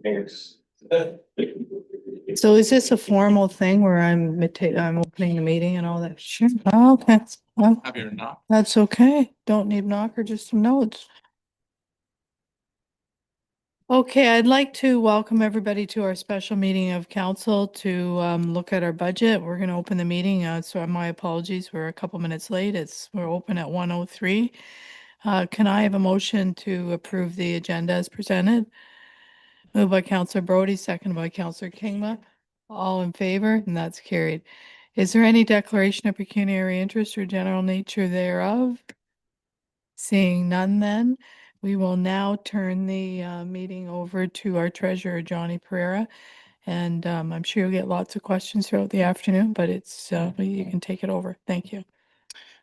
Thanks. So is this a formal thing where I'm opening the meeting and all that? Sure. Oh, okay. Well, Have you not? that's okay. Don't need knocker, just some notes. Okay, I'd like to welcome everybody to our special meeting of council to look at our budget. We're going to open the meeting. So my apologies, we're a couple minutes late. We're open at 1:03. Can I have a motion to approve the agenda as presented? Moved by Councillor Brody, seconded by Councillor Kingma. All in favor, and that's carried. Is there any declaration of pecuniary interest or general nature thereof? Seeing none then, we will now turn the meeting over to our treasurer, Johnny Pereira. And I'm sure you'll get lots of questions throughout the afternoon, but you can take it over. Thank you.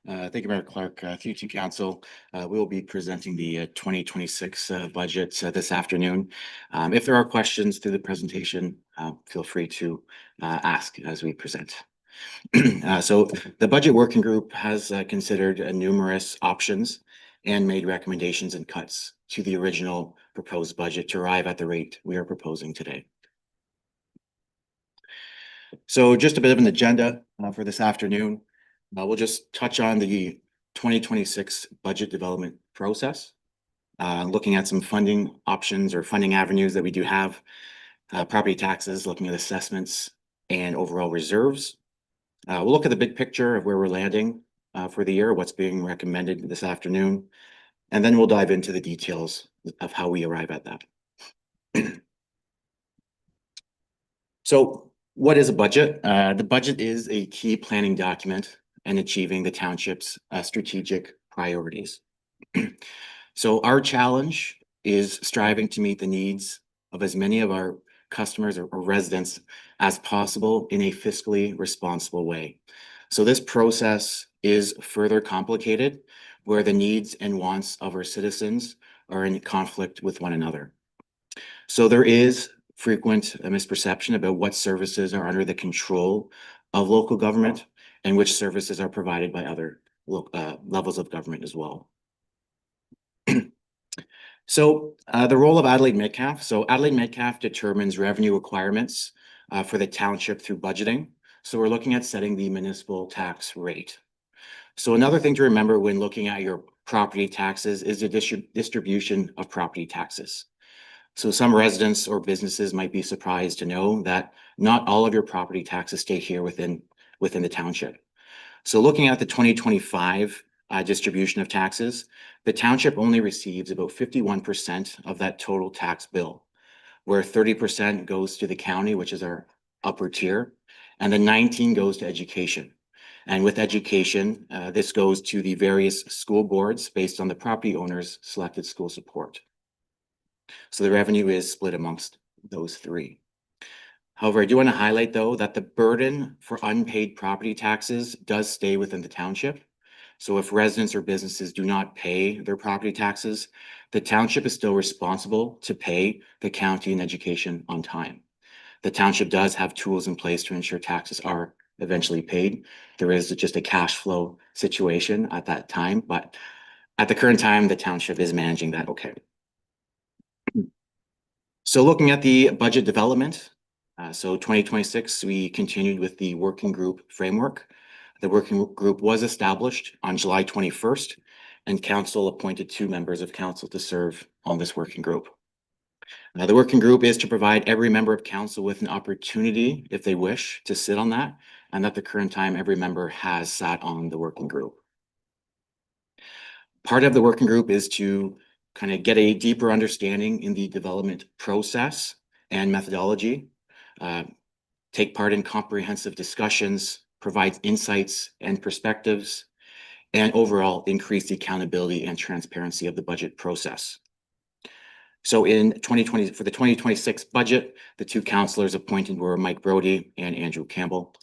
Thank you, Mayor Clark. Through to Council, we will be presenting the 2026 budget this afternoon. If there are questions through the presentation, feel free to ask as we present. So the budget working group has considered numerous options and made recommendations and cuts to the original proposed budget to arrive at the rate we are proposing today. So just a bit of an agenda for this afternoon. We'll just touch on the 2026 budget development process, looking at some funding options or funding avenues that we do have, property taxes, looking at assessments and overall reserves. We'll look at the big picture of where we're landing for the year, what's being recommended this afternoon, and then we'll dive into the details of how we arrive at that. So what is a budget? The budget is a key planning document and achieving the township's strategic priorities. So our challenge is striving to meet the needs of as many of our customers or residents as possible in a fiscally responsible way. So this process is further complicated where the needs and wants of our citizens are in conflict with one another. So there is frequent misperception about what services are under the control of local government and which services are provided by other levels of government as well. So the role of Adelaide Metcalfe. So Adelaide Metcalfe determines revenue requirements for the township through budgeting. So we're looking at setting the municipal tax rate. So another thing to remember when looking at your property taxes is the distribution of property taxes. So some residents or businesses might be surprised to know that not all of your property taxes stay here within the township. So looking at the 2025 distribution of taxes, the township only receives about 51% of that total tax bill, where 30% goes to the county, which is our upper tier, and then 19% goes to education. And with education, this goes to the various school boards based on the property owner's selected school support. So the revenue is split amongst those three. However, I do want to highlight, though, that the burden for unpaid property taxes does stay within the township. So if residents or businesses do not pay their property taxes, the township is still responsible to pay the county and education on time. The township does have tools in place to ensure taxes are eventually paid. There is just a cash flow situation at that time, but at the current time, the township is managing that okay. So looking at the budget development, so 2026, we continued with the working group framework. The working group was established on July 21st, and council appointed 2 members of council to serve on this working group. The working group is to provide every member of council with an opportunity, if they wish, to sit on that, and at the current time, every member has sat on the working group. Part of the working group is to kind of get a deeper understanding in the development process and methodology, take part in comprehensive discussions, provide insights and perspectives, and overall increase the accountability and transparency of the budget process. So for the 2026 budget, the 2 councillors appointed were Mike Brody and Andrew Campbell,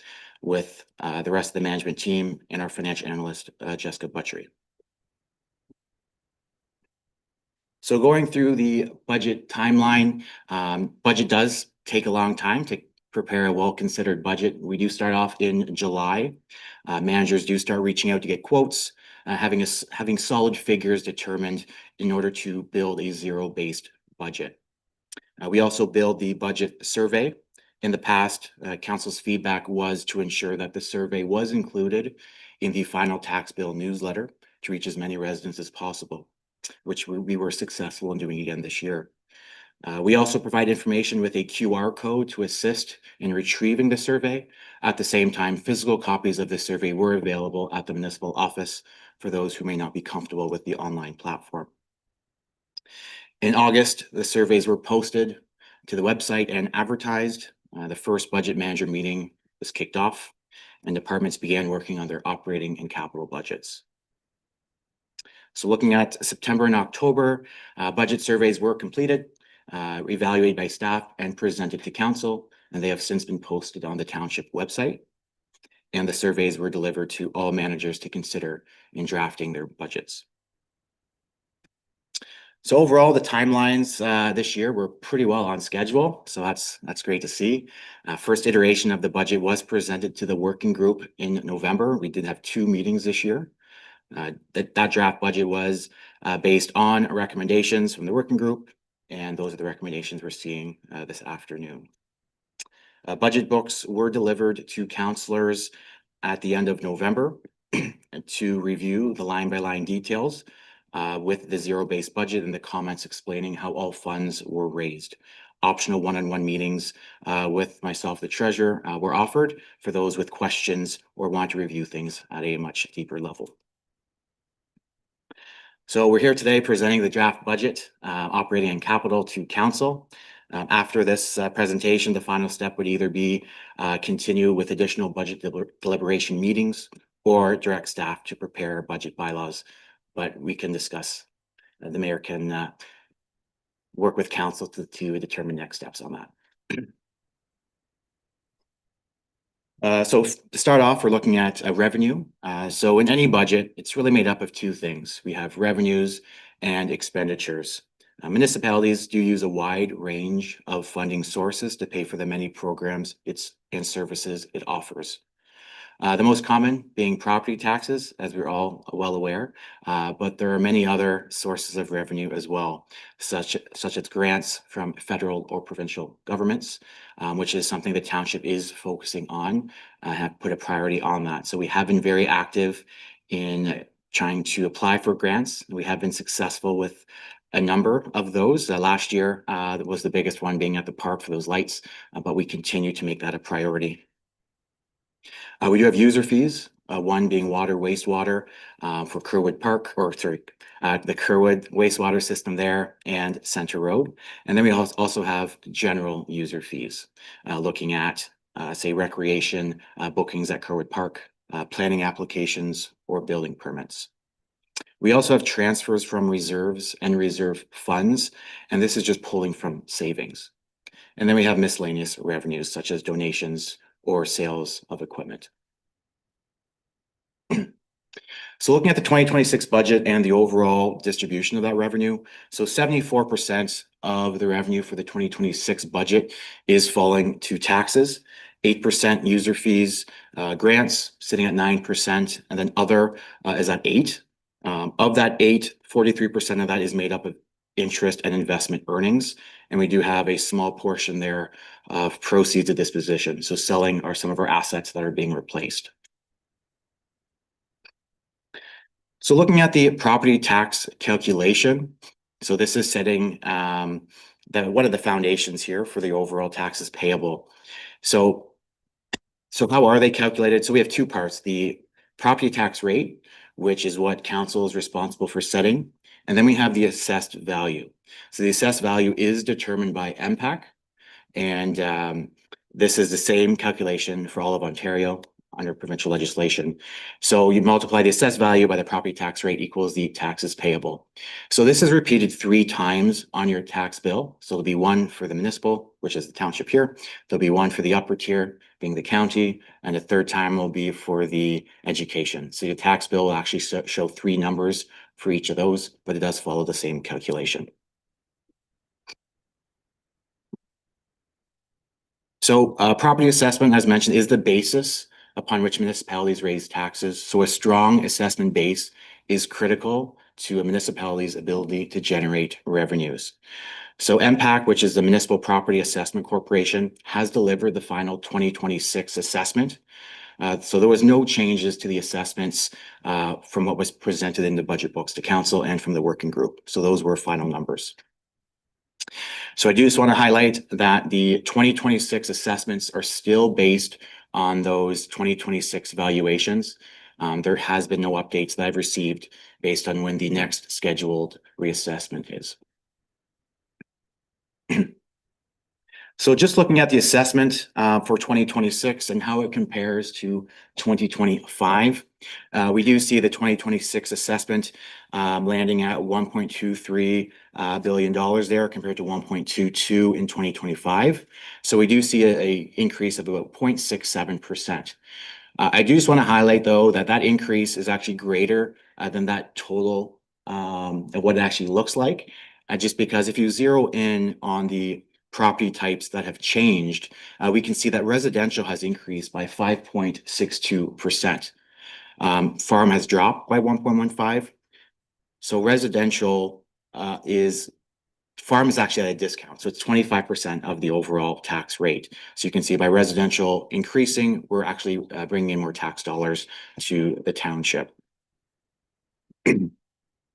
with the rest of the management team and our financial analyst, Jessica Butchery. So going through the budget timeline, budget does take a long time to prepare a well-considered budget. We do start off in July. Managers do start reaching out to get quotes, having solid figures determined in order to build a zero-based budget. We also build the budget survey. In the past, council's feedback was to ensure that the survey was included in the final tax bill newsletter to reach as many residents as possible, which we were successful in doing again this year. We also provide information with a QR code to assist in retrieving the survey. At the same time, physical copies of the survey were available at the municipal office for those who may not be comfortable with the online platform. In August, the surveys were posted to the website and advertised. The first budget manager meeting was kicked off, and departments began working on their operating and capital budgets. So looking at September and October, budget surveys were completed, evaluated by staff and presented to council, and they have since been posted on the township website. And the surveys were delivered to all managers to consider in drafting their budgets. So overall, the timelines this year were pretty well on schedule. So that's great to see. First iteration of the budget was presented to the working group in November. We did have 2 meetings this year. That draft budget was based on recommendations from the working group, and those are the recommendations we're seeing this afternoon. Budget books were delivered to councillors at the end of November to review the line-by-line details with the zero-based budget and the comments explaining how all funds were raised. Optional one-on-one meetings with myself, the treasurer, were offered for those with questions or want to review things at a much deeper level. So we're here today presenting the draft budget, operating and capital to council. After this presentation, the final step would either be continue with additional budget deliberation meetings or direct staff to prepare budget bylaws. But we can discuss, the mayor can work with council to determine next steps on that. So to start off, we're looking at revenue. So in any budget, it's really made up of 2 things. We have revenues and expenditures. Municipalities do use a wide range of funding sources to pay for the many programs and services it offers. The most common being property taxes, as we're all well aware, but there are many other sources of revenue as well, such as grants from federal or provincial governments, which is something the township is focusing on, have put a priority on that. So we have been very active in trying to apply for grants. We have been successful with a number of those. Last year was the biggest one, being at the park for those lights, but we continue to make that a priority. We do have user fees, one being water, wastewater for Kerwood Park, the Kerwood wastewater system there and Center Road. And then we also have general user fees, looking at, say, recreation, bookings at Kerwood Park, planning applications, or building permits. We also have transfers from reserves and reserve funds, and this is just pulling from savings. And then we have miscellaneous revenues such as donations or sales of equipment. So looking at the 2026 budget and the overall distribution of that revenue, so 74% of the revenue for the 2026 budget is falling to taxes, 8% user fees, grants sitting at 9%, and then other is at 8%. Of that 8%, 43% of that is made up of interest and investment earnings. And we do have a small portion there of proceeds of disposition. So selling are some of our assets that are being replaced. So looking at the property tax calculation, so this is setting one of the foundations here for the overall taxes payable. So how are they calculated? So we have 2 parts: the property tax rate, which is what council is responsible for setting, and then we have the assessed value. So the assessed value is determined by MPAC, and this is the same calculation for all of Ontario under provincial legislation. So you multiply the assessed value by the property tax rate equals the taxes payable. So this is repeated 3 times on your tax bill. So there'll be one for the municipal, which is the township here. There'll be one for the upper tier, being the county, and a 3rd time will be for the education. So your tax bill will actually show 3 numbers for each of those, but it does follow the same calculation. So property assessment, as mentioned, is the basis upon which municipalities raise taxes. So a strong assessment base is critical to a municipality's ability to generate revenues. So MPAC, which is the Municipal Property Assessment Corporation, has delivered the final 2026 assessment. So there was no changes to the assessments from what was presented in the budget books to council and from the working group. So those were final numbers. So I do just want to highlight that the 2026 assessments are still based on those 2026 valuations. There has been no updates that I've received based on when the next scheduled reassessment is. So just looking at the assessment for 2026 and how it compares to 2025, we do see the 2026 assessment landing at $1.23 billion there compared to 1.22 in 2025. So we do see an increase of about 0.67%. I do just want to highlight, though, that that increase is actually greater than that total of what it actually looks like. Just because if you zero in on the property types that have changed, we can see that residential has increased by 5.62%. Farm has dropped by 1.15. So residential farm is actually at a discount. So it's 25% of the overall tax rate. So you can see by residential increasing, we're actually bringing in more tax dollars to the township.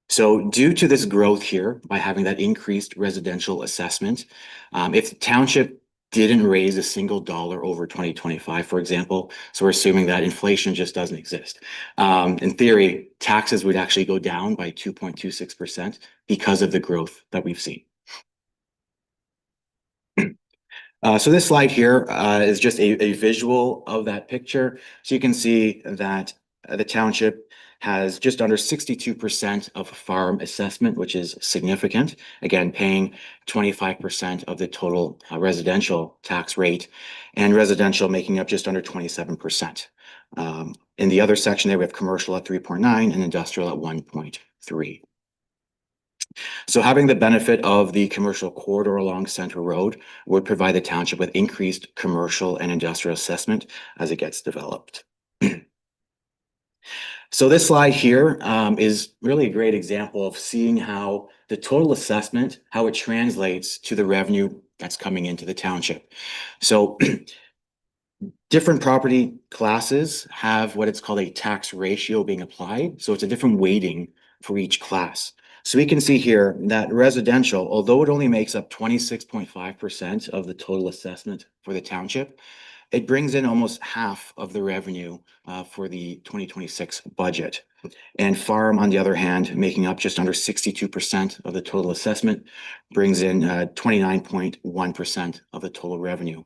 So due to this growth here, by having that increased residential assessment, if the township didn't raise a single dollar over 2025, for example, so we're assuming that inflation just doesn't exist. In theory, taxes would actually go down by 2.26% because of the growth that we've seen. So this slide here is just a visual of that picture. So you can see that the township has just under 62% of farm assessment, which is significant. Again, paying 25% of the total residential tax rate, and residential making up just under 27%. In the other section there, we have commercial at 3.9 and industrial at 1.3. So having the benefit of the commercial corridor along Central Road would provide the township with increased commercial and industrial assessment as it gets developed. So this slide here is really a great example of seeing how the total assessment, how it translates to the revenue that's coming into the township. So different property classes have what it's called a tax ratio being applied. So it's a different weighting for each class. So we can see here that residential, although it only makes up 26.5% of the total assessment for the township, it brings in almost half of the revenue for the 2026 budget. And farm, on the other hand, making up just under 62% of the total assessment, brings in 29.1% of the total revenue.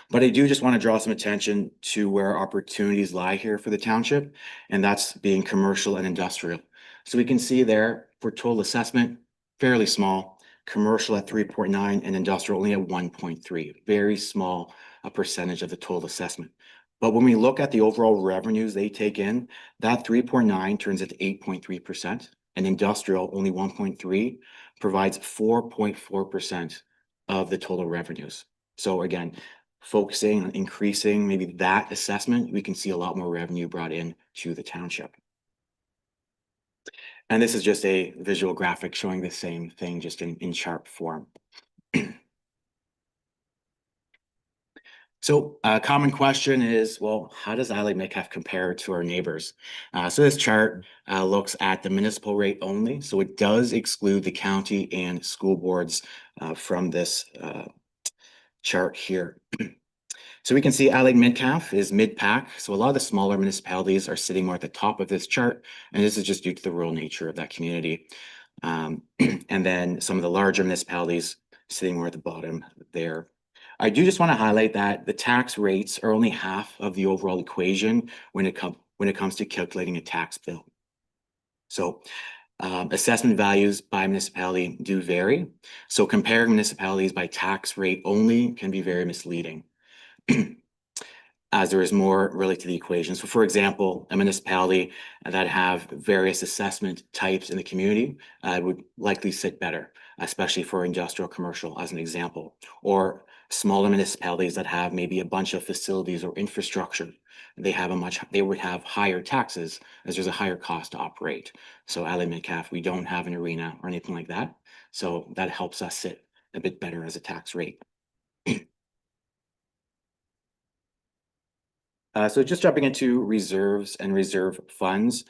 But I do just want to draw some attention to where opportunities lie here for the township, and that's being commercial and industrial. So we can see there for total assessment, fairly small, commercial at 3.9 and industrial only at 1.3, very small a percentage of the total assessment. But when we look at the overall revenues they take in, that 3.9 turns into 8.3%, and industrial only 1.3 provides 4.4% of the total revenues. So again, focusing on increasing maybe that assessment, we can see a lot more revenue brought in to the township. And this is just a visual graphic showing the same thing, just in chart form. So a common question is, well, how does Adelaide Metcalfe compare to our neighbors? So this chart looks at the municipal rate only. So it does exclude the county and school boards from this chart here. So we can see Adelaide Metcalfe is mid-pack. So a lot of the smaller municipalities are sitting more at the top of this chart. And this is just due to the rural nature of that community. And then some of the larger municipalities sitting more at the bottom there. I do just want to highlight that the tax rates are only half of the overall equation when it comes to calculating a tax bill. So assessment values by municipality do vary. So comparing municipalities by tax rate only can be very misleading. As there is more really to the equation. So for example, a municipality that have various assessment types in the community would likely sit better. especially for industrial commercial as an example, or smaller municipalities that have maybe a bunch of facilities or infrastructure. They would have higher taxes as there's a higher cost to operate. So Adelaide Metcalfe, we don't have an arena or anything like that. So that helps us sit a bit better as a tax rate. So just jumping into reserves and reserve funds.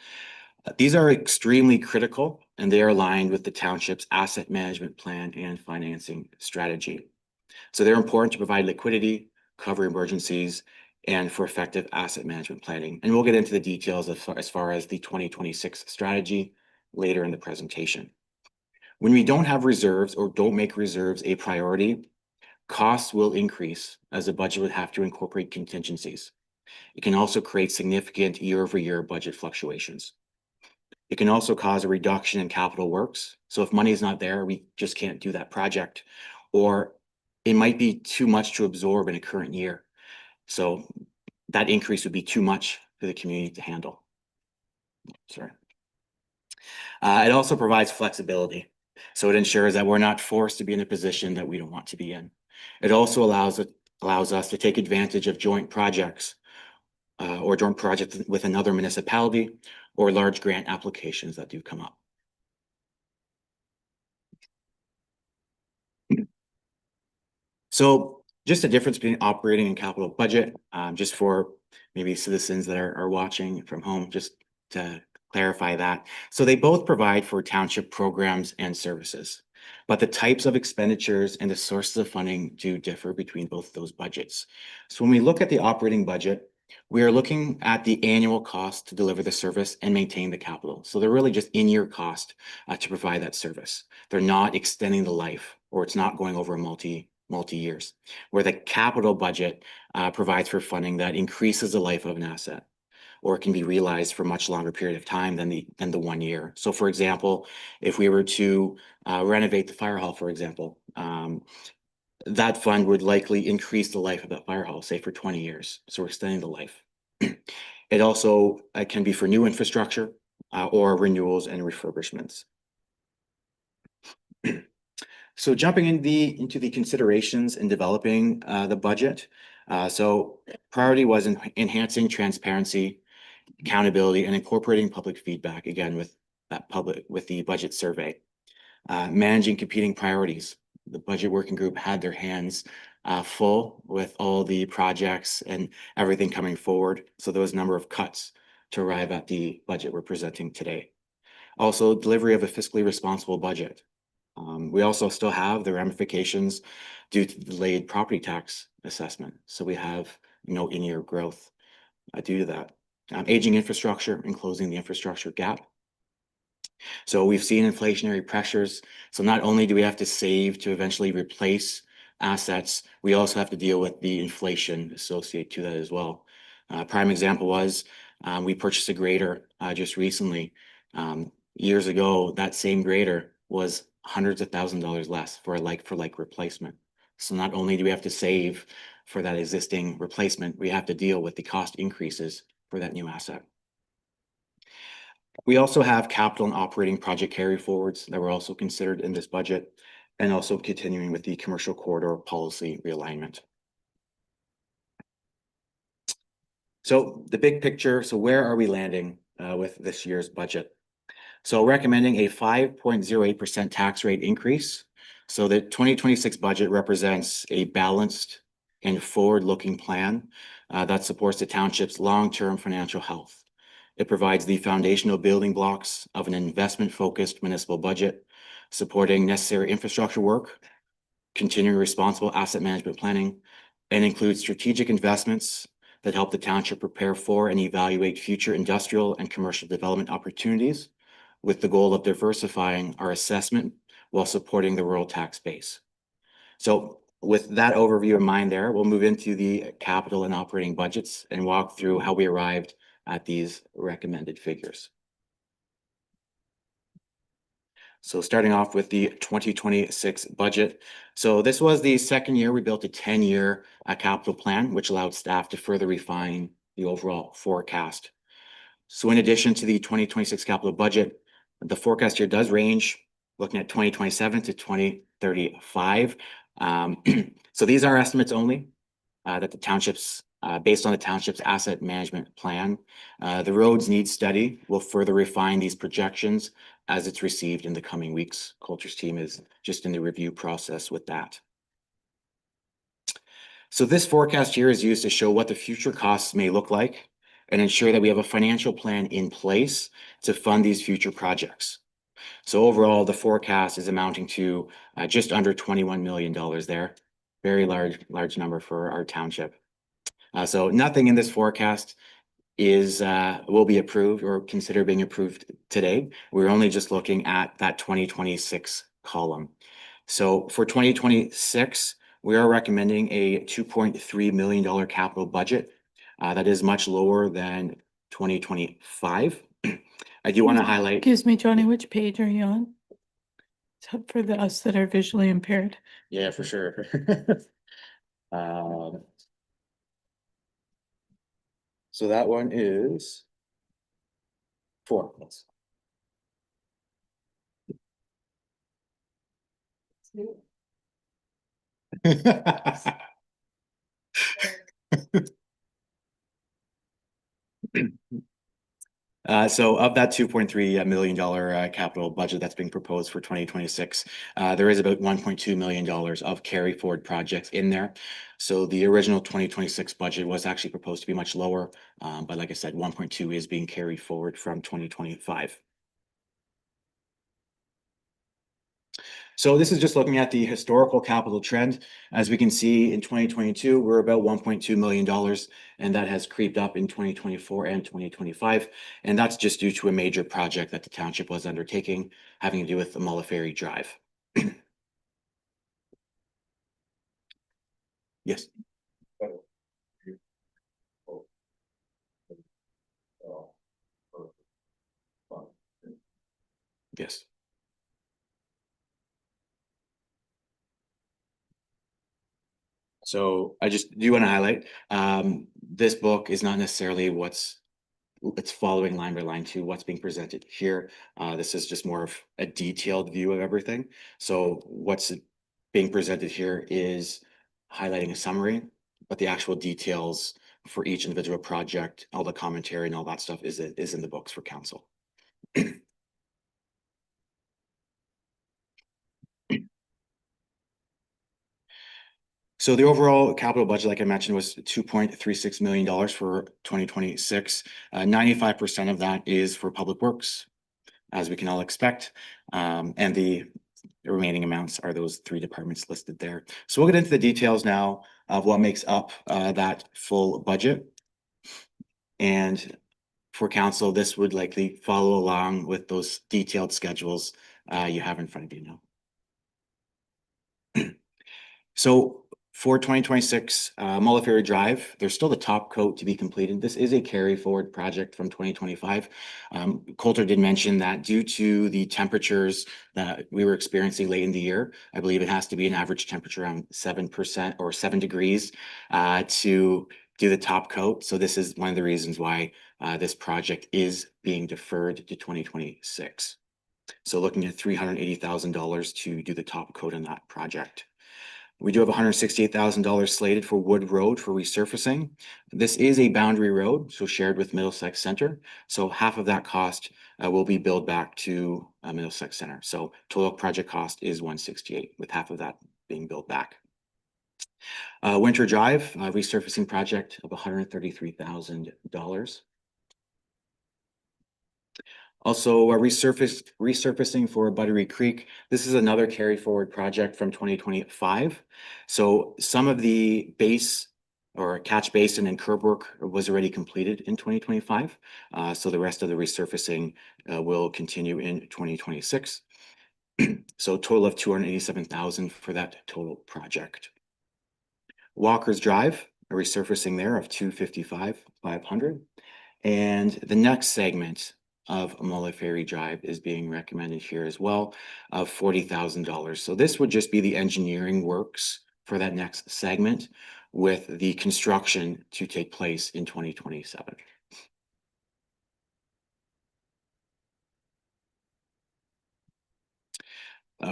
These are extremely critical and they are aligned with the township's asset management plan and financing strategy. So they're important to provide liquidity, cover emergencies, and for effective asset management planning. And we'll get into the details as far as the 2026 strategy later in the presentation. When we don't have reserves or don't make reserves a priority, costs will increase as the budget would have to incorporate contingencies. It can also create significant year-over-year budget fluctuations. It can also cause a reduction in capital works. So if money is not there, we just can't do that project, or it might be too much to absorb in a current year. So that increase would be too much for the community to handle. Sorry. It also provides flexibility. So it ensures that we're not forced to be in a position that we don't want to be in. It also allows us to take advantage of joint projects or joint projects with another municipality or large grant applications that do come up. So just the difference between operating and capital budget, just for maybe citizens that are watching from home, just to clarify that. So they both provide for township programs and services, but the types of expenditures and the sources of funding do differ between both those budgets. So when we look at the operating budget, we are looking at the annual cost to deliver the service and maintain the capital. So they're really just in-year cost to provide that service. They're not extending the life, or it's not going over multi-years, where the capital budget provides for funding that increases the life of an asset, or it can be realized for a much longer period of time than the 1 year. So for example, if we were to renovate the fire hall, for example, that fund would likely increase the life of that fire hall, say for 20 years. So we're extending the life. It also can be for new infrastructure or renewals and refurbishments. So jumping into the considerations in developing the budget. So priority was enhancing transparency, accountability, and incorporating public feedback, again, with the budget survey. Managing competing priorities. The budget working group had their hands full with all the projects and everything coming forward. So there was a number of cuts to arrive at the budget we're presenting today. Also, delivery of a fiscally responsible budget. We also still have the ramifications due to delayed property tax assessment. So we have no in-year growth due to that. Aging infrastructure and closing the infrastructure gap. So we've seen inflationary pressures. So not only do we have to save to eventually replace assets, we also have to deal with the inflation associated to that as well. Prime example was we purchased a grader just recently. Years ago, that same grader was hundreds of thousands of dollars less for a like replacement. So not only do we have to save for that existing replacement, we have to deal with the cost increases for that new asset. We also have capital and operating project carry forwards that were also considered in this budget, and also continuing with the commercial corridor policy realignment. So the big picture, so where are we landing with this year's budget? So recommending a 5.08% tax rate increase. So the 2026 budget represents a balanced and forward-looking plan that supports the township's long-term financial health. It provides the foundational building blocks of an investment-focused municipal budget, supporting necessary infrastructure work, continuing responsible asset management planning, and includes strategic investments that help the township prepare for and evaluate future industrial and commercial development opportunities, with the goal of diversifying our assessment while supporting the rural tax base. So with that overview in mind there, we'll move into the capital and operating budgets and walk through how we arrived at these recommended figures. So starting off with the 2026 budget. So this was the second year we built a 10-year capital plan, which allowed staff to further refine the overall forecast. So in addition to the 2026 capital budget, the forecast here does range looking at 2027 to 2035. So these are estimates only that the townships, based on the township's asset management plan. The roads need study. We'll further refine these projections as it's received in the coming weeks. Coulter's team is just in the review process with that. So this forecast here is used to show what the future costs may look like and ensure that we have a financial plan in place to fund these future projects. So overall, the forecast is amounting to just under $21 million there. Very large number for our township. So nothing in this forecast will be approved or considered being approved today. We're only just looking at that 2026 column. So for 2026, we are recommending a $2.3 million capital budget. That is much lower than 2025. I do want to highlight. Excuse me, Johnny, which page are you on? For us that are visually impaired. Yeah, for sure. So that one is 4. So of that $2.3 million capital budget that's being proposed for 2026, there is about $1.2 million of carry forward projects in there. So the original 2026 budget was actually proposed to be much lower, but like I said, 1.2 is being carried forward from 2025. So this is just looking at the historical capital trend. As we can see, in 2022, we're about $1.2 million, and that has creeped up in 2024 and 2025. And that's just due to a major project that the township was undertaking, having to do with the Mulla Ferry Drive. Yes. Yes. So I just do want to highlight, this book is not necessarily it's following line by line to what's being presented here. This is just more of a detailed view of everything. So what's being presented here is highlighting a summary, but the actual details for each individual project, all the commentary and all that stuff is in the books for council. So the overall capital budget, like I mentioned, was $2.36 million for 2026. 95% of that is for public works, as we can all expect. And the remaining amounts are those 3 departments listed there. So we'll get into the details now of what makes up that full budget. And for council, this would likely follow along with those detailed schedules you have in front of you now. So for 2026, Mulla Ferry Drive, there's still the top coat to be completed. This is a carry forward project from 2025. Coulter did mention that due to the temperatures that we were experiencing late in the year, I believe it has to be an average temperature around 7% or 7 degrees to do the top coat. So this is one of the reasons why this project is being deferred to 2026. So looking at $380,000 to do the top coat on that project. We do have $168,000 slated for Wood Road for resurfacing. This is a boundary road, so shared with Middlesex Center. So half of that cost will be billed back to Middlesex Center. So total project cost is $168,000, with half of that being billed back. Winter Drive resurfacing project of $133,000. Also, resurfacing for Buttery Creek. This is another carry forward project from 2025. So some of the base or catch basin and curb work was already completed in 2025. So the rest of the resurfacing will continue in 2026. So a total of $287,000 for that total project. Walker's Drive, a resurfacing there of $255,500. And the next segment of Mulla Ferry Drive is being recommended here as well of $40,000. So this would just be the engineering works for that next segment, with the construction to take place in 2027.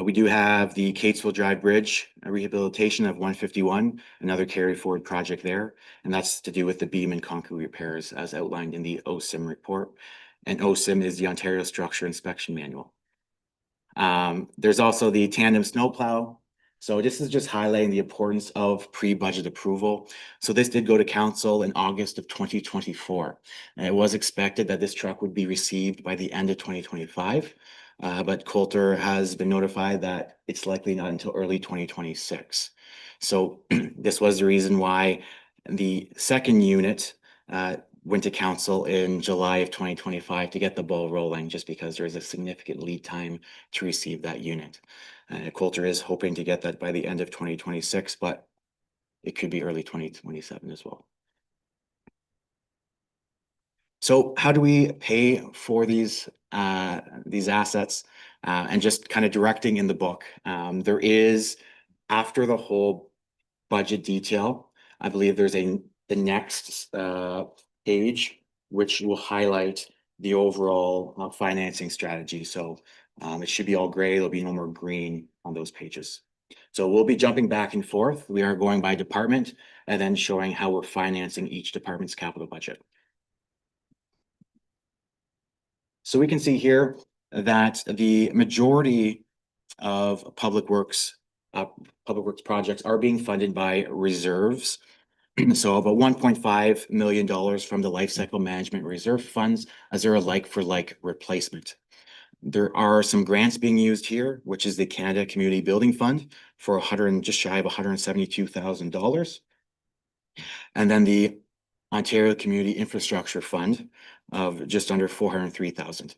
We do have the Catesville Drive Bridge rehabilitation of 151, another carry forward project there. And that's to do with the beam and concrete repairs as outlined in the OSIM report. And OSIM is the Ontario Structure Inspection Manual. There's also the tandem snowplow. So this is just highlighting the importance of pre-budget approval. So this did go to council in August of 2024. And it was expected that this truck would be received by the end of 2025. But Coulter has been notified that it's likely not until early 2026. So this was the reason why the second unit went to council in July of 2025 to get the ball rolling, just because there is a significant lead time to receive that unit. Coulter is hoping to get that by the end of 2026, but it could be early 2027 as well. So how do we pay for these assets? And just kind of directing in the book, there is, after the whole budget detail, I believe there's the next page, which will highlight the overall financing strategy. So it should be all gray. There'll be no more green on those pages. So we'll be jumping back and forth. We are going by department and then showing how we're financing each department's capital budget. So we can see here that the majority of public works projects are being funded by reserves. So about $1.5 million from the life cycle management reserve funds as they're a like-for-like replacement. There are some grants being used here, which is the Canada Community Building Fund for just shy of $172,000. And then the Ontario Community Infrastructure Fund of just under $403,000.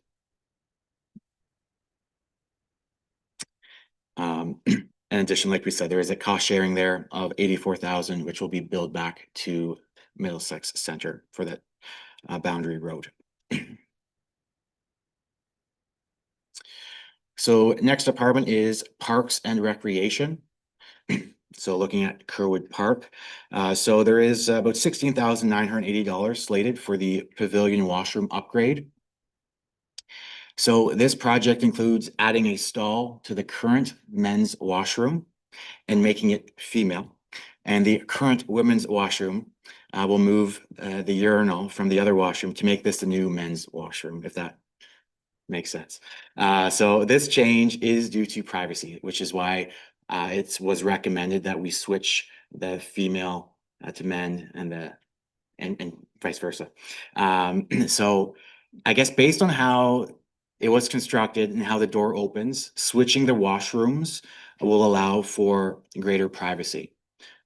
In addition, like we said, there is a cost sharing there of $84,000, which will be billed back to Middlesex Center for that boundary road. So next department is Parks and Recreation. So looking at Kerwood Park. So there is about $16,980 slated for the pavilion washroom upgrade. So this project includes adding a stall to the current men's washroom and making it female. And the current women's washroom will move the urinal from the other washroom to make this the new men's washroom, if that makes sense. So this change is due to privacy, which is why it was recommended that we switch the female to men and vice versa. So I guess based on how it was constructed and how the door opens, switching the washrooms will allow for greater privacy.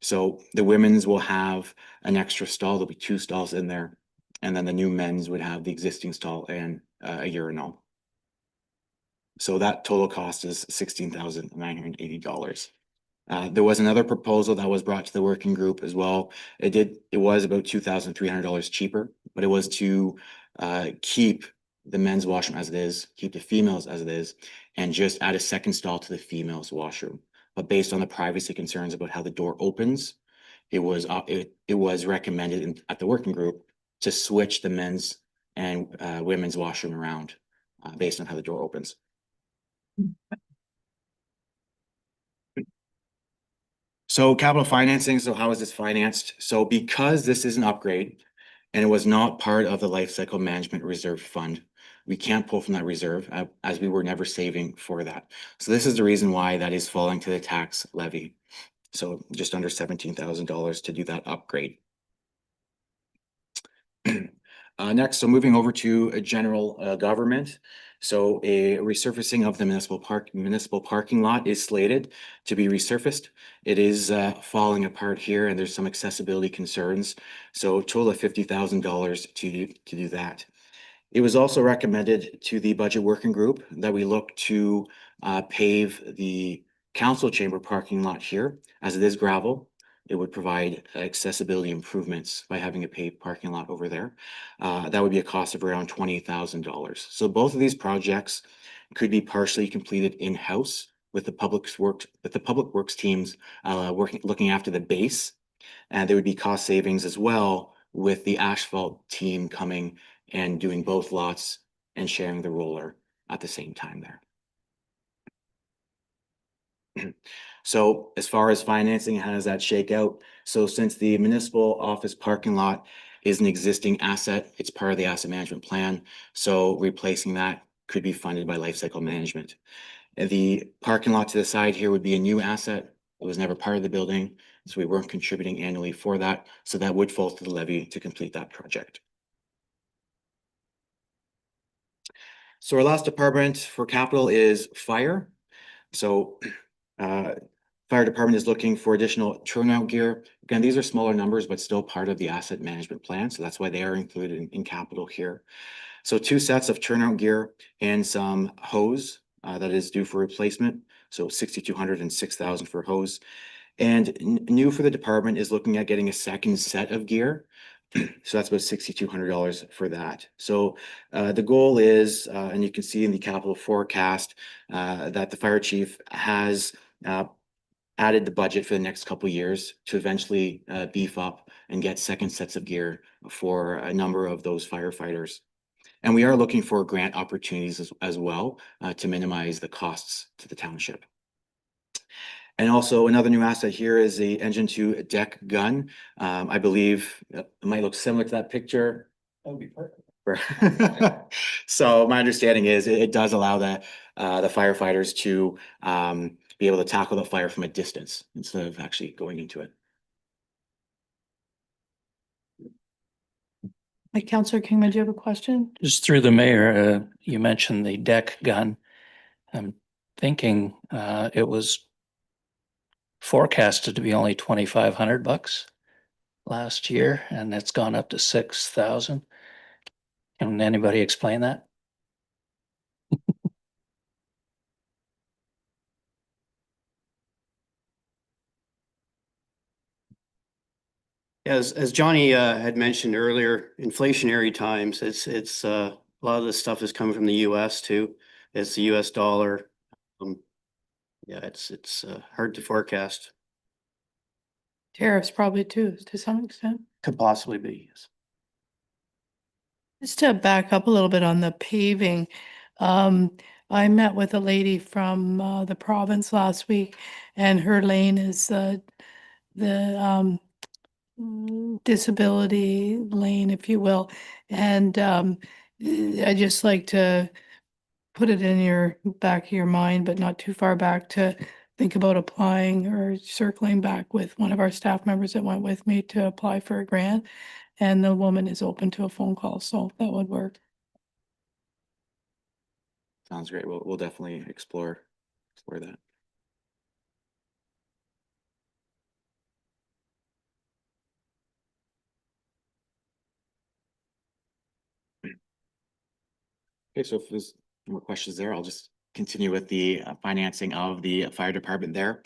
So the women's will have an extra stall. There'll be 2 stalls in there. And then the new men's would have the existing stall and a urinal. So that total cost is $16,980. There was another proposal that was brought to the working group as well. It was about $2,300 cheaper, but it was to keep the men's washroom as it is, keep the females as it is, and just add a second stall to the females washroom. But based on the privacy concerns about how the door opens, it was recommended at the working group to switch the men's and women's washroom around based on how the door opens. So capital financing, so how is this financed? So because this is an upgrade and it was not part of the life cycle management reserve fund, we can't pull from that reserve as we were never saving for that. So this is the reason why that is falling to the tax levy. So just under $17,000 to do that upgrade. Next, so moving over to general government. So a resurfacing of the municipal parking lot is slated to be resurfaced. It is falling apart here and there's some accessibility concerns. So a total of $50,000 to do that. It was also recommended to the budget working group that we look to pave the council chamber parking lot here, as it is gravel. It would provide accessibility improvements by having a paved parking lot over there. That would be a cost of around $20,000. So both of these projects could be partially completed in-house with the public works teams looking after the base, and there would be cost savings as well with the asphalt team coming and doing both lots and sharing the roller at the same time there. So as far as financing, how does that shake out? So since the municipal office parking lot is an existing asset, it's part of the asset management plan. So replacing that could be funded by life cycle management. The parking lot to the side here would be a new asset. It was never part of the building, so we weren't contributing annually for that. So that would fall to the levy to complete that project. So our last department for capital is fire. So fire department is looking for additional turnout gear. Again, these are smaller numbers, but still part of the asset management plan. So that's why they are included in capital here. So 2 sets of turnout gear and some hose that is due for replacement. So 6,200 and 6,000 for hose. And new for the department is looking at getting a second set of gear. So that's about $6,200 for that. So the goal is, and you can see in the capital forecast, that the fire chief has added the budget for the next couple of years to eventually beef up and get second sets of gear for a number of those firefighters. And we are looking for grant opportunities as well to minimize the costs to the township. And also another new asset here is the engine 2 deck gun. I believe it might look similar to that picture. That would be perfect. So my understanding is it does allow the firefighters to be able to tackle the fire from a distance instead of actually going into it. Councillor Kingman, do you have a question? Just through the mayor, you mentioned the deck gun. I'm thinking it was forecasted to be only $2,500 last year, and it's gone up to 6,000. Can anybody explain that? As Johnny had mentioned earlier, inflationary times, it's a lot of this stuff is coming from the US too. It's the US dollar. Yeah, it's hard to forecast. Tariffs probably too, to some extent. Could possibly be, yes. Just to back up a little bit on the paving, I met with a lady from the province last week, and her lane is the disability lane, if you will. And I just like to put it in your back of your mind, but not too far back, to think about applying or circling back with one of our staff members that went with me to apply for a grant. And the woman is open to a phone call, so that would work. Sounds great. We'll definitely explore that. Okay, so if there's no more questions there, I'll just continue with the financing of the fire department there.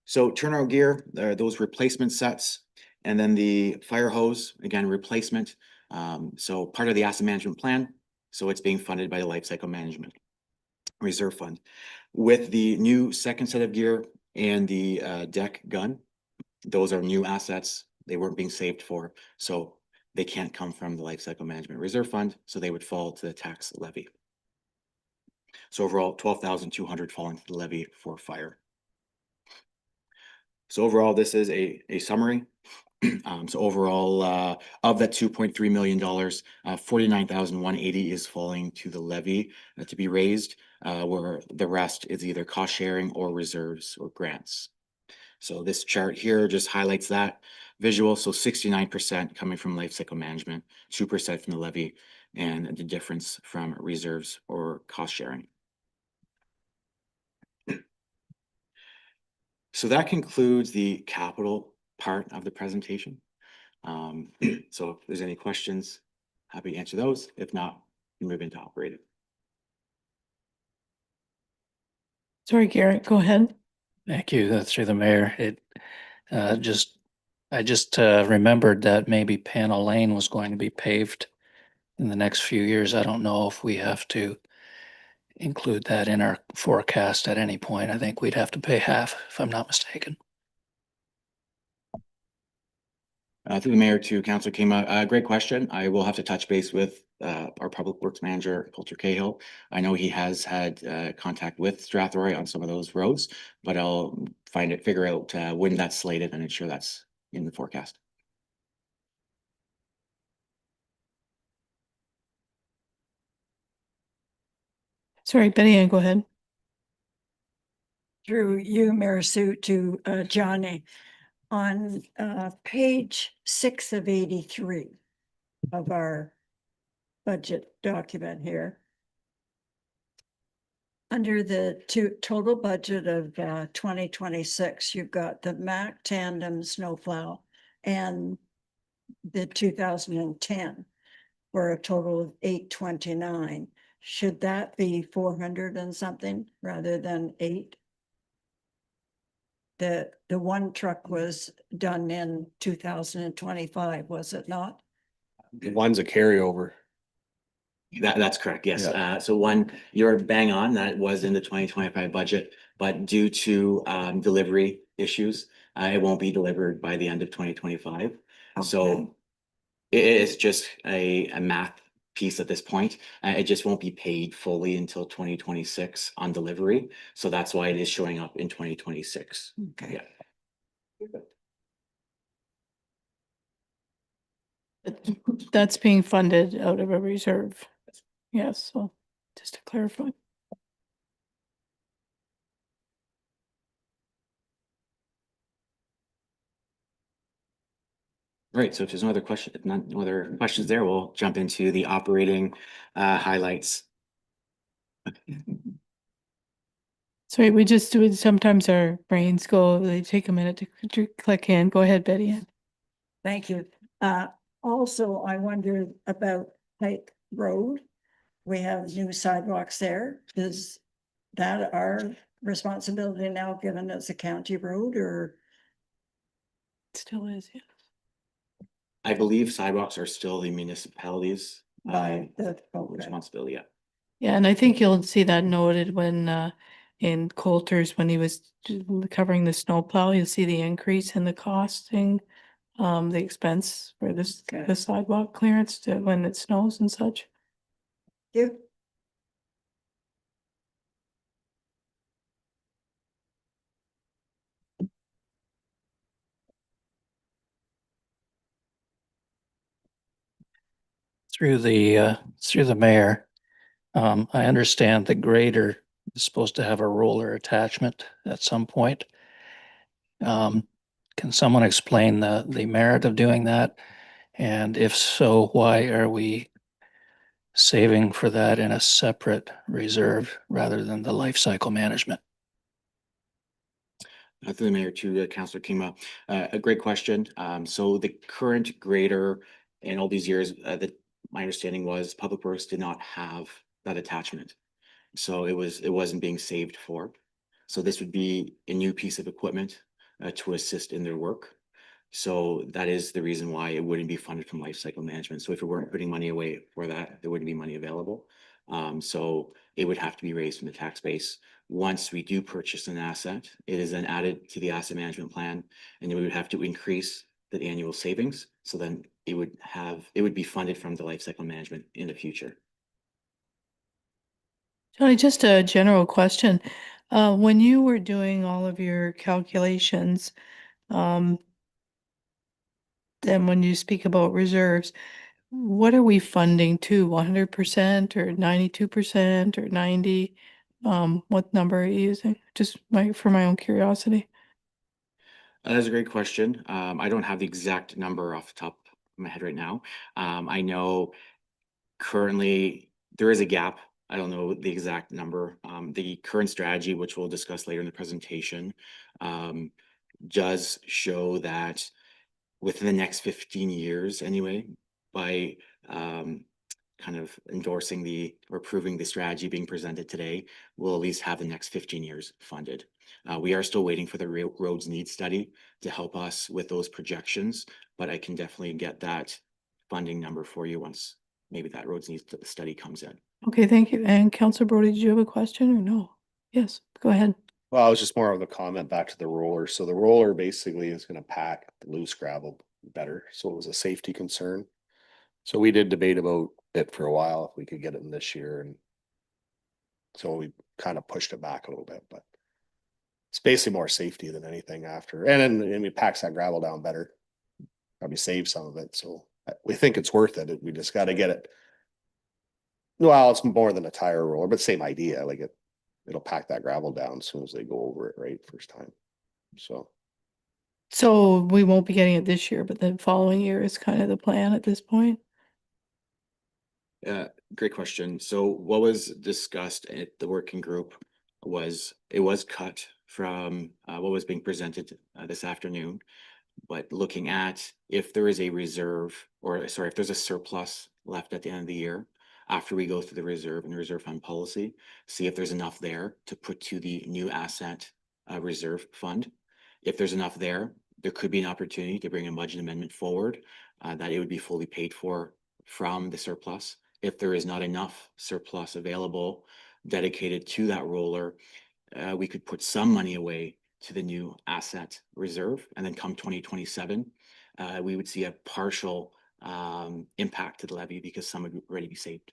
So turnout gear, those replacement sets, and then the fire hose, again, replacement. So part of the asset management plan. So it's being funded by the life cycle management reserve fund. With the new second set of gear and the deck gun, those are new assets. They weren't being saved for. So they can't come from the life cycle management reserve fund, so they would fall to the tax levy. So overall, 12,200 falling to the levy for fire. So overall, this is a summary. So overall, of that $2.3 million, 49,180 is falling to the levy to be raised, where the rest is either cost sharing or reserves or grants. So this chart here just highlights that visual. So 69% coming from life cycle management, 2% from the levy, and the difference from reserves or cost sharing. So that concludes the capital part of the presentation. So if there's any questions, happy to answer those. If not, we move into operating. Sorry, Garrett, go ahead. Thank you. Through the mayor, I just remembered that maybe Panel Lane was going to be paved in the next few years. I don't know if we have to include that in our forecast at any point. I think we'd have to pay half, if I'm not mistaken. Through the mayor to Councilor Kima, great question. I will have to touch base with our Public Works Manager, Coulter Cahill. I know he has had contact with Strathroy on some of those roads, but I'll figure out when that's slated and ensure that's in the forecast. Sorry, Betty Ann, go ahead. Through you, Mayor Sue, to Johnny. On page 6 of 83 of our budget document here, under the total budget of 2026, you've got the Mac tandem snowplow and the 2010 for a total of 829. Should that be 400 and something rather than 8? The one truck was done in 2025, was it not? One's a carryover. That's correct, yes. Yeah. So one, you're bang on, that was in the 2025 budget, but due to delivery issues, it won't be delivered by the end of 2025. Okay. So it is just a math piece at this point. It just won't be paid fully until 2026 on delivery. So that's why it is showing up in 2026. Okay. Yeah. That's being funded out of a reserve. Yes, so just to clarify. Right, so if there's no other no other questions there, we'll jump into the operating highlights. Sorry, we just do it. Sometimes our brains go, they take a minute to click in. Go ahead, Betty Ann. Thank you. Also, I wondered about Pike Road. We have new sidewalks there. Is that our responsibility now, given it's a county road, or? Still is, yeah. I believe sidewalks are still the municipalities' By the, responsibility, yeah. Yeah, and I think you'll see that noted when in Coulter's, when he was covering the snowplow, you'll see the increase in the costing, the expense for this, Okay. the sidewalk clearance to when it snows and such. you, Through the mayor, I understand the grader is supposed to have a roller attachment at some point. Can someone explain the merit of doing that? And if so, why are we saving for that in a separate reserve rather than the life cycle management? Through the mayor to Councillor Kima, a great question. So the current grader in all these years, that my understanding was Public Works did not have that attachment. So it wasn't being saved for. So this would be a new piece of equipment to assist in their work. So that is the reason why it wouldn't be funded from life cycle management. So if we weren't putting money away for that, there wouldn't be money available. So it would have to be raised from the tax base. Once we do purchase an asset, it is then added to the asset management plan, and then we would have to increase the annual savings. So then it would be funded from the life cycle management in the future. Johnny, just a general question. When you were doing all of your calculations, then when you speak about reserves, what are we funding to? 100% or 92% or 90? What number are you using? Just for my own curiosity. That's a great question. I don't have the exact number off the top of my head right now. I know currently there is a gap. I don't know the exact number. The current strategy, which we'll discuss later in the presentation, does show that within the next 15 years anyway, by kind of endorsing or approving the strategy being presented today, we'll at least have the next 15 years funded. We are still waiting for the roads needs study to help us with those projections, but I can definitely get that funding number for you once maybe that roads needs study comes in. Okay, thank you. And Councillor Brody, did you have a question or no? Yes, go ahead. Well, I was just more of a comment back to the roller. So the roller basically is gonna pack the loose gravel better. So it was a safety concern. So we did debate about it for a while if we could get it in this year, and so we kind of pushed it back a little bit, but it's basically more safety than anything after, and then it packs that gravel down better. Probably save some of it, so we think it's worth it. We just got to get it. Well, it's more than a tire roller, but same idea. Like it'll pack that gravel down as soon as they go over it, right, first time. So So we won't be getting it this year, but the following year is kind of the plan at this point. Great question. So what was discussed at the working group was, it was cut from what was being presented this afternoon. But looking at if there is a reserve, or sorry, if there's a surplus left at the end of the year, after we go through the reserve and the reserve fund policy, see if there's enough there to put to the new asset reserve fund. If there's enough there, there could be an opportunity to bring a budget amendment forward that it would be fully paid for from the surplus. If there is not enough surplus available dedicated to that roller, we could put some money away to the new asset reserve, and then come 2027, we would see a partial impact to the levy because some would already be saved.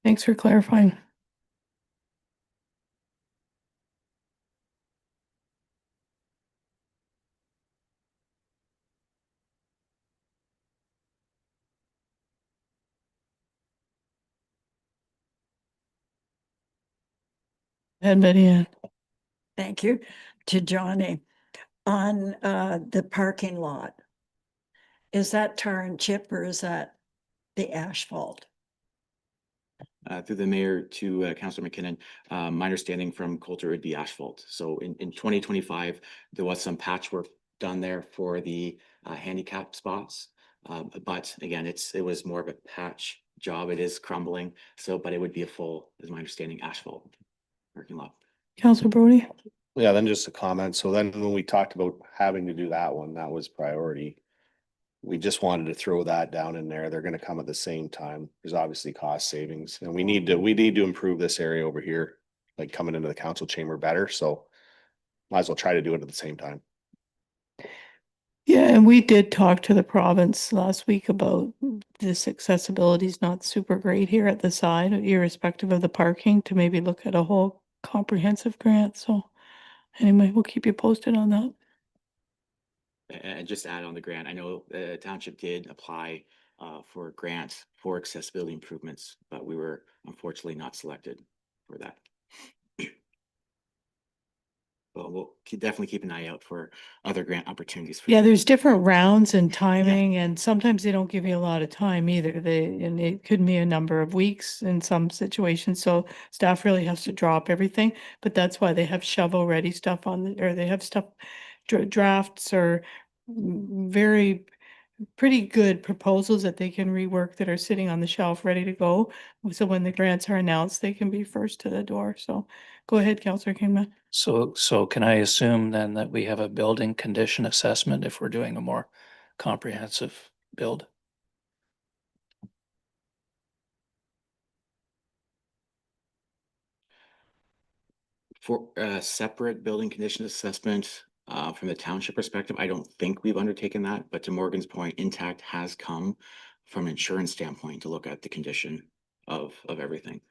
Thanks for clarifying. Head Betty Ann. Thank you to Johnny. On the parking lot, is that tar and chip or is that the asphalt? Through the mayor to Councillor McKinnon, my understanding from Coulter would be asphalt. So in 2025, there was some patchwork done there for the handicap spots. But again, it was more of a patch job. It is crumbling. So, but it would be a full, is my understanding, asphalt parking lot. Councillor Brody. yeah, then just a comment. So then when we talked about having to do that one, that was priority. We just wanted to throw that down in there. They're gonna come at the same time. There's obviously cost savings, and we need to improve this area over here, like coming into the council chamber better, so might as well try to do it at the same time. Yeah, and we did talk to the province last week about this accessibility is not super great here at the side, irrespective of the parking, to maybe look at a whole comprehensive grant. So anyway, we'll keep you posted on that. And just to add on the grant, I know the township did apply for grants for accessibility improvements, but we were unfortunately not selected for that. But we'll definitely keep an eye out for other grant opportunities. Yeah, there's different rounds and timing, and sometimes they don't give you a lot of time either. And it could be a number of weeks in some situations. So staff really has to drop everything, but that's why they have shovel-ready stuff or they have stuff, drafts or very pretty good proposals that they can rework that are sitting on the shelf, ready to go. So when the grants are announced, they can be first to the door. So go ahead, Councillor Kingman. So can I assume then that we have a building condition assessment if we're doing a more comprehensive build? For a separate building condition assessment, from the township perspective, I don't think we've undertaken that, but to Morgan's point, Intact has come from an insurance standpoint to look at the condition of everything.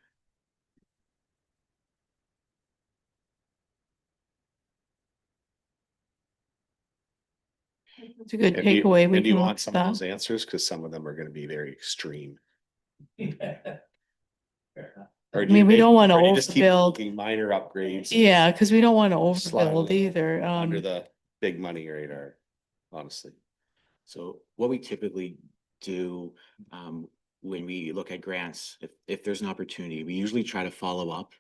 It's a good And do you- takeaway. We and do you can look want at some of that. those answers? Cause some of them are gonna be very extreme. Or I mean, we don't wanna or do you just keep overbuild. looking minor upgrades? Yeah, because we don't want to Slide overbuild them either. Under the big money radar, honestly. So what we typically do, when we look at grants, if there's an opportunity, we usually try to follow up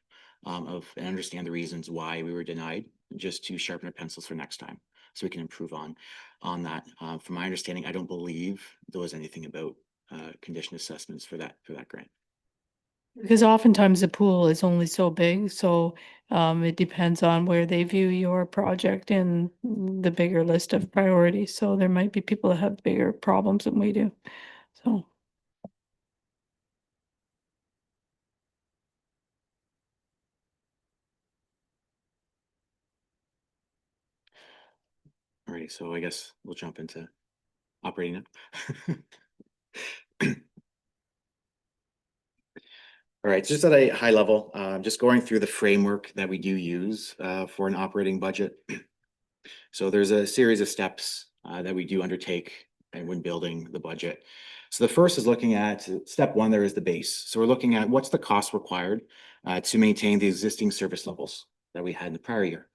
and understand the reasons why we were denied, just to sharpen our pencils for next time, so we can improve on that. From my understanding, I don't believe there was anything about condition assessments for that grant. Because oftentimes the pool is only so big, so it depends on where they view your project in the bigger list of priorities. So there might be people that have bigger problems than we do. So. Alrighty, so I guess we'll jump into operating it. All right, just at a high level, just going through the framework that we do use for an operating budget. So there's a series of steps that we do undertake and when building the budget. So the first is looking at step one, there is the base. So we're looking at what's the cost required to maintain the existing service levels that we had in the prior year.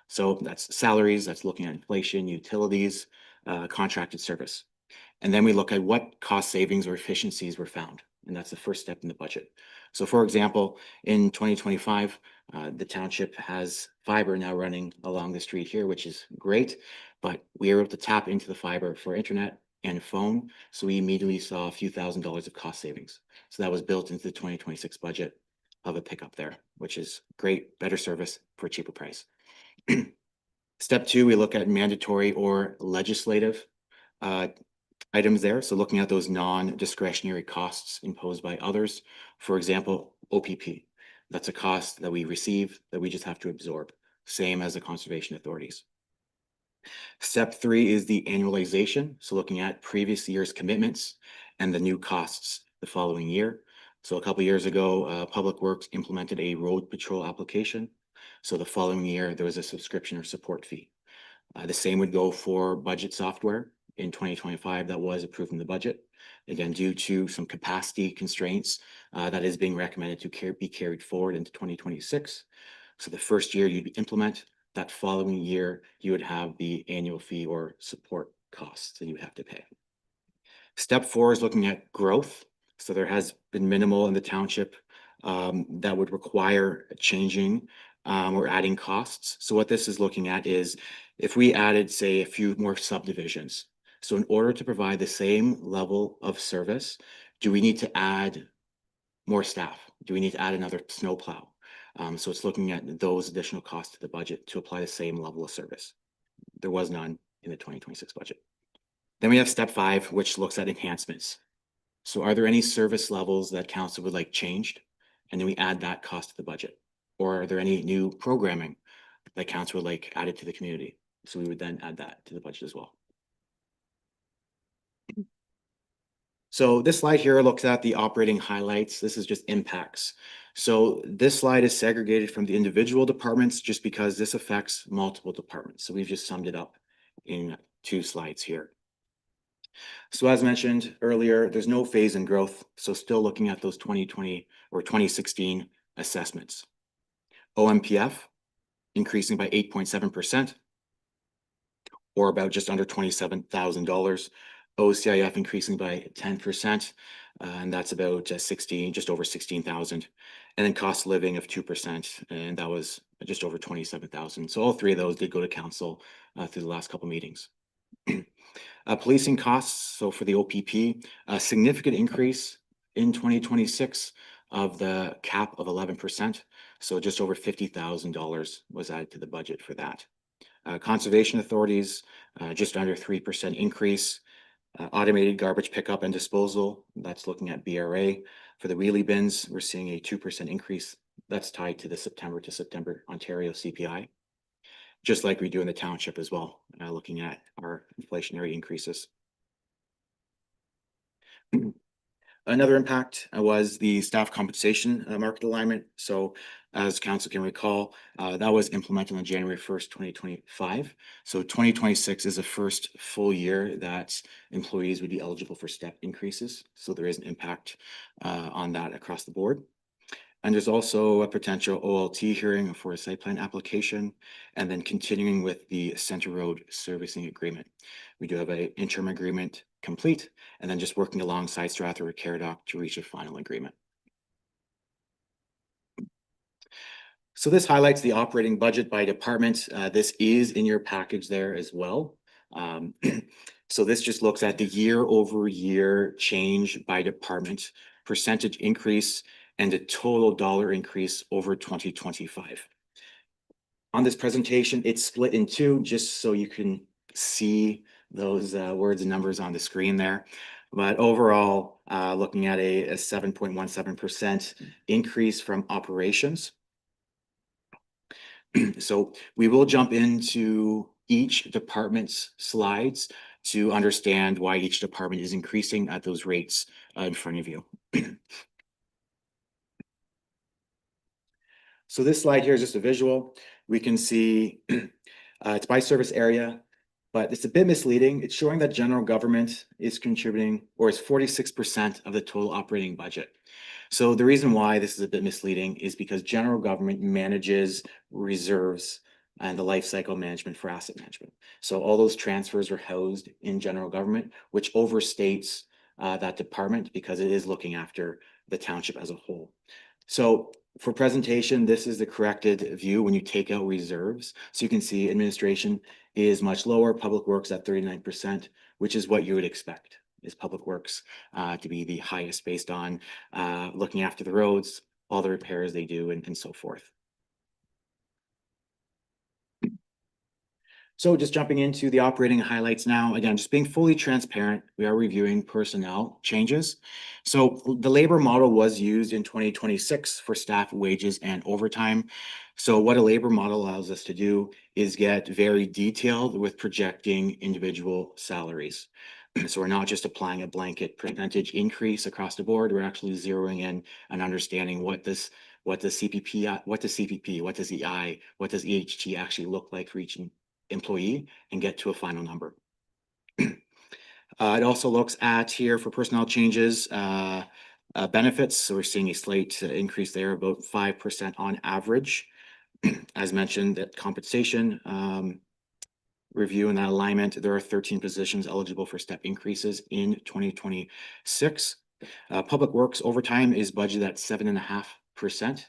So that's salaries, that's looking at inflation, utilities, contracted service. And then we look at what cost savings or efficiencies were found. And that's the first step in the budget. So for example, in 2025, the township has fiber now running along the street here, which is great, but we were able to tap into the fiber for internet and phone. So we immediately saw a few $1,000s of cost savings. So that was built into the 2026 budget of a pickup there, which is great, better service for a cheaper price. Step two, we look at mandatory or legislative items there. So looking at those non-discretionary costs imposed by others. For example, OPP. That's a cost that we receive that we just have to absorb, same as the conservation authorities. Step three is the annualization. So looking at previous year's commitments and the new costs the following year. So a couple of years ago, Public Works implemented a road patrol application. So the following year, there was a subscription or support fee. The same would go for budget software in 2025 that was approved in the budget. Again, due to some capacity constraints, that is being recommended to be carried forward into 2026. So the first year you'd implement, that following year, you would have the annual fee or support costs that you would have to pay. Step four is looking at growth. So there has been minimal in the township that would require changing or adding costs. So what this is looking at is if we added, say, a few more subdivisions. So in order to provide the same level of service, do we need to add more staff? Do we need to add another snowplow? So it's looking at those additional costs to the budget to apply the same level of service. There was none in the 2026 budget. Then we have step five, which looks at enhancements. So are there any service levels that council would like changed? And then we add that cost to the budget. Or are there any new programming that council would like added to the community? So we would then add that to the budget as well. So this slide here looks at the operating highlights. This is just impacts. So this slide is segregated from the individual departments just because this affects multiple departments. So we've just summed it up in 2 slides here. So as mentioned earlier, there's no phase in growth. So still looking at those 2020 or 2016 assessments. OMPF increasing by 8.7%, or about just under $27,000. OCIF increasing by 10%, and that's about just over 16,000. And then cost of living of 2%, and that was just over 27,000. So all 3 of those did go to council through the last couple meetings. Policing costs, so for the OPP, a significant increase in 2026 of the cap of 11%. So just over $50,000 was added to the budget for that. Conservation authorities, just under 3% increase. Automated garbage pickup and disposal, that's looking at BRA. For the wheelie bins, we're seeing a 2% increase. That's tied to the September to September Ontario CPI. Just like we do in the township as well, looking at our inflationary increases. Another impact was the staff compensation market alignment. So as council can recall, that was implemented on January 1st, 2025. So 2026 is the first full year that employees would be eligible for step increases. So there is an impact on that across the board. And there's also a potential OLT hearing for a site plan application, and then continuing with the Center Road servicing agreement. We do have an interim agreement complete, and then just working alongside Strathroy or Caradoc to reach a final agreement. So this highlights the operating budget by department. This is in your package there as well. So this just looks at the year-over-year change by department, percentage increase, and the total dollar increase over 2025. On this presentation, it's split in 2, just so you can see those words and numbers on the screen there. But overall, looking at a 7.17% increase from operations. So we will jump into each department's slides to understand why each department is increasing at those rates in front of you. So this slide here is just a visual. We can see it's by service area, but it's a bit misleading. It's showing that general government is contributing, or is 46% of the total operating budget. So the reason why this is a bit misleading is because general government manages reserves and the life cycle management for asset management. So all those transfers are housed in general government, which overstates that department because it is looking after the township as a whole. So for presentation, this is the corrected view when you take out reserves. So you can see administration is much lower, public works at 39%, which is what you would expect, is public works to be the highest based on looking after the roads, all the repairs they do, and so forth. So just jumping into the operating highlights now, again, just being fully transparent, we are reviewing personnel changes. So the labor model was used in 2026 for staff wages and overtime. So what a labor model allows us to do is get very detailed with projecting individual salaries. So we're not just applying a blanket percentage increase across the board, we're actually zeroing in and understanding what the CPP, what does EI, what does EHT actually look like for each employee and get to a final number. It also looks at here for personnel changes, benefits. So we're seeing a slight increase there, about 5% on average. As mentioned, that compensation review and that alignment, there are 13 positions eligible for step increases in 2026. Public works overtime is budgeted at 7.5%,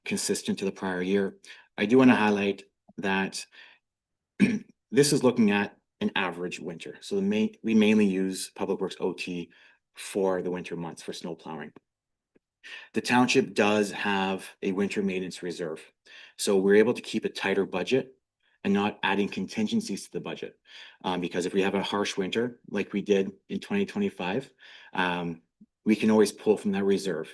consistent to the prior year. I do want to highlight that this is looking at an average winter. So we mainly use public works OT for the winter months for snow plowing. The township does have a winter maintenance reserve. So we're able to keep a tighter budget and not adding contingencies to the budget. Because if we have a harsh winter, like we did in 2025, we can always pull from that reserve.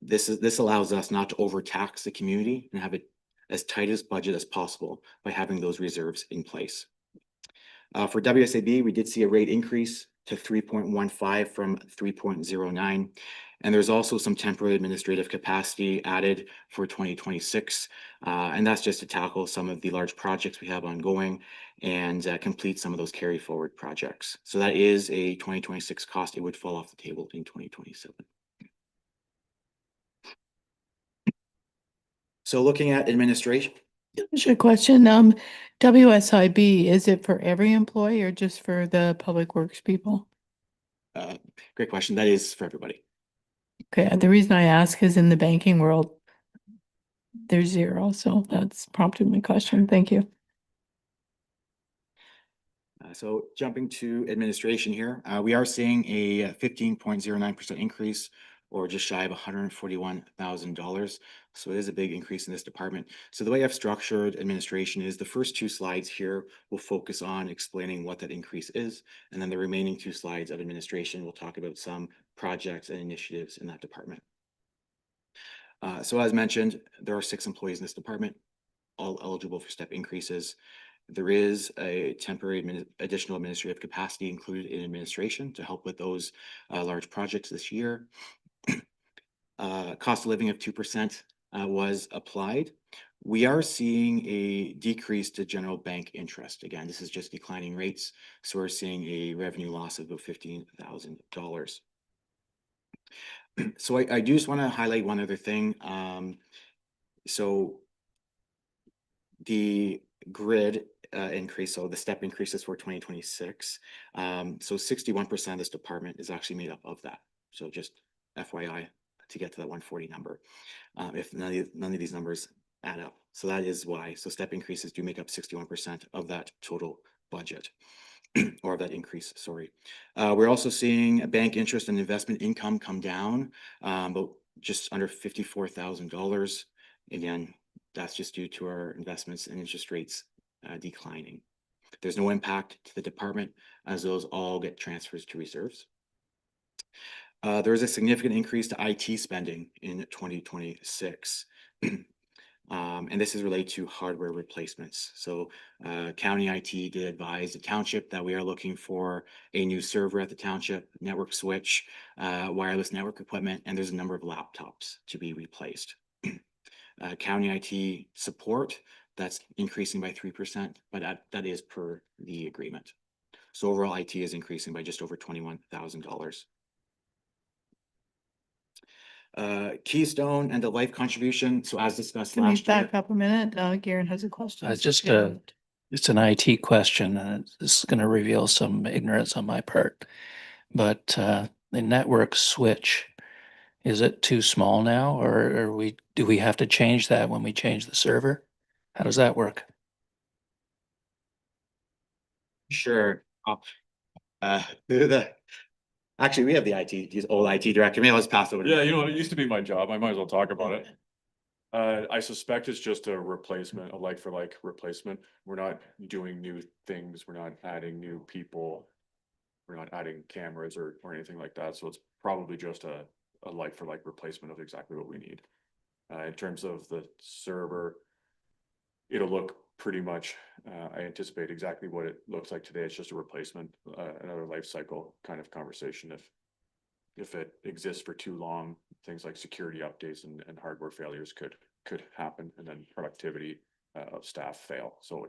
This allows us not to overtax the community and have it as tight as budget as possible by having those reserves in place. For WSAB, we did see a rate increase to 3.15 from 3.09. And there's also some temporary administrative capacity added for 2026. And that's just to tackle some of the large projects we have ongoing and complete some of those carry forward projects. So that is a 2026 cost. It would fall off the table in 2027. So looking at administration. Just a question, WSIB, is it for every employee or just for the public works people? Great question. That is for everybody. Okay, the reason I ask is in the banking world, there's zero, so that's prompted my question. Thank you. So jumping to administration here, we are seeing a 15.09% increase, or just shy of $141,000. So it is a big increase in this department. So the way I've structured administration is the first two slides here will focus on explaining what that increase is. And then the remaining two slides of administration will talk about some projects and initiatives in that department. So as mentioned, there are 6 employees in this department, all eligible for step increases. There is a temporary additional administrative capacity included in administration to help with those large projects this year. Cost of living of 2% was applied. We are seeing a decrease to general bank interest. Again, this is just declining rates. So we're seeing a revenue loss of about $15,000. So I do just want to highlight one other thing. So the grid increase, so the step increases for 2026. So 61% of this department is actually made up of that. So just FYI to get to that 140 number, if none of these numbers add up. So that is why. So step increases do make up 61% of that total budget. Or of that increase, sorry. We're also seeing bank interest and investment income come down, but just under $54,000. Again, that's just due to our investments and interest rates declining. There's no impact to the department as those all get transfers to reserves. There is a significant increase to IT spending in 2026. And this is related to hardware replacements. So county IT did advise the township that we are looking for a new server at the township, network switch, wireless network equipment, and there's a number of laptops to be replaced. County IT support, that's increasing by 3%, but that is per the agreement. So overall IT is increasing by just over $21,000. Keystone and the life contribution. So as discussed Can we last year. back up a minute? Garen has a question. Just Garen. it's an IT question, and this is going to reveal some ignorance on my part. But the network switch, is it too small now, or do we have to change that when we change the server? How does that work? Sure. Actually, we have the IT, old IT director. Maybe let's pass over to. Yeah, you know, it used to be my job. I might as well talk about it. I suspect it's just a replacement, a like for like replacement. We're not doing new things. We're not adding new people. We're not adding cameras or anything like that. So it's probably just a like for like replacement of exactly what we need. In terms of the server, it'll look pretty much, I anticipate exactly what it looks like today. It's just a replacement, another life cycle kind of conversation. If it exists for too long, things like security updates and hardware failures could happen, and then productivity of staff fail. So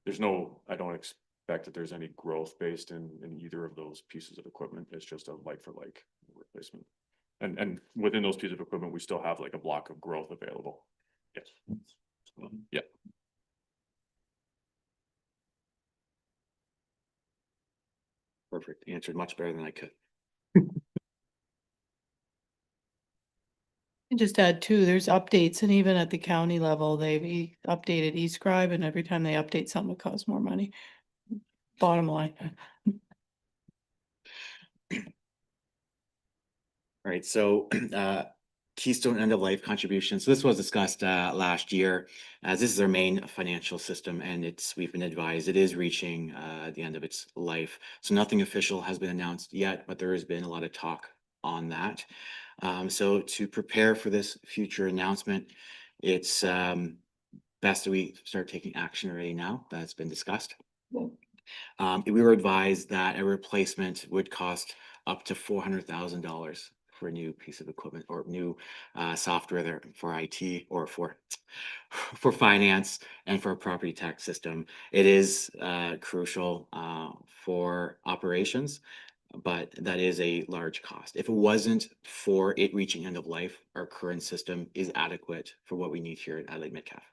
there's no, I don't expect that there's any growth based in either of those pieces of equipment. It's just a like for like replacement. And within those pieces of equipment, we still have like a block of growth available. Yes. Yeah. Perfect. Answered much better than I could. And just add too, there's updates, and even at the county level, they've updated eScribe, and every time they update something, it costs more money. Bottom line. All right, so Keystone end of life contribution. So this was discussed last year, as this is our main financial system, and we've been advised it is reaching the end of its life. So nothing official has been announced yet, but there has been a lot of talk on that. So to prepare for this future announcement, it's best that we start taking action already now. That's been discussed. We were advised that a replacement would cost up to $400,000 for a new piece of equipment or new software there for IT or for finance and for a property tax system. It is crucial for operations, but that is a large cost. If it wasn't for it reaching end of life, our current system is adequate for what we need here at Adelaide Metcalfe.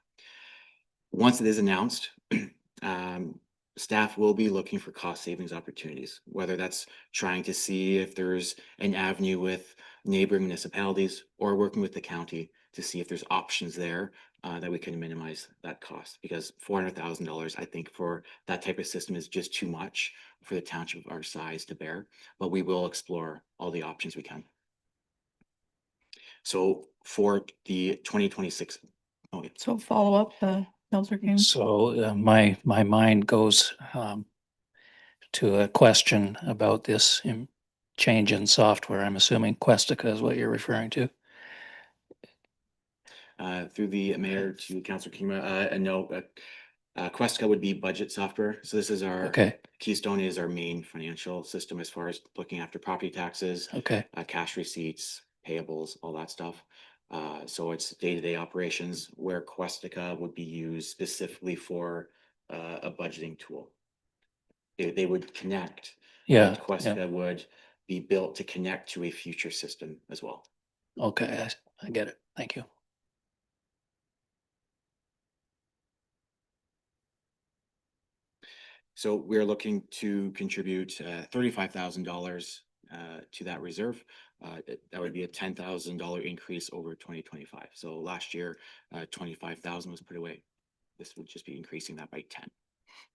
Once it is announced, staff will be looking for cost savings opportunities, whether that's trying to see if there's an avenue with neighboring municipalities or working with the county to see if there's options there that we can minimize that cost. Because $400,000, I think, for that type of system is just too much for the township of our size to bear. But we will explore all the options we can. So for the 2026. So follow up, Councillor King. So my mind goes to a question about this change in software. I'm assuming Questica is what you're referring to. Through the mayor to Councillor Kima, no, Questica would be budget software. So this is our Okay. Keystone is our main financial system as far as looking after property taxes, Okay. cash receipts, payables, all that stuff. So it's day-to-day operations where Questica would be used specifically for a budgeting tool. They would connect. Yeah. But Questica would be built to connect to a future system as well. Okay. I get it. Thank you. So we're looking to contribute $35,000 to that reserve. That would be a $10,000 increase over 2025. So last year, 25,000 was put away. This would just be increasing that by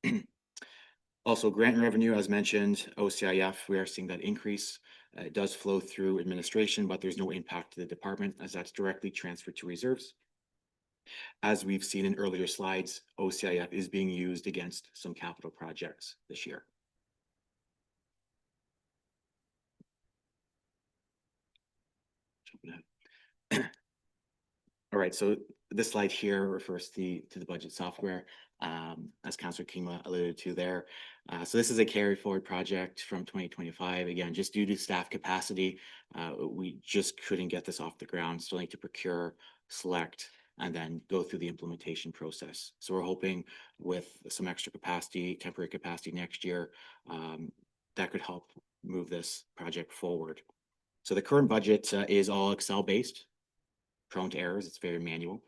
10. Also, grant revenue, as mentioned, OCIF, we are seeing that increase. It does flow through administration, but there's no impact to the department as that's directly transferred to reserves. As we've seen in earlier slides, OCIF is being used against some capital projects this year. All right, so this slide here refers to the budget software, as Councillor Kingma alluded to there. So this is a carry forward project from 2025. Again, just due to staff capacity, we just couldn't get this off the ground. Still need to procure select, and then go through the implementation process. So we're hoping with some extra capacity, temporary capacity next year, that could help move this project forward. So the current budget is all Excel based, prone to errors. It's very manual.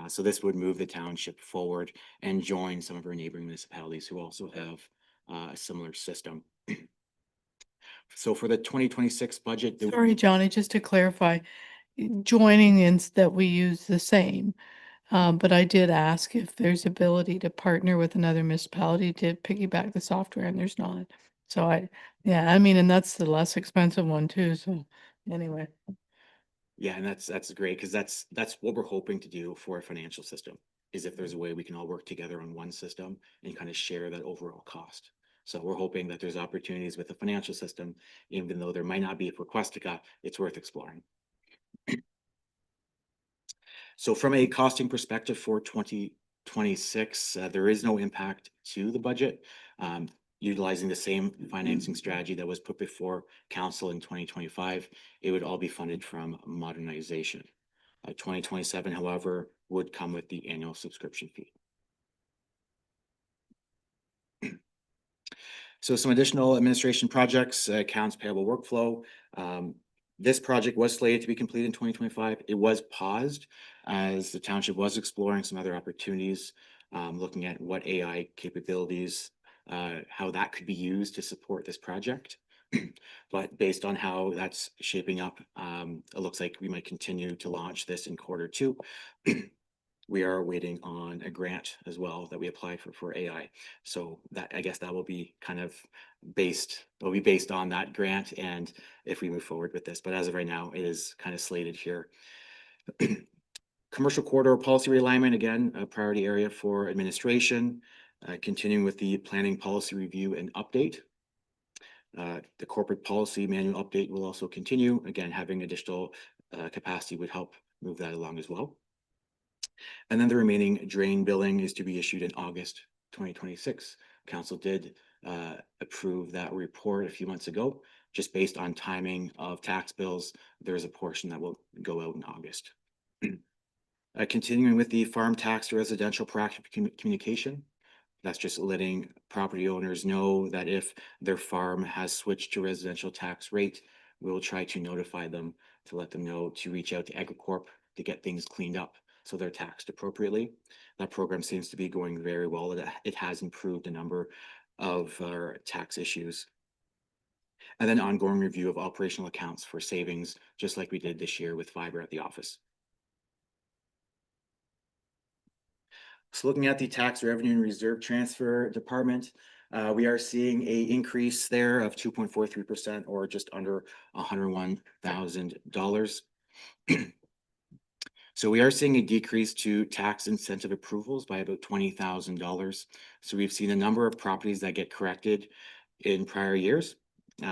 So this would move the township forward and join some of our neighboring municipalities who also have a similar system. So for the 2026 budget, Sorry, Johnny, just to clarify, joining in that we use the same. But I did ask if there's ability to partner with another municipality to piggyback the software, and there's not. So yeah, I mean, and that's the less expensive one too, so anyway. yeah, and that's great, because that's what we're hoping to do for a financial system, is if there's a way we can all work together on one system and kind of share that overall cost. So we're hoping that there's opportunities with the financial system, even though there might not be for Questica, it's worth exploring. So from a costing perspective for 2026, there is no impact to the budget. Utilizing the same financing strategy that was put before council in 2025, it would all be funded from modernization. 2027, however, would come with the annual subscription fee. So some additional administration projects, accounts payable workflow. This project was slated to be completed in 2025. It was paused as the township was exploring some other opportunities, looking at what AI capabilities, how that could be used to support this project. But based on how that's shaping up, it looks like we might continue to launch this in Q2. We are waiting on a grant as well that we applied for AI. So that, I guess that will be kind of based on that grant and if we move forward with this. But as of right now, it is kind of slated here. Commercial corridor policy realignment, again, a priority area for administration. Continuing with the planning policy review and update. The corporate policy manual update will also continue. Again, having additional capacity would help move that along as well. And then the remaining drain billing is to be issued in August 2026. Council did approve that report a few months ago. Just based on timing of tax bills, there's a portion that will go out in August. Continuing with the farm tax to residential proactive communication. That's just letting property owners know that if their farm has switched to residential tax rate, we'll try to notify them to let them know to reach out to AgriCorp to get things cleaned up so they're taxed appropriately. That program seems to be going very well. It has improved a number of our tax issues. And then ongoing review of operational accounts for savings, just like we did this year with fiber at the office. So looking at the tax revenue and reserve transfer department, we are seeing an increase there of 2.43% or just under $101,000. So we are seeing a decrease to tax incentive approvals by about $20,000. So we've seen a number of properties that get corrected in prior years.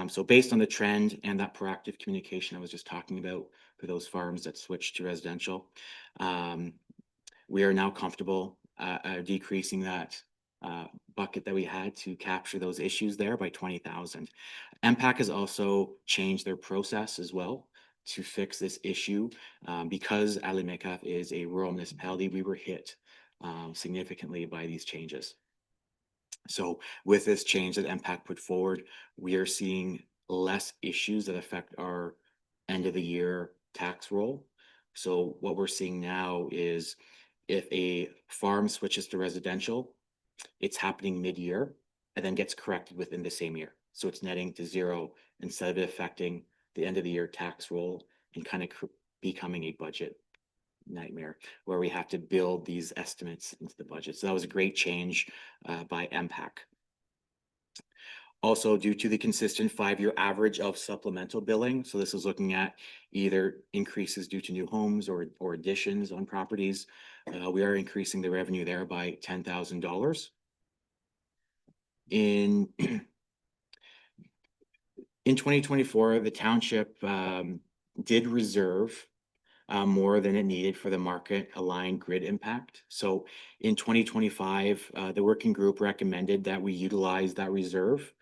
So based on the trend and that proactive communication I was just talking about for those farms that switched to residential, we are now comfortable decreasing that bucket that we had to capture those issues there by 20,000. MPAC has also changed their process as well to fix this issue. Because Adelaide Metcalfe is a rural municipality, we were hit significantly by these changes. So with this change that MPAC put forward, we are seeing less issues that affect our end of the year tax roll. So what we're seeing now is if a farm switches to residential, it's happening mid-year and then gets corrected within the same year. So it's netting to zero instead of it affecting the end of the year tax roll and kind of becoming a budget nightmare where we have to build these estimates into the budget. So that was a great change by MPAC. Also, due to the consistent 5-year average of supplemental billing, so this is looking at either increases due to new homes or additions on properties, we are increasing the revenue there by $10,000. In 2024, the township did reserve more than it needed for the market aligned grid impact. So in 2025, the working group recommended that we utilize that reserve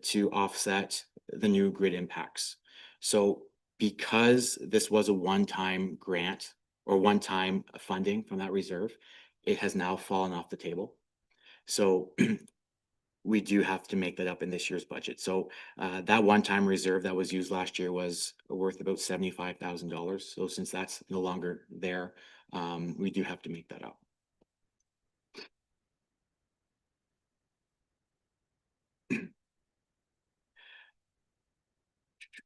to offset the new grid impacts. So because this was a one-time grant or one-time funding from that reserve, it has now fallen off the table. So we do have to make that up in this year's budget. So that one-time reserve that was used last year was worth about $75,000. So since that's no longer there, we do have to make that up.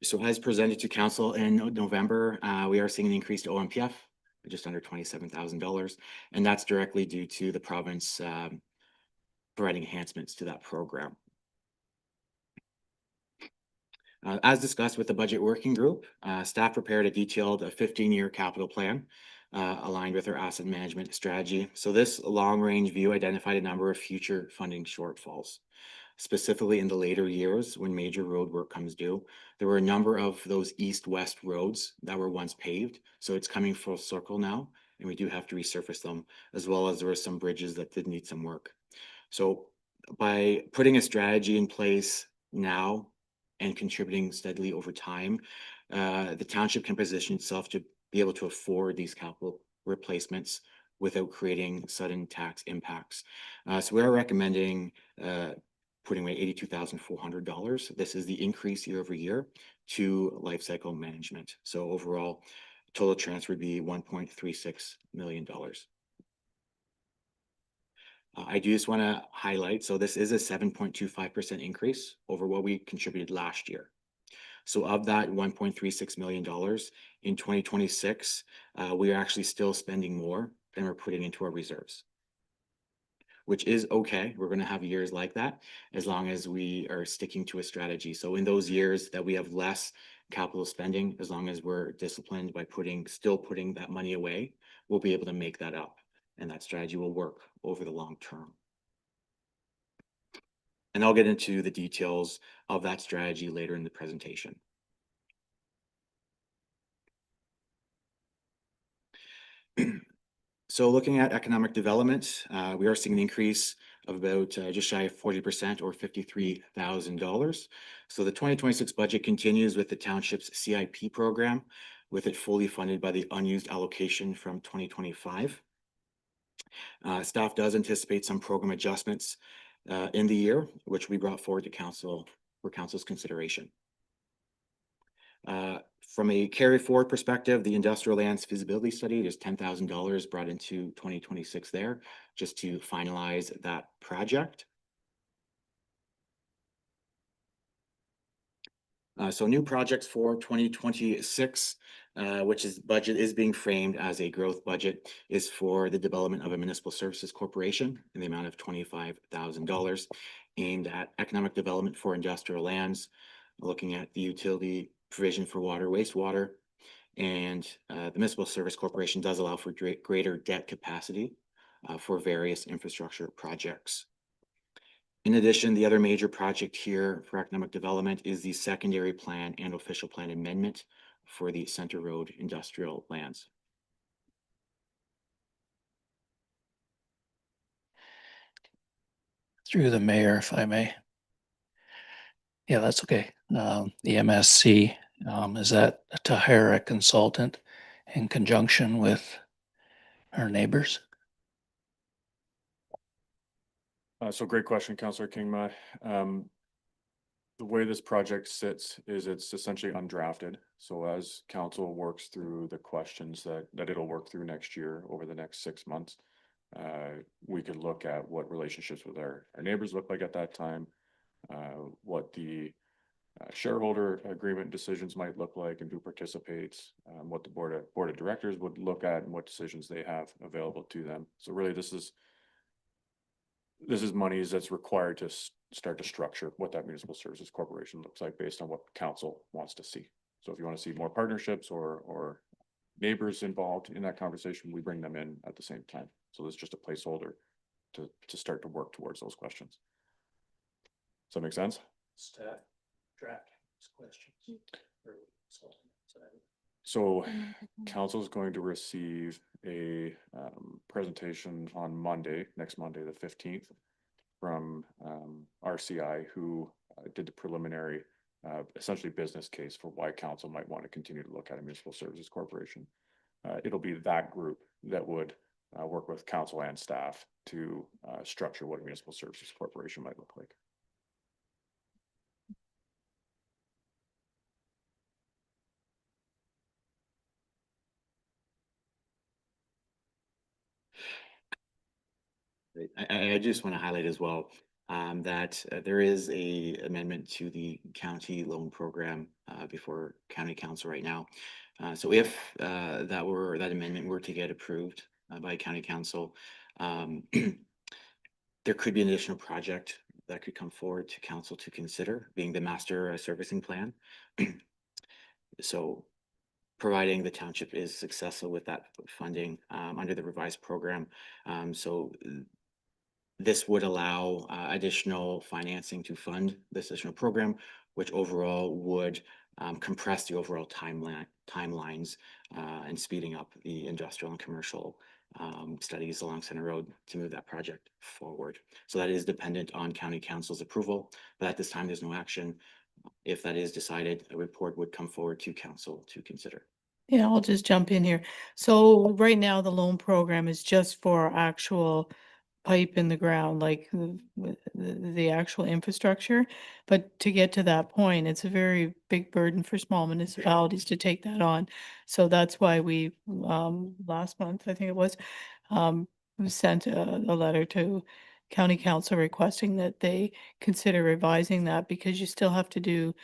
So as presented to council in November, we are seeing an increase to OMPF, just under $27,000. And that's directly due to the province providing enhancements to that program. As discussed with the budget working group, staff prepared a detailed 15-year capital plan aligned with our asset management strategy. So this long-range view identified a number of future funding shortfalls. Specifically in the later years when major road work comes due, there were a number of those east-west roads that were once paved. So it's coming full circle now, and we do have to resurface them, as well as there were some bridges that did need some work. So by putting a strategy in place now and contributing steadily over time, the township can position itself to be able to afford these capital replacements without creating sudden tax impacts. So we are recommending putting away $82,400. This is the increase year over year to life cycle management. So overall, total transfer would be $1.36 million. I do just want to highlight, so this is a 7.25% increase over what we contributed last year. So of that $1.36 million in 2026, we are actually still spending more than we're putting into our reserves, which is okay. We're going to have years like that as long as we are sticking to a strategy. So in those years that we have less capital spending, as long as we're disciplined by still putting that money away, we'll be able to make that up. And that strategy will work over the long term. And I'll get into the details of that strategy later in the presentation. So looking at economic development, we are seeing an increase of about just shy of 40% or $53,000. So the 2026 budget continues with the township's CIP program, with it fully funded by the unused allocation from 2025. Staff does anticipate some program adjustments in the year, which we brought forward to council for council's consideration. From a carry forward perspective, the industrial lands feasibility study, there's $10,000 brought into 2026 there just to finalize that project. So new projects for 2026, which is budget is being framed as a growth budget, is for the development of a municipal services corporation in the amount of $25,000 aimed at economic development for industrial lands, looking at the utility provision for water, wastewater, and the municipal service corporation does allow for greater debt capacity for various infrastructure projects. In addition, the other major project here for economic development is the secondary plan and official plan amendment for the Center Road industrial lands. Through the mayor, if I may. Yeah, that's okay. The MSC, is that to hire a consultant in conjunction with our neighbors? So great question, Councillor Kingma. The way this project sits is it's essentially undrafted. So as council works through the questions that it'll work through next year over the next 6 months, we could look at what relationships with our neighbors look like at that time, what the shareholder agreement decisions might look like and who participates, what the board of directors would look at and what decisions they have available to them. So really this is monies that's required to start to structure what that municipal services corporation looks like based on what council wants to see. So if you want to see more partnerships or neighbors involved in that conversation, we bring them in at the same time. So there's just a placeholder to start to work towards those questions. Does that make sense? Staff draft questions. So council is going to receive a presentation on Monday, next Monday, the 15th, from RCI, who did the preliminary, essentially business case for why council might want to continue to look at a municipal services corporation. it'll be that group that would work with council and staff to structure what a municipal services corporation might look like. I just want to highlight as well that there is a amendment to the county loan program before county council right now. So if that amendment were to get approved by county council, there could be an additional project that could come forward to council to consider, being the master servicing plan. So providing the township is successful with that funding under the revised program. So this would allow additional financing to fund this additional program, which overall would compress the overall timelines and speeding up the industrial and commercial studies along Center Road to move that project forward. So that is dependent on county council's approval, but at this time, there's no action. If that is decided, a report would come forward to council to consider. Yeah, I'll just jump in here. So right now, the loan program is just for actual pipe in the ground, like the actual infrastructure. But to get to that point, it's a very big burden for small municipalities to take that on. So that's why we, last month, I think it was, we sent a letter to county council requesting that they consider revising that, because you still have to do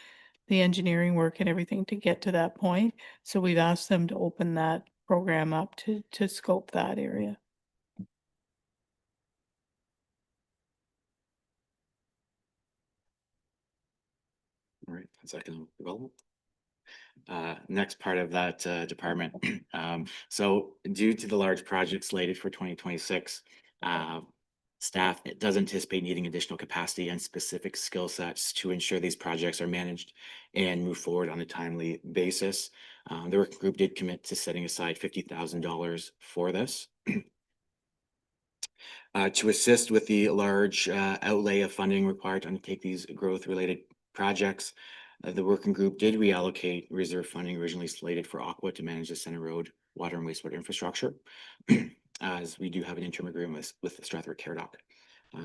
the engineering work and everything to get to that point. So we've asked them to open that program up to scope that area. All right, that's economic development. Next part of that department. So due to the large project slated for 2026, staff does anticipate needing additional capacity and specific skill sets to ensure these projects are managed and move forward on a timely basis. The working group did commit to setting aside $50,000 for this. To assist with the large outlay of funding required to undertake these growth-related projects, the working group did reallocate reserve funding originally slated for Aqua to manage the Center Road water and wastewater infrastructure, as we do have an interim agreement with Strathroy Caradoc.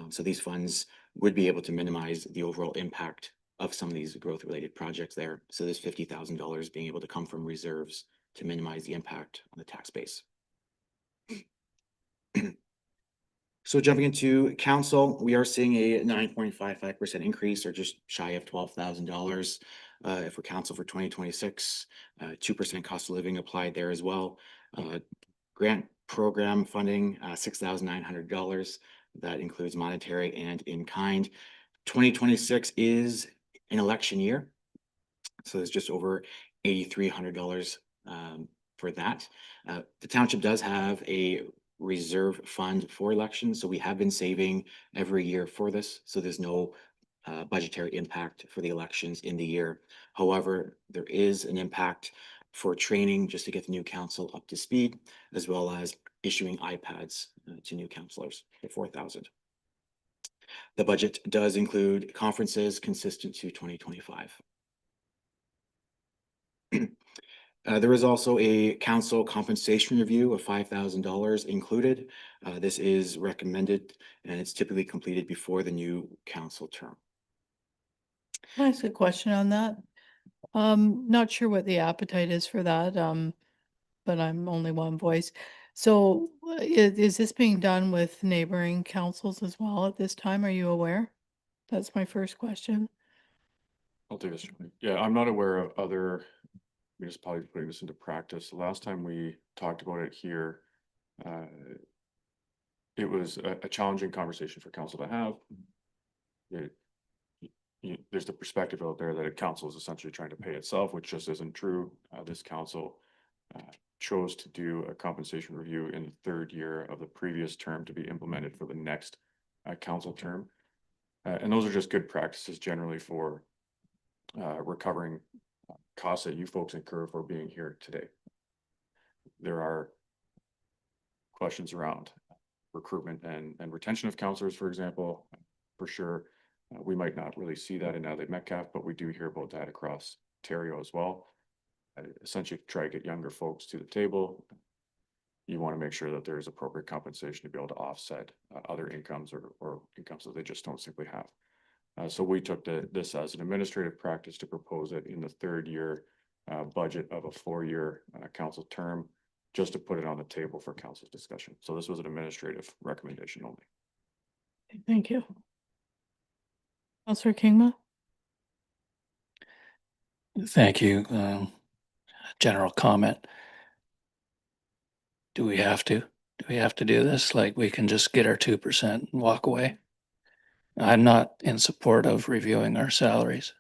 So these funds would be able to minimize the overall impact of some of these growth-related projects there. So this $50,000 being able to come from reserves to minimize the impact on the tax base. So jumping into council, we are seeing a 9.55% increase, or just shy of $12,000 for council for 2026. 2% cost of living applied there as well. Grant program funding, $6,900. That includes monetary and in kind. 2026 is an election year, so there's just over $8,300 for that. The township does have a reserve fund for elections, so we have been saving every year for this, so there's no budgetary impact for the elections in the year. However, there is an impact for training just to get the new council up to speed, as well as issuing iPads to new councilors for 4,000. The budget does include conferences consistent to 2025. There is also a council compensation review of $5,000 included. This is recommended, and it's typically completed before the new council term. Can I ask a question on that? Not sure what the appetite is for that, but I'm only one voice. So is this being done with neighboring councils as well at this time? Are you aware? That's my first question. I'll take this. Yeah, I'm not aware of other municipalities putting this into practice. The last time we talked about it here, it was a challenging conversation for council to have. There's the perspective out there that a council is essentially trying to pay itself, which just isn't true. This council chose to do a compensation review in the third year of the previous term to be implemented for the next council term. And those are just good practices generally for recovering costs that you folks incur for being here today. There are questions around recruitment and retention of counselors, for example, for sure. We might not really see that in Adelaide Metcalfe, but we do hear about that across Ontario as well. Essentially try to get younger folks to the table, you want to make sure that there's appropriate compensation to be able to offset other incomes or incomes that they just don't simply have. So we took this as an administrative practice to propose it in the third year budget of a 4-year council term, just to put it on the table for council's discussion. So this was an administrative recommendation only. Thank you. Councillor Kingma? Thank you. General comment. Do we have to? Do we have to do this? Like, we can just get our 2% and walk away? I'm not in support of reviewing our salaries.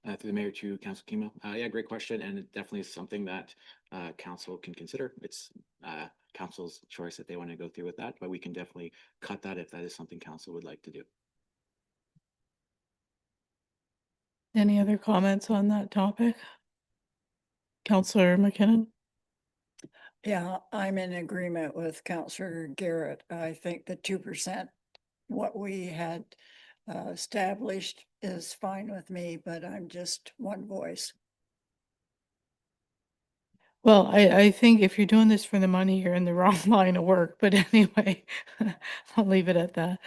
Through the mayor to Council Kimo. Yeah, great question, and it definitely is something that council can consider. It's council's choice if they want to go through with that, but we can definitely cut that if that is something council would like to do. Any other comments on that topic? Councillor McKinnon? Yeah, I'm in agreement with Councillor Garrett. I think the 2%, what we had established is fine with me, but I'm just one voice. Well, I think if you're doing this for the money, you're in the wrong line of work, but anyway, I'll leave it at that.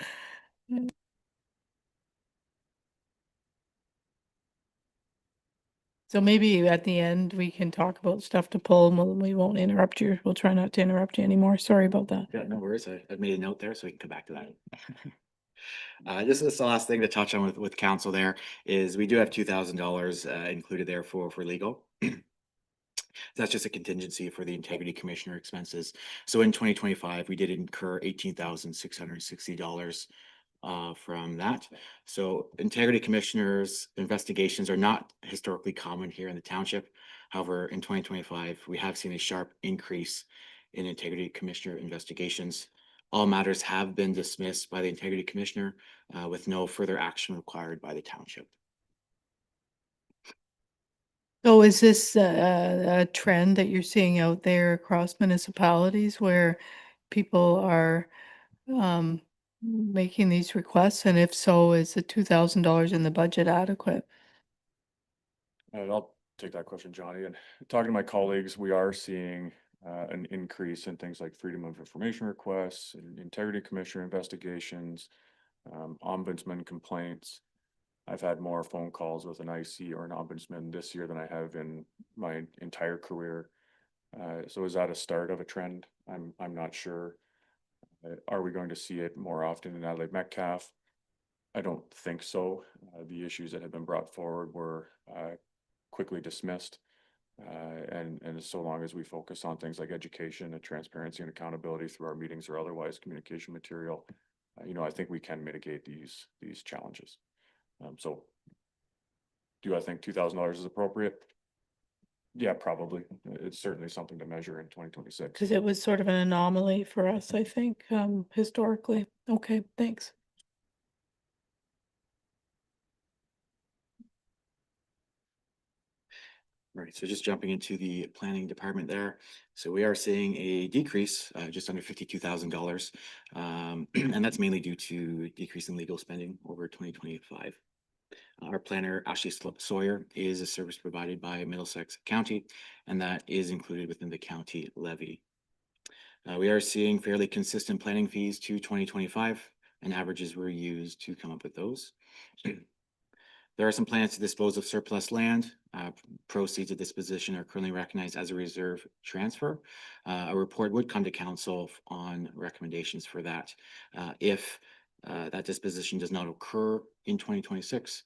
So maybe at the end, we can talk about stuff to pull, and we won't interrupt you. We'll try not to interrupt you anymore. Sorry about that. Yeah, no worries. I've made a note there, so we can come back to that. This is the last thing to touch on with council there is we do have $2,000 included there for legal. That's just a contingency for the integrity commissioner expenses. So in 2025, we did incur $18,660 from that. So integrity commissioners investigations are not historically common here in the township. However, in 2025, we have seen a sharp increase in integrity commissioner investigations. All matters have been dismissed by the integrity commissioner with no further action required by the township. So is this a trend that you're seeing out there across municipalities where people are making these requests? And if so, is the $2,000 in the budget adequate? And I'll take that question, Johnny. And talking to my colleagues, we are seeing an increase in things like freedom of information requests, and integrity commissioner investigations, ombudsman complaints. I've had more phone calls with an IC or an ombudsman this year than I have in my entire career. So is that a start of a trend? I'm not sure. Are we going to see it more often in Adelaide Metcalfe? I don't think so. The issues that have been brought forward were quickly dismissed. And so long as we focus on things like education and transparency and accountability through our meetings or otherwise communication material, I think we can mitigate these challenges. So do I think $2,000 is appropriate? Yeah, probably. It's certainly something to measure in 2026. Because it was sort of an anomaly for us, I think, historically. Okay, thanks. Right, so just jumping into the planning department there. So we are seeing a decrease, just under $52,000. And that's mainly due to decrease in legal spending over 2025. Our planner, Ashley Sawyer, is a service provided by Middlesex County, and that is included within the county levy. We are seeing fairly consistent planning fees to 2025, and averages were used to come up with those. There are some plans to dispose of surplus land. Proceeds of disposition are currently recognized as a reserve transfer. A report would come to council on recommendations for that. If that disposition does not occur in 2026,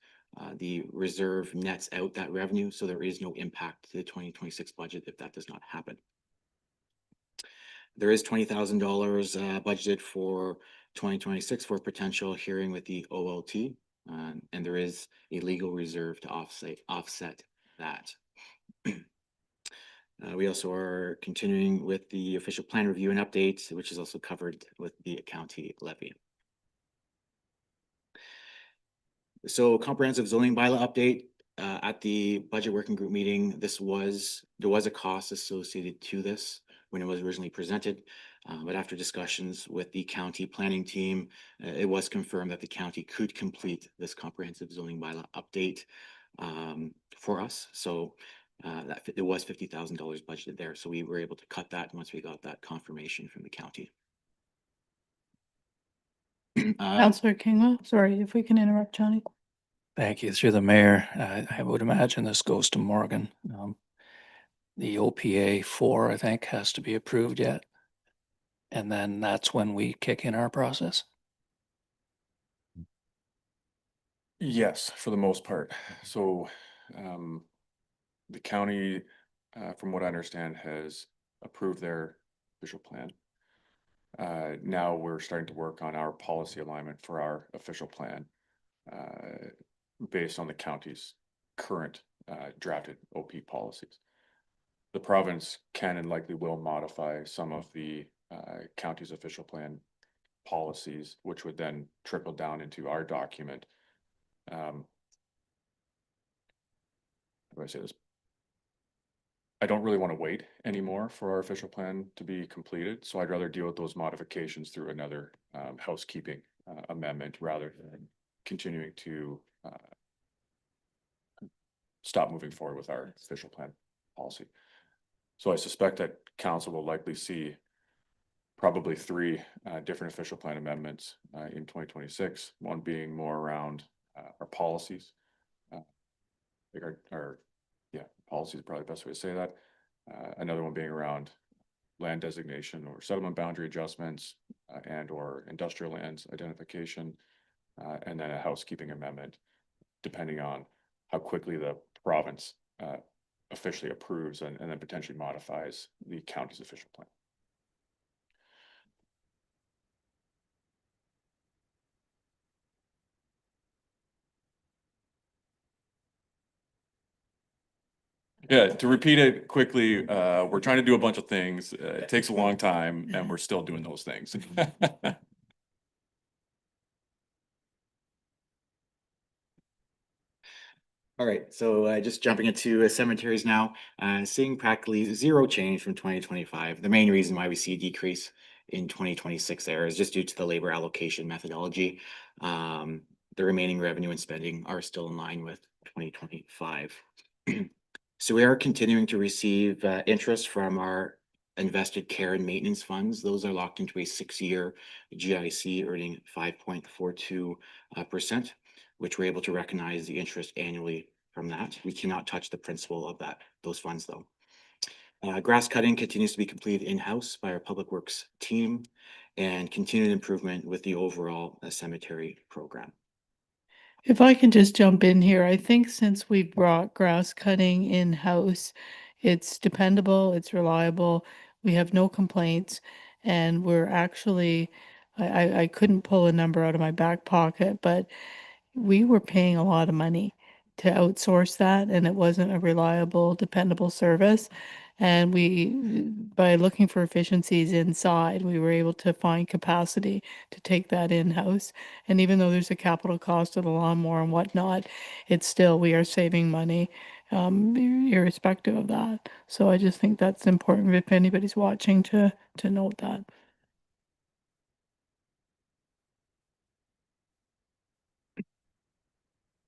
the reserve nets out that revenue, so there is no impact to the 2026 budget if that does not happen. There is $20,000 budgeted for 2026 for potential hearing with the OLT. And there is a legal reserve to offset that. We also are continuing with the official plan review and updates, which is also covered with the county levy. So comprehensive zoning bylaw update at the budget working group meeting. There was a cost associated to this when it was originally presented. But after discussions with the county planning team, it was confirmed that the county could complete this comprehensive zoning bylaw update for us. So It was $50,000 budgeted there, so we were able to cut that once we got that confirmation from the county. Counselor Kingwell, sorry if we can interrupt, Johnny. Thank you. Through the mayor, I would imagine this goes to Morgan. The OPA 4, I think, has to be approved yet. And then that's when we kick in our process. Yes, for the most part. So, the county, from what I understand, has approved their official plan. Now we're starting to work on our policy alignment for our official plan, based on the county's current, drafted OP policies. The province can and likely will modify some of the, county's official plan policies, which would then trickle down into our document. How do I say this? I don't really want to wait anymore for our official plan to be completed, so I'd rather deal with those modifications through another housekeeping amendment rather than continuing to stop moving forward with our official plan policy. So I suspect that council will likely see probably three different official plan amendments in 2026. One being more around our policies. Like policies is probably the best way to say that. Another one being around land designation or settlement boundary adjustments and or industrial lands identification, and then a housekeeping amendment, depending on how quickly the province officially approves and then potentially modifies the county's official plan. Yeah, to repeat it quickly, we're trying to do a bunch of things. It takes a long time and we're still doing those things. All right, so just jumping into cemeteries now, seeing practically zero change from 2025. The main reason why we see a decrease in 2026 there is just due to the labor allocation methodology. The remaining revenue and spending are still in line with 2025. So we are continuing to receive interest from our invested care and maintenance funds. Those are locked into a 6-year GIC earning 5.42%, which we're able to recognize the interest annually from that. We cannot touch the principal of those funds though. Grass cutting continues to be completed in-house by our public works team and continued improvement with the overall cemetery program. If I can just jump in here, I think since we brought grass cutting in-house, it's dependable, it's reliable, we have no complaints, and we're actually, I couldn't pull a number out of my back pocket, but we were paying a lot of money to outsource that, and it wasn't a reliable, dependable service. And by looking for efficiencies inside, we were able to find capacity to take that in-house. And even though there's a capital cost of the lawnmower and whatnot, it's still, we are saving money, irrespective of that. So I just think that's important if anybody's watching to note that.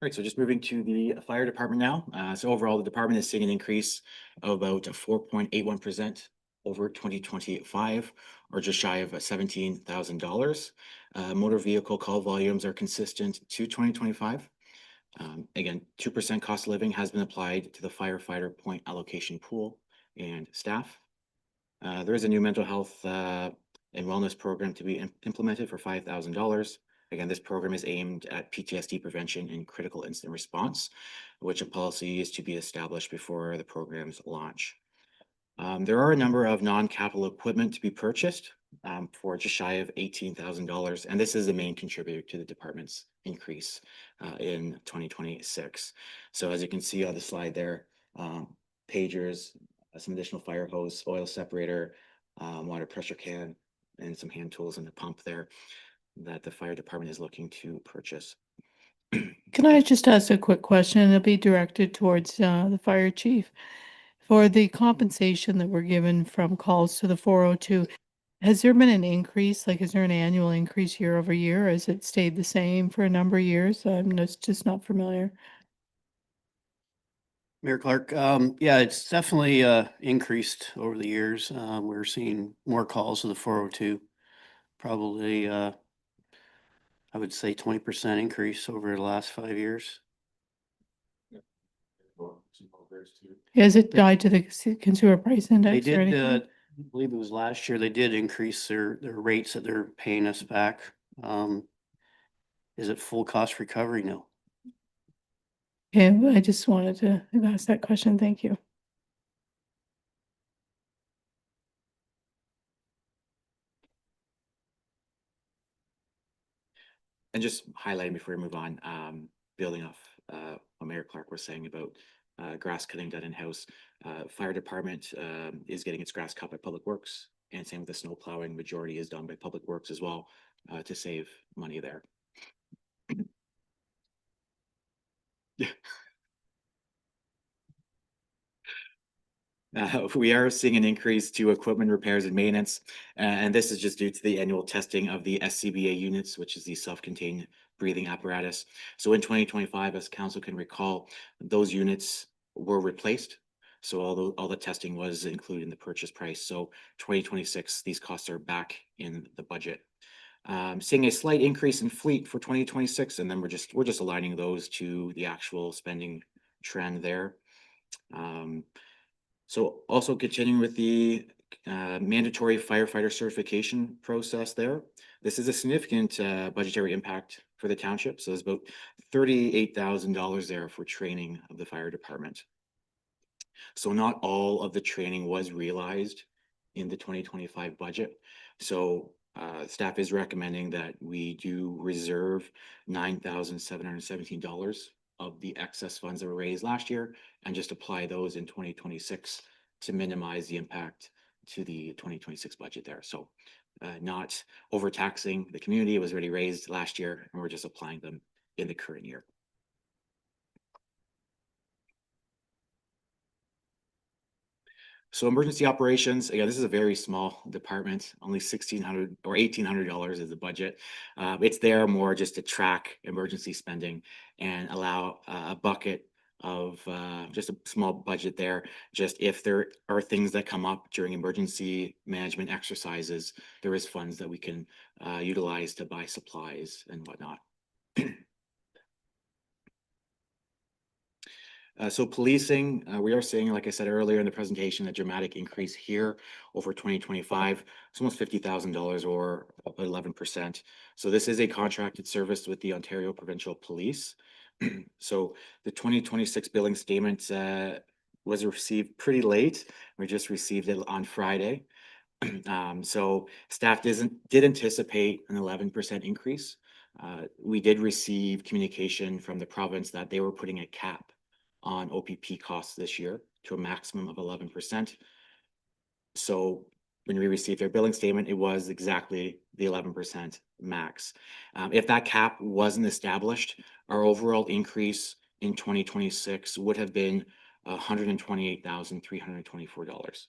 All right, so just moving to the fire department now. So overall, the department is seeing an increase of about 4.81% over 2025, or just shy of $17,000. Motor vehicle call volumes are consistent to 2025. Again, 2% cost of living has been applied to the firefighter point allocation pool and staff. There is a new mental health and wellness program to be implemented for $5,000. Again, this program is aimed at PTSD prevention and critical incident response, which a policy is to be established before the program's launch. There are a number of non-capital equipment to be purchased for just shy of $18,000, and this is the main contributor to the department's increase in 2026. So as you can see on the slide there, pagers, some additional fire hose, oil separator, water pressure can, and some hand tools and a pump there that the fire department is looking to purchase. Can I just ask a quick question? It'll be directed towards the fire chief. For the compensation that we're given from calls to the 402, has there been an increase? Like, is there an annual increase year over year? Or has it stayed the same for a number of years? I'm just not familiar. Mayor Clark, yeah, it's definitely increased over the years. We're seeing more calls of the 402. Probably, I would say 20% increase over the last 5 years. Is it tied to the consumer price They index or did, anything? I believe it was last year, they did increase their rates that they're paying us back. Is it full cost recovery? No. Okay, I just wanted to ask that question. Thank you. And just highlighting before we move on, building off what Mayor Clark was saying about grass cutting done in-house. Fire department is getting its grass cut by Public Works, and same with the snow plowing. Majority is done by Public Works as well, to save money there. Yeah. We are seeing an increase to equipment repairs and maintenance, and this is just due to the annual testing of the SCBA units, which is the self-contained breathing apparatus. So in 2025, as council can recall, those units were replaced. So all the testing was included in the purchase price. So 2026, these costs are back in the budget. Seeing a slight increase in fleet for 2026, and then we're just aligning those to the actual spending trend there. So also continuing with the mandatory firefighter certification process there. This is a significant budgetary impact for the township. So there's about $38,000 there for training of the fire department. So not all of the training was realized in the 2025 budget. So staff is recommending that we do reserve $9,717 of the excess funds that were raised last year and just apply those in 2026 to minimize the impact to the 2026 budget there. So not overtaxing the community. It was already raised last year and we're just applying them in the current year. So emergency operations, again, this is a very small department, only $1,600 or $1,800 is the budget. It's there more just to track emergency spending and allow a bucket of just a small budget there. Just if there are things that come up during emergency management exercises, there is funds that we can utilize to buy supplies and whatnot. So policing, we are seeing, like I said earlier in the presentation, a dramatic increase here over 2025. It's almost $50,000 or 11%. So this is a contracted service with the Ontario Provincial Police. So the 2026 billing statement was received pretty late. We just received it on Friday. So staff did anticipate an 11% increase. We did receive communication from the province that they were putting a cap on OPP costs this year to a maximum of 11%. So when we received their billing statement, it was exactly the 11% max. If that cap wasn't established, our overall increase in 2026 would have been $128,324.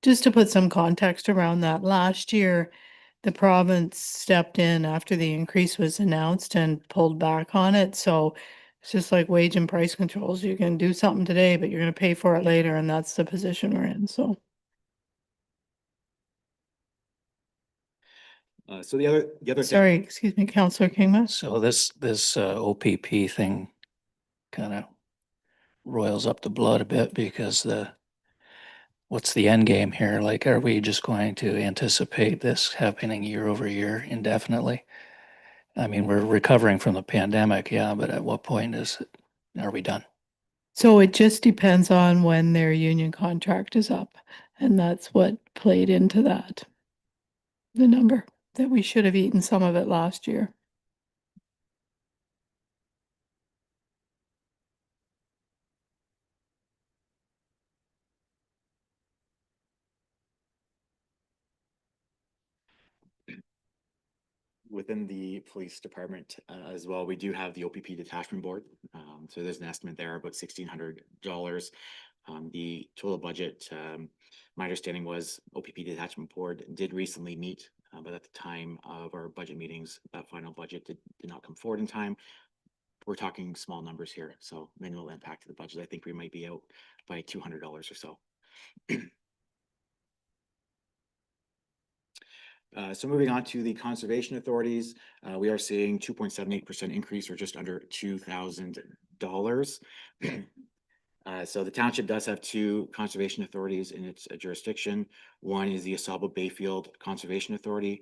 Just to put some context around that, last year, the province stepped in after the increase was announced and pulled back on it. So it's just like wage and price controls. You can do something today, but you're going to pay for it later. And that's the position we're in. So. So the other thing. Sorry, excuse me, Councillor Kingma. So this OPP thing kind of roils up the blood a bit because what's the end game here? Like, are we just going to anticipate this happening year over year indefinitely? I mean, we're recovering from the pandemic, yeah, but at what point are we done? So it just depends on when their union contract is up. And that's what played into that. The number that we should have eaten some of it last year. Within the police department as well, we do have the OPP detachment board. So there's an estimate there about $1,600. The total budget, my understanding was OPP detachment board did recently meet, but at the time of our budget meetings, that final budget did not come forward in time. we're talking small numbers here, so minimal impact to the budget. I think we might be out by $200 or so. So moving on to the conservation authorities, we are seeing 2.78% increase, or just under $2,000. So the township does have two conservation authorities in its jurisdiction. One is the Asaba Bayfield Conservation Authority.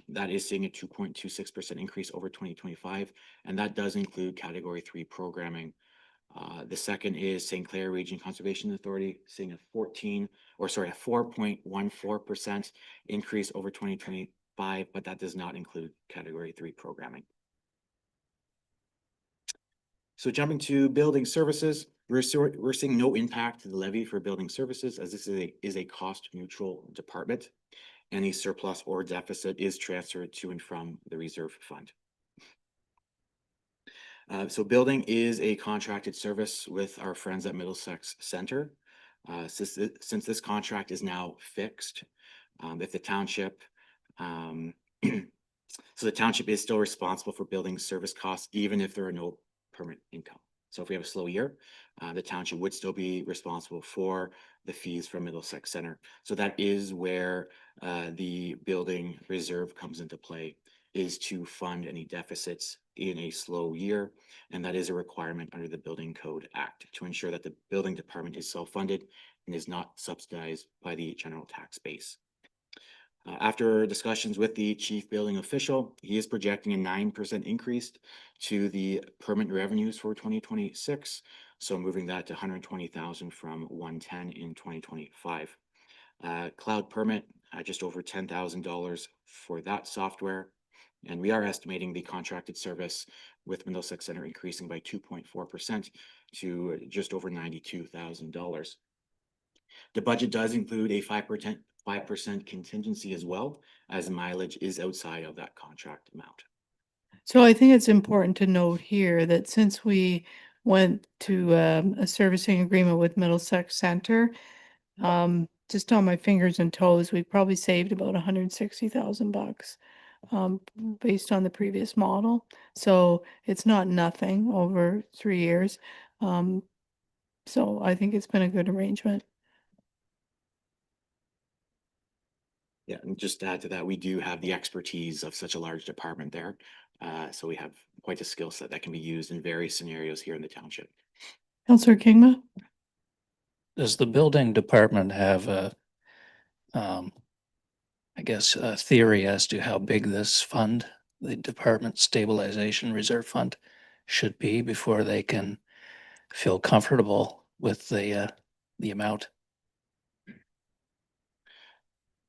That is seeing a 2.26% increase over 2025, and that does include Category 3 programming. The second is St. Clair Region Conservation Authority, seeing a 4.14% increase over 2025, but that does not include Category 3 programming. So jumping to building services, we're seeing no impact to the levy for building services, as this is a cost neutral department. Any surplus or deficit is transferred to and from the reserve fund. So building is a contracted service with our friends at Middlesex Center. Since this contract is now fixed, if the township, so the township is still responsible for building service costs, even if there are no permanent income. So if we have a slow year, the township would still be responsible for the fees from Middlesex Center. So that is where the building reserve comes into play, is to fund any deficits in a slow year. And that is a requirement under the Building Code Act to ensure that the building department is self-funded and is not subsidized by the general tax base. After discussions with the chief building official, he is projecting a 9% increase to the permit revenues for 2026. So moving that to 120,000 from 110 in 2025. Cloud permit, just over $10,000 for that software. And we are estimating the contracted service with Middlesex Center increasing by 2.4% to just over $92,000. The budget does include a 5% contingency as well, as mileage is outside of that contract amount. So I think it's important to note here that since we went to a servicing agreement with Middlesex Center, just on my fingers and toes, we probably saved about $160,000 based on the previous model. So it's not nothing over 3 years. So I think it's been a good arrangement. Yeah, and just to add to that, we do have the expertise of such a large department there. So we have quite a skill set that can be used in various scenarios here in the township. Councillor Kingma? Does the building department have a, I guess, a theory as to how big this fund, the Department Stabilization Reserve Fund, should be before they can feel comfortable with the amount?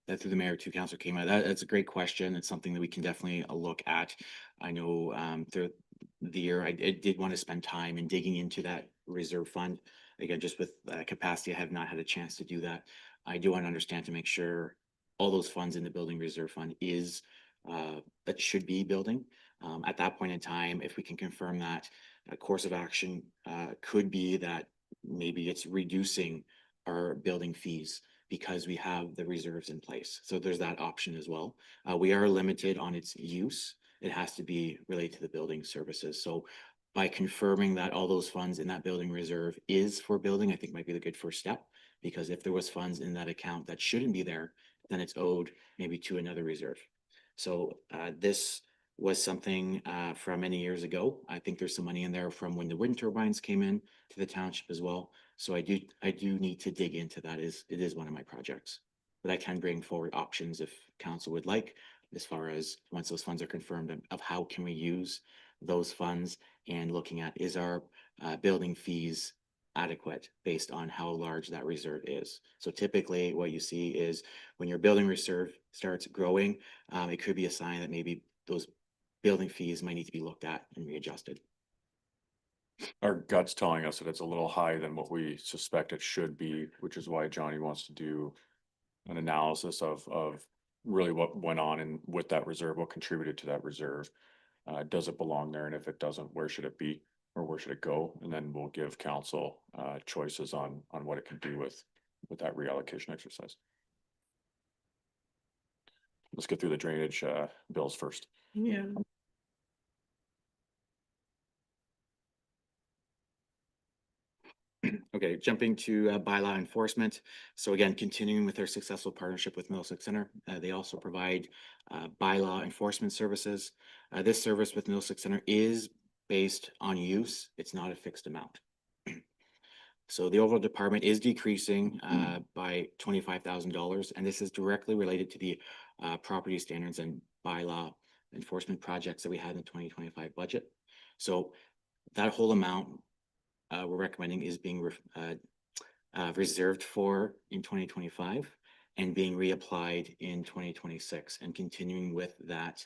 Through the mayor to Councilor Kima, that's a great question. It's something that we can definitely look at. I know through the year, I did want to spend time in digging into that reserve fund. Again, just with capacity, I have not had a chance to do that. I do want to understand to make sure all those funds in the building reserve fund is that should be building. At that point in time, if we can confirm that, a course of action could be that maybe it's reducing our building fees because we have the reserves in place. So there's that option as well. We are limited on its use. It has to be related to the building services. So by confirming that all those funds in that building reserve is for building, I think might be the good first step. Because if there was funds in that account that shouldn't be there, then it's owed maybe to another reserve. So this was something from many years ago. I think there's some money in there from when the wind turbines came in to the township as well. So I do need to dig into that. It is one of my projects, but I can bring forward options if council would like, as far as once those funds are confirmed, of how can we use those funds, and looking at, is our building fees adequate based on how large that reserve is. So typically what you see is when your building reserve starts growing, it could be a sign that maybe those building fees might need to be looked at and readjusted. Our gut's telling us that it's a little higher than what we suspect it should be, which is why Johnny wants to do an analysis of really what went on and with that reserve, what contributed to that reserve. Does it belong there? And if it doesn't, where should it be, or where should it go? And then we'll give council choices on what it can do with that reallocation exercise. Let's get through the drainage bills first. Yeah. Okay, jumping to bylaw enforcement. So again, continuing with their successful partnership with Middlesex Center, they also provide bylaw enforcement services. This service with Middlesex Center is based on use. It's not a fixed amount. So the overall department is decreasing by $25,000, and this is directly related to the property standards and bylaw enforcement projects that we had in the 2025 budget. So that whole amount we're recommending is being reserved for in 2025 and being reapplied in 2026 and continuing with that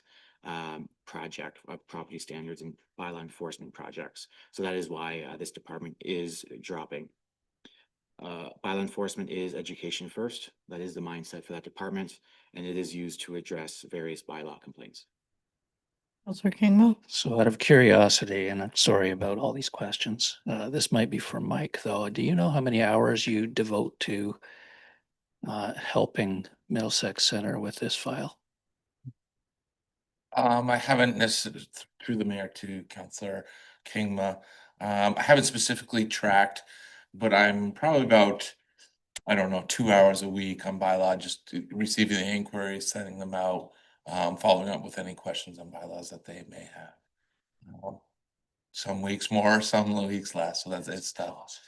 project of property standards and bylaw enforcement projects. So that is why this department is dropping. Bylaw enforcement is education first. That is the mindset for that department, and it is used to address various bylaw complaints. Councillor Kingmo? So out of curiosity, and I'm sorry about all these questions, this might be for Mike though. Do you know how many hours you devote to helping Middlesex Center with this file? I haven't necessarily through the mayor to Councillor Kingma. I haven't specifically tracked, but I'm probably about, I don't know, 2 hours a week on bylaw, just receiving the inquiries, sending them out, following up with any questions on bylaws that they may have. Some weeks more, some weeks less, so it's tough.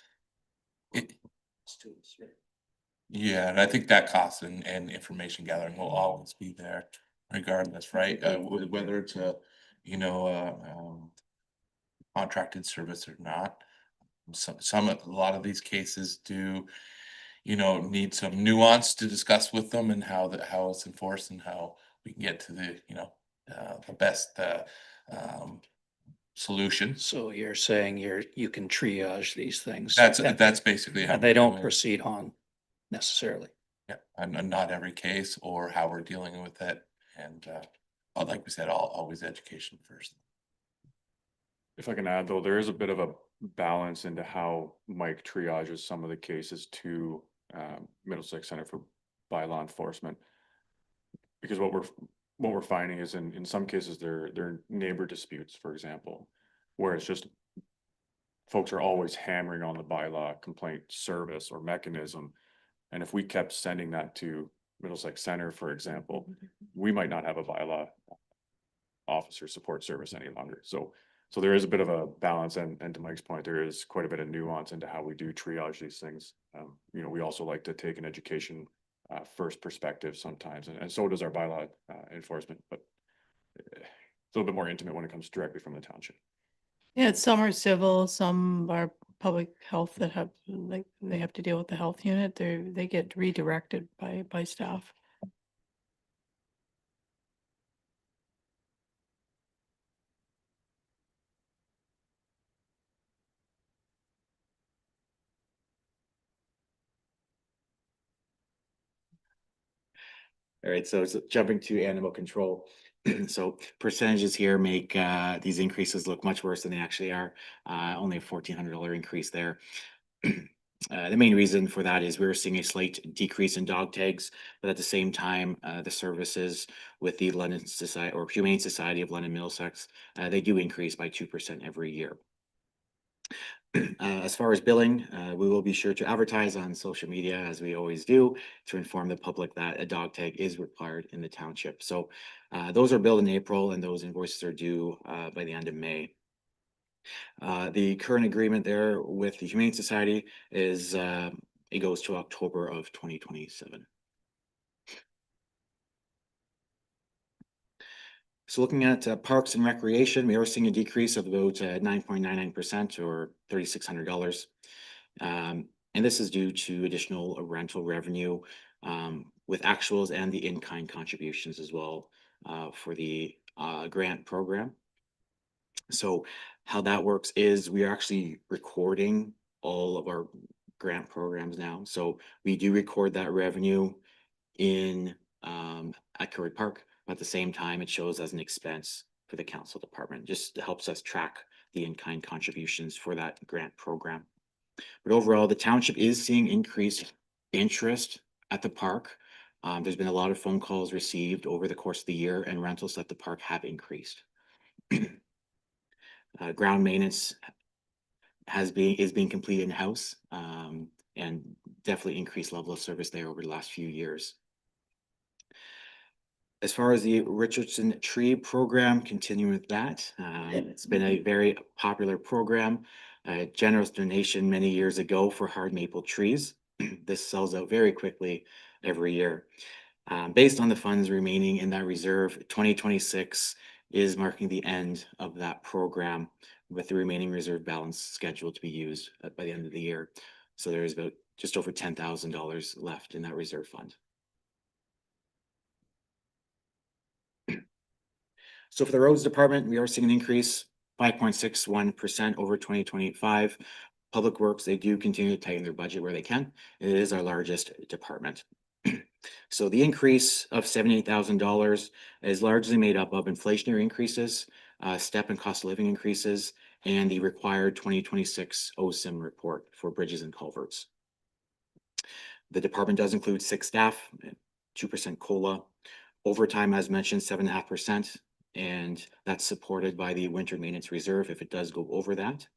Yeah, and I think that cost and information gathering will always be there regardless, right? Whether it's a, contracted service or not. A lot of these cases do, need some nuance to discuss with them and how it's enforced and how we can get to the best, solution. So you're saying you can triage these things. That's basically how. And they don't we're doing it. proceed on necessarily. Yeah, and not every case or how we're dealing with it. And like we said, always education first. If I can add, though, there is a bit of a balance into how Mike triages some of the cases to Middlesex Center for Bylaw Enforcement. Because what we're finding is in some cases they're neighbor disputes, for example, where it's just folks are always hammering on the bylaw complaint service or mechanism. And if we kept sending that to Middlesex Center, for example, we might not have a bylaw officer support service any longer. So there is a bit of a balance, and to Mike's point, there is quite a bit of nuance into how we do triage these things. We also like to take an education first perspective sometimes, and so does our bylaw enforcement, but it's a little bit more intimate when it comes directly from the township. Yeah, some are civil, some are public health that have, like, they have to deal with the health unit. They get redirected by staff. All right, so jumping to animal control. So percentages here make these increases look much worse than they actually are. Only a $1,400 increase there. The main reason for that is we're seeing a slight decrease in dog tags, but at the same time, the services with the London Society or Humane Society of London Middlesex, they do increase by 2% every year. As far as billing, we will be sure to advertise on social media, as we always do, to inform the public that a dog tag is required in the township. So those are billed in April, and those invoices are due by the end of May. The current agreement there with the Humane Society is it goes to October of 2027. So looking at parks and recreation, we are seeing a decrease of about 9.99% or $3,600. And this is due to additional rental revenue with actuals and the in-kind contributions as well for the grant program. So how that works is we are actually recording all of our grant programs now. So we do record that revenue in at Curry Park. At the same time, it shows as an expense for the council department. Just helps us track the in-kind contributions for that grant program. But overall, the township is seeing increased interest at the park. There's been a lot of phone calls received over the course of the year, and rentals at the park have increased. Ground maintenance is being completed in-house, and definitely increased level of service there over the last few years. As far as the Richardson Tree Program, continuing with that, it's been a very popular program. A generous donation many years ago for hard maple trees. This sells out very quickly every year. Based on the funds remaining in that reserve, 2026 is marking the end of that program, with the remaining reserve balance scheduled to be used by the end of the year. So there is about just over $10,000 left in that reserve fund. So for the roads department, we are seeing an increase 5.61% over 2025. Public Works, they do continue to tighten their budget where they can. It is our largest department. So the increase of $78,000 is largely made up of inflationary increases, step and cost of living increases, and the required 2026 OSIM report for bridges and culverts. The department does include 6 staff, 2% COLA, overtime, as mentioned, 7.5%, and that's supported by the winter maintenance reserve if it does go over that.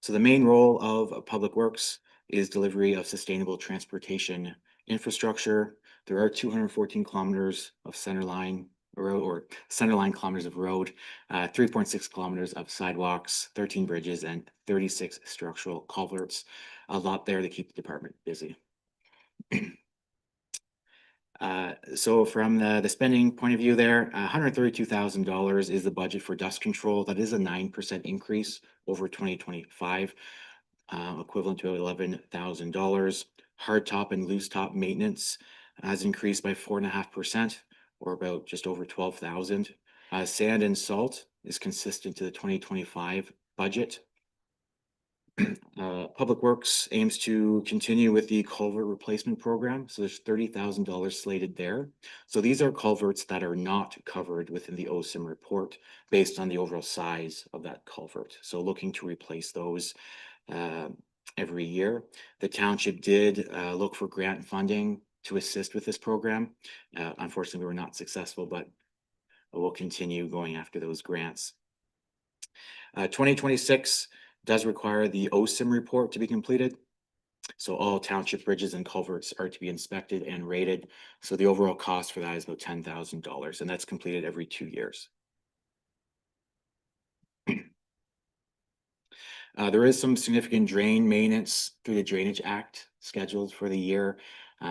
So the main role of Public Works is delivery of sustainable transportation infrastructure. There are 214 kilometers of centerline road, or centerline kilometers of road, 3.6 kilometers of sidewalks, 13 bridges, and 36 structural culverts. A lot there to keep the department busy. So from the spending point of view there, $132,000 is the budget for dust control. That is a 9% increase over 2025, equivalent to $11,000. Hard top and loose top maintenance has increased by 4.5%, or about just over 12,000. Sand and salt is consistent to the 2025 budget. Public Works aims to continue with the culvert replacement program. So there's $30,000 slated there. So these are culverts that are not covered within the OSIM report based on the overall size of that culvert. So looking to replace those every year. The township did look for grant funding to assist with this program. Unfortunately, we were not successful, but we'll continue going after those grants. 2026 does require the OSIM report to be completed. So all township bridges and culverts are to be inspected and rated. So the overall cost for that is about $10,000, and that's completed every 2 years. There is some significant drain maintenance through the Drainage Act scheduled for the year.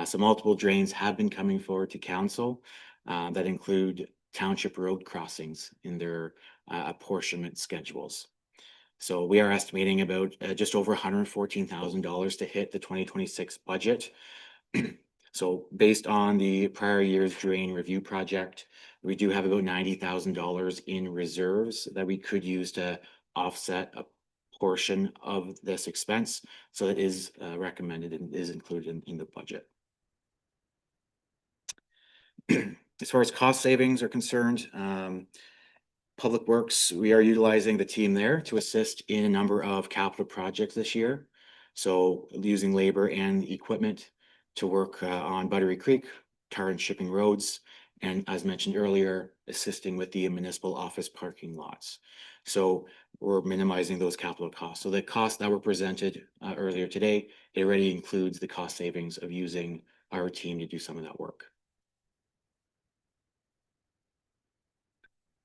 So multiple drains have been coming forward to council that include township road crossings in their apportionment schedules. So we are estimating about just over $114,000 to hit the 2026 budget. So based on the prior year's drain review project, we do have about $90,000 in reserves that we could use to offset a portion of this expense. So it is recommended and is included in the budget. As far as cost savings are concerned, Public Works, we are utilizing the team there to assist in a number of capital projects this year. So using labor and equipment to work on Buttery Creek, tar and shipping roads, and as mentioned earlier, assisting with the municipal office parking lots. So we're minimizing those capital costs. So the costs that were presented earlier today, it already includes the cost savings of using our team to do some of that work.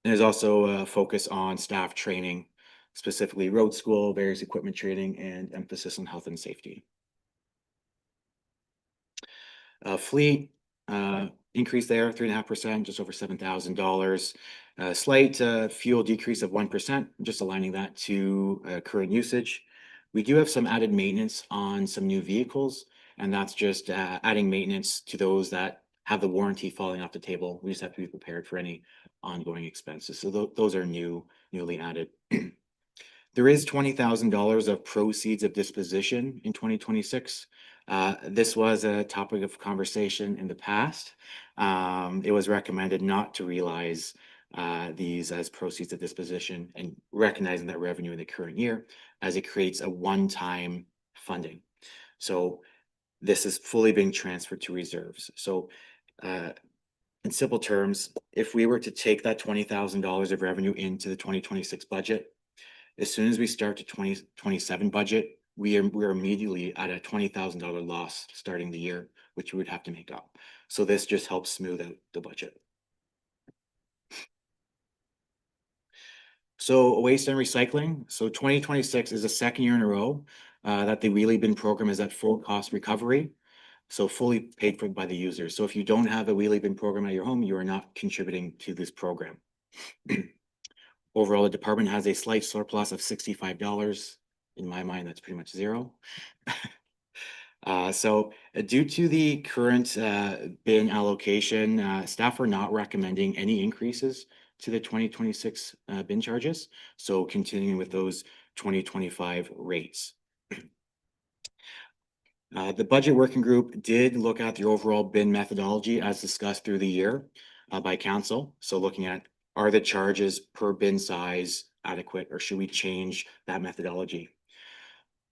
There's also a focus on staff training, specifically road school, various equipment training, and emphasis on health and safety. Fleet increase there, 3.5%, just over $7,000. Slight fuel decrease of 1%, just aligning that to current usage. We do have some added maintenance on some new vehicles, and that's just adding maintenance to those that have the warranty falling off the table. We just have to be prepared for any ongoing expenses. So those are newly added. There is $20,000 of proceeds of disposition in 2026. This was a topic of conversation in the past. It was recommended not to realize these as proceeds of disposition and recognizing that revenue in the current year as it creates a one-time funding. So this is fully being transferred to reserves. So in simple terms, if we were to take that $20,000 of revenue into the 2026 budget, As soon as we start the 2027 budget, we're immediately at a $20,000 loss starting the year, which we would have to make up. So this just helps smooth out the budget. So waste and recycling. So 2026 is the second year in a row that the wheelie bin program is at full cost recovery. So fully paid for by the user. So if you don't have a wheelie bin program at your home, you are not contributing to this program. Overall, the department has a slight surplus of $65. In my mind, that's pretty much zero. Due to the current bin allocation, staff are not recommending any increases to the 2026 bin charges. So continuing with those 2025 rates. The budget working group did look at the overall bin methodology as discussed through the year by council. So looking at, are the charges per bin size adequate, or should we change that methodology?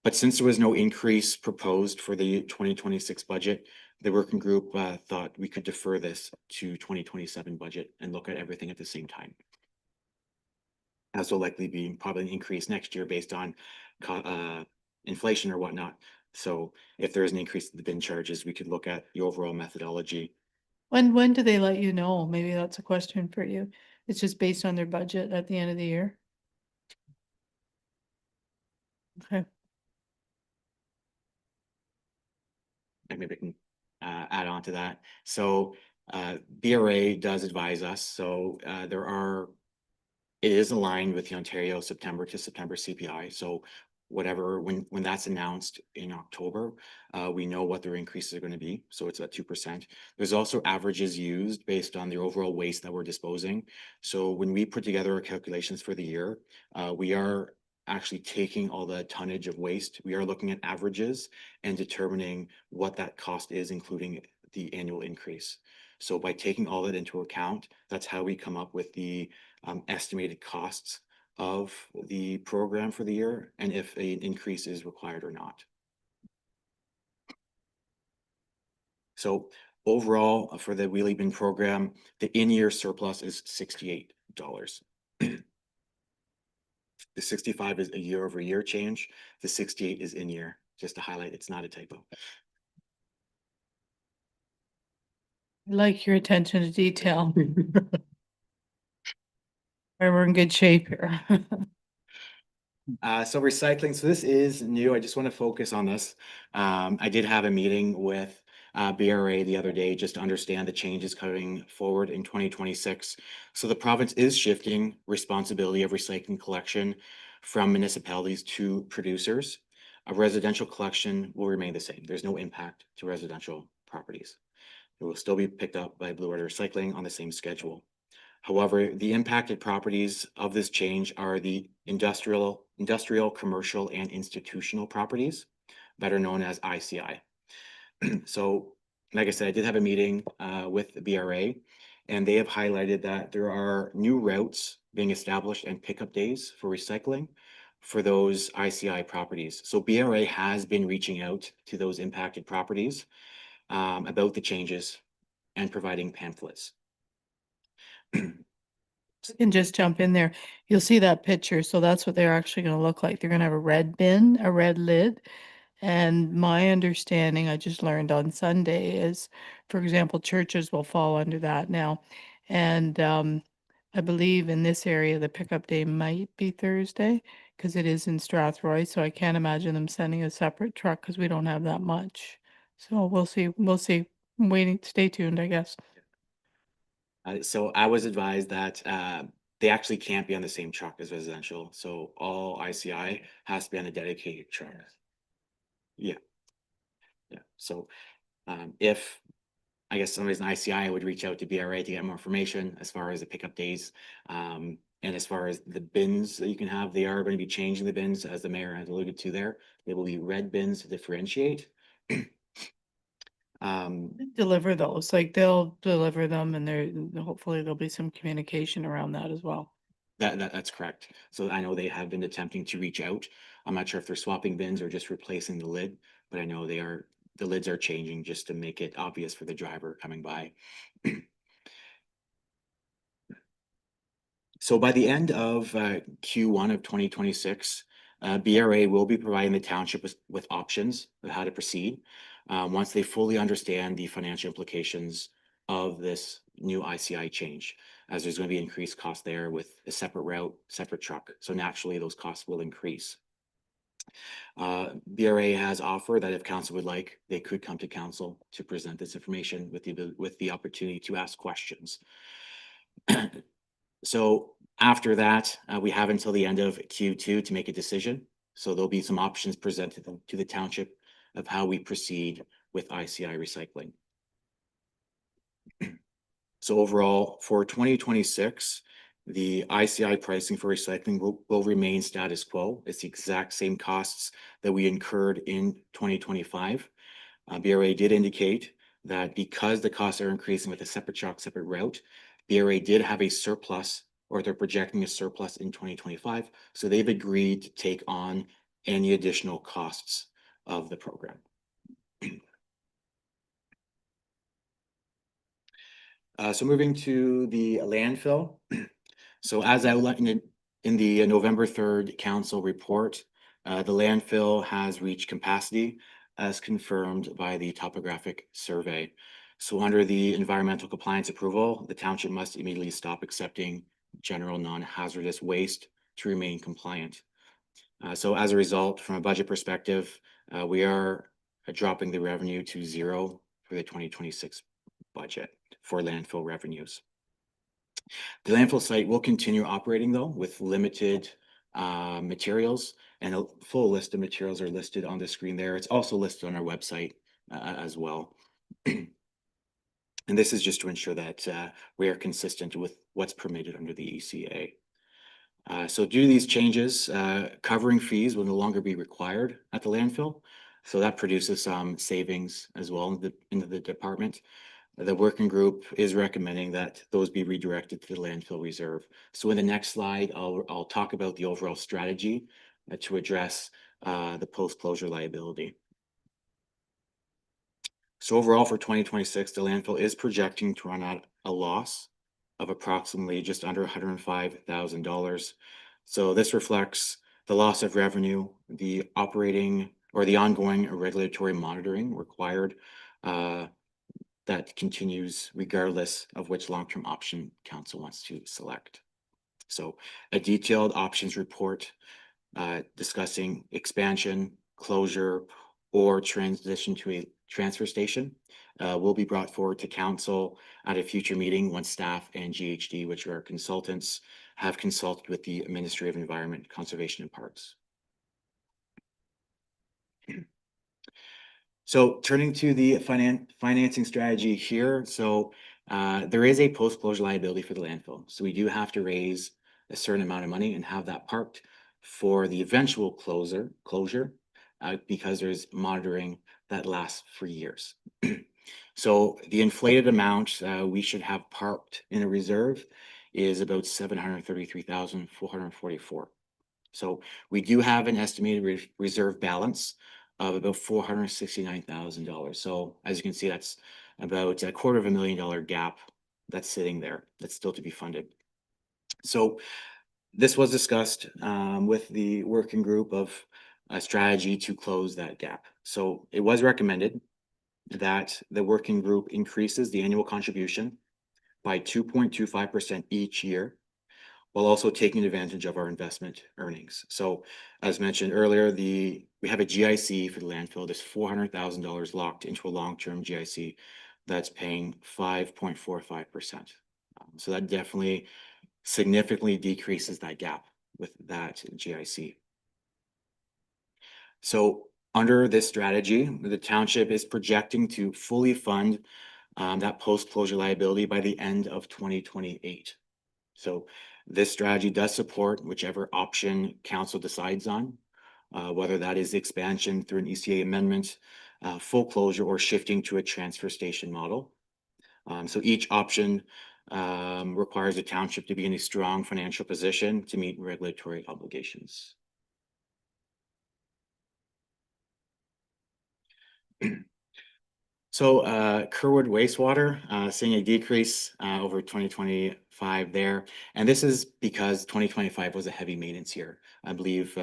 But since there was no increase proposed for the 2026 budget, the working group thought we could defer this to 2027 budget and look at everything at the same time. As will likely be probably an increase next year based on inflation or whatnot. So if there is an increase in the bin charges, we could look at the overall methodology. When do they let you know? Maybe that's a question for you. It's just based on their budget at the end of the year? Okay. And maybe I can add on to that. So BRA does advise us. So it is aligned with the Ontario September to September CPI. So whatever, when that's announced in October, we know what their increases are going to be. So it's at 2%. There's also averages used based on the overall waste that we're disposing. So when we put together our calculations for the year, we are actually taking all the tonnage of waste. We are looking at averages and determining what that cost is, including the annual increase. So by taking all that into account, that's how we come up with the estimated costs of the program for the year and if an increase is required or not. So overall, for the wheelie bin program, the in-year surplus is $68. The 65 is a year-over-year change. The 68 is in year, just to highlight, it's not a typo. I like your attention to detail. We're in good shape here. So recycling, so this is new. I just want to focus on this. I did have a meeting with BRA the other day just to understand the changes coming forward in 2026. So the province is shifting responsibility of recycling collection from municipalities to producers. A residential collection will remain the same. There's no impact to residential properties. It will still be picked up by Blue Water Recycling on the same schedule. However, the impacted properties of this change are the industrial, commercial, and institutional properties, better known as ICI. So, like I said, I did have a meeting with the BRA, and they have highlighted that there are new routes being established and pickup days for recycling for those ICI properties. So BRA has been reaching out to those impacted properties about the changes and providing pamphlets. Can just jump in there. You'll see that picture. So that's what they're actually going to look like. They're going to have a red bin, a red lid. And my understanding, I just learned on Sunday is, for example, churches will fall under that now. And I believe in this area, the pickup day might be Thursday because it is in Strathroy. So I can't imagine them sending a separate truck because we don't have that much. So we'll see. We'll see. Waiting. Stay tuned, I guess. So I was advised that they actually can't be on the same truck as residential. So all ICI has to be on a dedicated truck. Yeah. Yeah. So if I guess somebody's an ICI, I would reach out to BRA to get more information as far as the pickup days. And as far as the bins that you can have, they are going to be changing the bins, as the mayor has alluded to there. They will be red bins to differentiate. Deliver those, like they'll deliver them and hopefully there'll be some communication around that as well. That's correct. So I know they have been attempting to reach out. I'm not sure if they're swapping bins or just replacing the lid, but I know the lids are changing just to make it obvious for the driver coming by. So by the end of Q1 of 2026, BRA will be providing the township with options of how to proceed once they fully understand the financial implications of this new ICI change, as there's going to be increased cost there with a separate route, separate truck. So naturally, those costs will increase. BRA has offered that if council would like, they could come to council to present this information with the opportunity to ask questions. So after that, we have until the end of Q2 to make a decision. So there'll be some options presented to the township of how we proceed with ICI recycling. So overall, for 2026, the ICI pricing for recycling will remain status quo. It's the exact same costs that we incurred in 2025. BRA did indicate that because the costs are increasing with a separate truck, separate route, BRA did have a surplus, or they're projecting a surplus in 2025. So they've agreed to take on any additional costs of the program. So moving to the landfill. So as outlined in the November 3rd council report, the landfill has reached capacity as confirmed by the topographic survey. So under the environmental compliance approval, the township must immediately stop accepting general non-hazardous waste to remain compliant. So as a result, from a budget perspective, we are dropping the revenue to zero for the 2026 budget for landfill revenues. The landfill site will continue operating though with limited materials, and a full list of materials are listed on the screen there. It's also listed on our website as well. And this is just to ensure that we are consistent with what's permitted under the ECA. So due to these changes, covering fees will no longer be required at the landfill. So that produces some savings as well into the department. The working group is recommending that those be redirected to the landfill reserve. So in the next slide, I'll talk about the overall strategy to address the post-closure liability. So overall for 2026, the landfill is projecting to run out a loss of approximately just under $105,000. So this reflects the loss of revenue, the operating or the ongoing regulatory monitoring required that continues regardless of which long-term option council wants to select. So a detailed options report discussing expansion, closure, or transition to a transfer station will be brought forward to council at a future meeting once staff and GHD, which are our consultants, have consulted with the Ministry of Environment, Conservation and Parks. So turning to the financing strategy here. So there is a post-closure liability for the landfill. So we do have to raise a certain amount of money and have that parked for the eventual closure because there's monitoring that lasts for years. So the inflated amount we should have parked in a reserve is about $733,444. So we do have an estimated reserve balance of about $469,000. So as you can see, that's about $250,000 gap that's sitting there that's still to be funded. So this was discussed with the working group of a strategy to close that gap. So it was recommended that the working group increases the annual contribution by 2.25% each year, while also taking advantage of our investment earnings. So as mentioned earlier, we have a GIC for the landfill. There's $400,000 locked into a long-term GIC that's paying 5.45%. So that definitely significantly decreases that gap with that GIC. So under this strategy, the township is projecting to fully fund that post-closure liability by the end of 2028. So this strategy does support whichever option council decides on, whether that is expansion through an ECA amendment, full closure, or shifting to a transfer station model. So each option requires the township to be in a strong financial position to meet regulatory obligations. So Kerwood wastewater, seeing a decrease over 2025 5 there. And this is because 2025 was a heavy maintenance year. I believe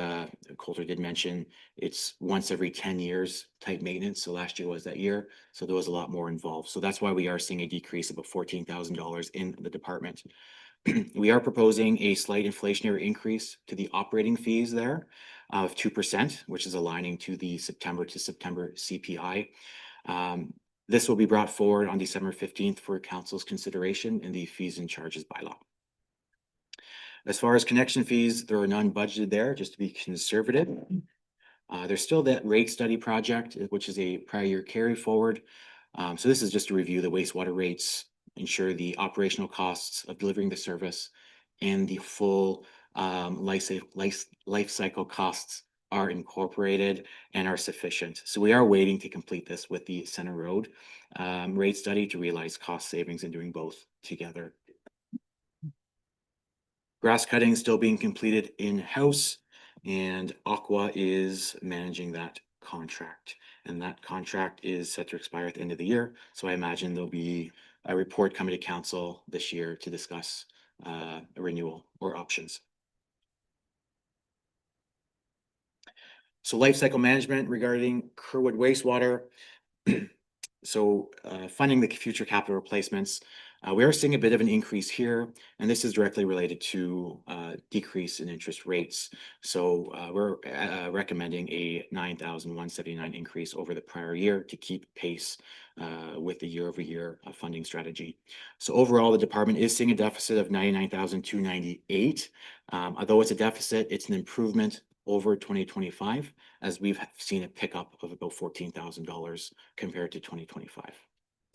Coulter did mention it's once every 10 years type maintenance. So last year was that year. So there was a lot more involved. So that's why we are seeing a decrease of about $14,000 in the department. We are proposing a slight inflationary increase to the operating fees there of 2%, which is aligning to the September to September CPI. This will be brought forward on December 15th for council's consideration in the fees and charges bylaw. As far as connection fees, there are none budgeted there, just to be conservative. There's still that rate study project, which is a prior year carry forward. So this is just to review the wastewater rates, ensure the operational costs of delivering the service and the full life cycle costs are incorporated and are sufficient. So we are waiting to complete this with the Center Road rate study to realize cost savings in doing both together. Grass cutting is still being completed in-house, and Aqua is managing that contract. And that contract is set to expire at the end of the year. So I imagine there'll be a report coming to council this year to discuss a renewal or options. So life cycle management regarding Kerwood wastewater. So funding the future capital replacements, we are seeing a bit of an increase here, and this is directly related to decrease in interest rates. So we're recommending a $9,179 increase over the prior year to keep pace with the year-over-year funding strategy. So overall, the department is seeing a deficit of $99,298. Although it's a deficit, it's an improvement over 2025, as we've seen a pickup of about $14,000 compared to 2025.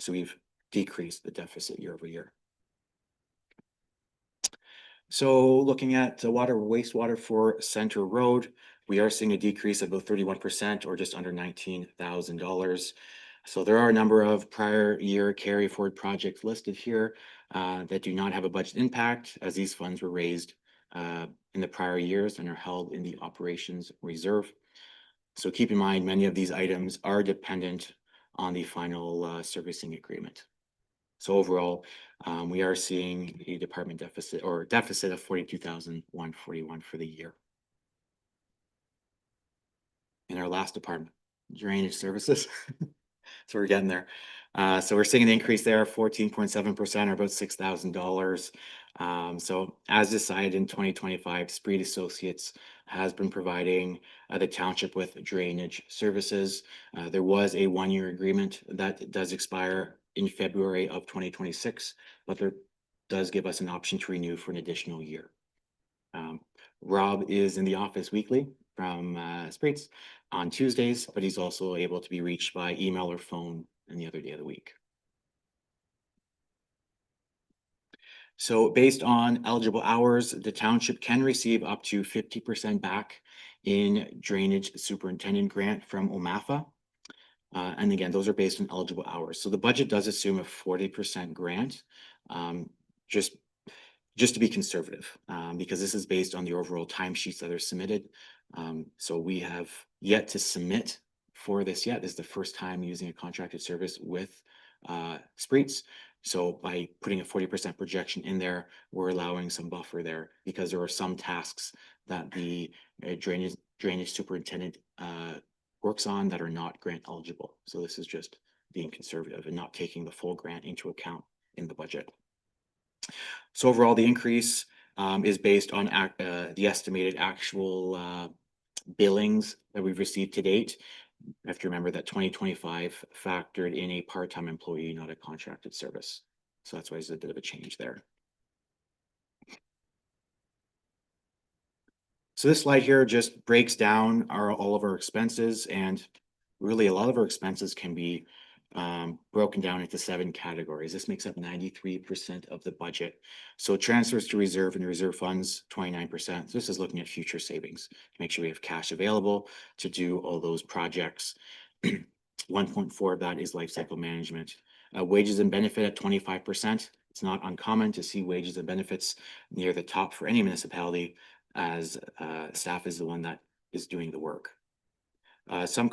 So we've decreased the deficit year over year. So looking at water wastewater for Center Road, we are seeing a decrease of about 31% or just under $19,000. So there are a number of prior year carry forward projects listed here that do not have a budget impact, as these funds were raised in the prior years and are held in the operations reserve. So keep in mind, many of these items are dependent on the final servicing agreement. So overall, we are seeing a department deficit of 42,141 for the year. In our last department, drainage services. So we're getting there. So we're seeing an increase there of 14.7% or about $6,000. So as decided in 2025, Spreed Associates has been providing the township with drainage services. There was a 1-year agreement that does expire in February of 2026, but there does give us an option to renew for an additional year. Rob is in the office weekly from Spreeds on Tuesdays, but he's also able to be reached by email or phone any other day of the week. So based on eligible hours, the township can receive up to 50% back in drainage superintendent grant from OMAFA. And again, those are based on eligible hours. So the budget does assume a 40% grant, just to be conservative, because this is based on the overall timesheets that are submitted. So we have yet to submit for this yet. This is the first time using a contracted service with Spreets. So by putting a 40% projection in there, we're allowing some buffer there because there are some tasks that the drainage superintendent works on that are not grant eligible. So this is just being conservative and not taking the full grant into account in the budget. So overall, the increase is based on the estimated actual billings that we've received to date. You have to remember that 2025 factored in a part-time employee, not a contracted service. So that's why there's a bit of a change there. So this slide here just breaks down all of our expenses, and really a lot of our expenses can be broken down into 7 categories. This makes up 93% of the budget. So transfers to reserve and reserve funds, 29%. So this is looking at future savings to make sure we have cash available to do all those projects. 1.4 of that is life cycle management. Wages and benefit at 25%. It's not uncommon to see wages and benefits near the top for any municipality, as staff is the one that is doing the work. Some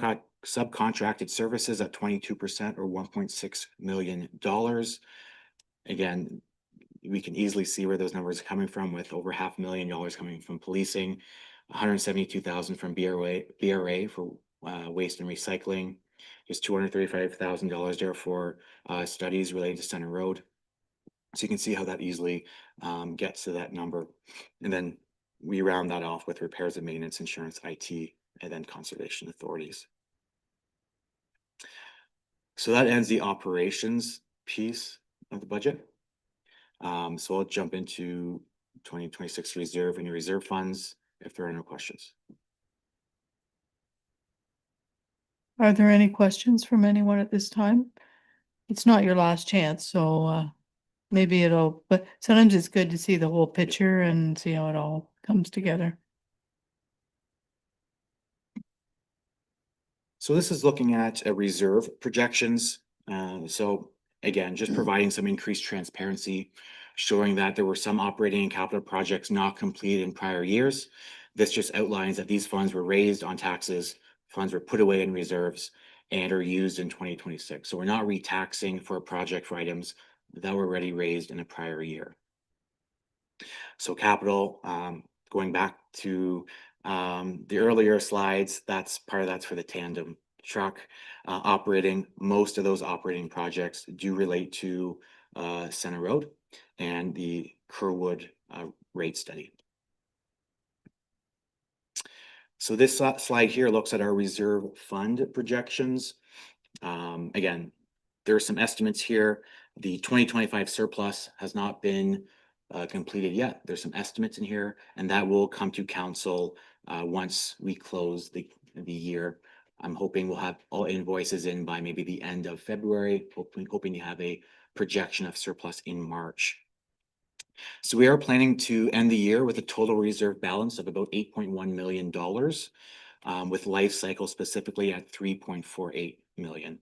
subcontracted services at 22% or $1.6 million. Again, we can easily see where those numbers are coming from, with over $500,000 coming from policing, 172,000 from BRA for waste and recycling. There's $235,000 there for studies related to Center Road. So you can see how that easily gets to that number. And then we round that off with repairs and maintenance, insurance, IT, and then conservation authorities. So that ends the operations piece of the budget. So I'll jump into 2026 reserve and your reserve funds if there are no questions. Are there any questions from anyone at this time? It's not your last chance, so maybe but sometimes it's good to see the whole picture and see how it all comes together. So this is looking at reserve projections. So again, just providing some increased transparency, showing that there were some operating and capital projects not completed in prior years. This just outlines that these funds were raised on taxes, funds were put away in reserves, and are used in 2026. So we're not retaxing for a project for items that were already raised in a prior year. So capital, going back to the earlier slides, that's for the tandem truck operating. Most of those operating projects do relate to Center Road and the Kerwood rate study. So this slide here looks at our reserve fund projections. Again, there are some estimates here. The 2025 surplus has not been completed yet. There's some estimates in here, and that will come to council once we close the year. I'm hoping we'll have all invoices in by maybe the end of February, hoping to have a projection of surplus in March. So we are planning to end the year with a total reserve balance of about $8.1 million, with life cycle specifically at $3.48 million.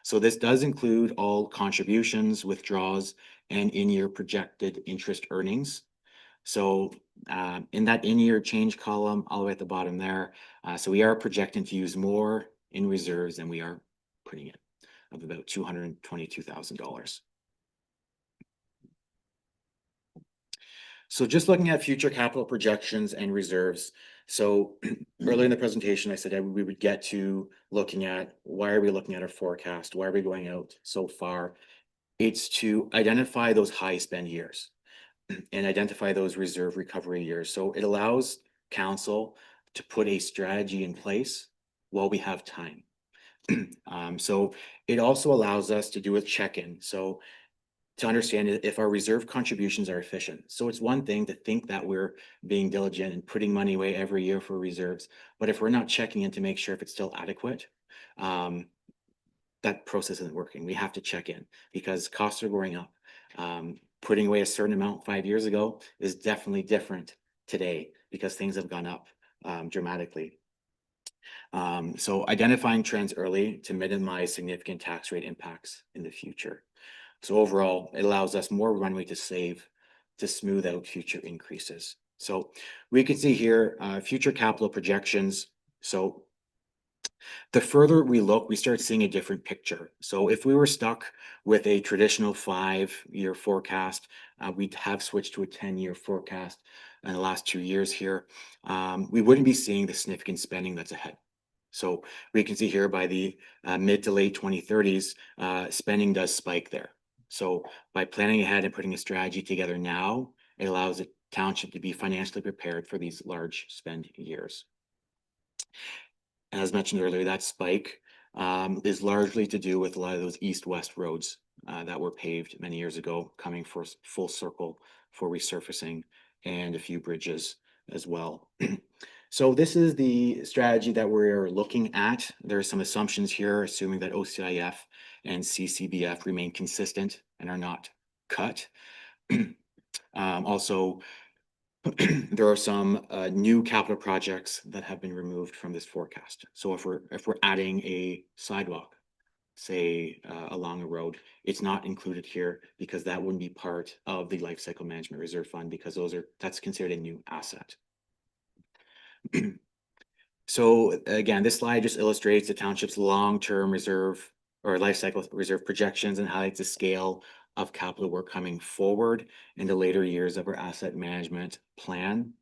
So this does include all contributions, withdrawals, and in-year projected interest earnings. So in that in-year change column, all the way at the bottom there, so we are projecting to use more in reserves than we are putting in, of about $222,000. So just looking at future capital projections and reserves. So earlier in the presentation, I said that we would get to looking at why are we looking at our forecast? Why are we going out so far? It's to identify those high spend years and identify those reserve recovery years. So it allows council to put a strategy in place while we have time. So it also allows us to do a check-in. So to understand if our reserve contributions are efficient. So it's one thing to think that we're being diligent and putting money away every year for reserves, but if we're not checking in to make sure if it's still adequate, that process isn't working. We have to check in because costs are going up. Putting away a certain amount 5 years ago is definitely different today because things have gone up dramatically. So identifying trends early to minimize significant tax rate impacts in the future. So overall, it allows us more runway to save, to smooth out future increases. So we can see here future capital projections. So the further we look, we start seeing a different picture. So if we were stuck with a traditional 5-year forecast, we'd have switched to a 10-year forecast in the last 2 years here. We wouldn't be seeing the significant spending that's ahead. So we can see here by the mid to late 2030s, spending does spike there. So by planning ahead and putting a strategy together now, it allows the township to be financially prepared for these large spend years. As mentioned earlier, that spike is largely to do with a lot of those east-west roads that were paved many years ago, coming for full circle for resurfacing, and a few bridges as well. So this is the strategy that we're looking at. There are some assumptions here, assuming that OCIF and CCBF remain consistent and are not cut. Also, there are some new capital projects that have been removed from this forecast. So if we're adding a sidewalk, say along a road, it's not included here because that wouldn't be part of the life cycle management reserve fund because that's considered a new asset. So again, this slide just illustrates the township's long-term reserve or life cycle reserve projections and highlights the scale of capital work coming forward in the later years of our asset management plan.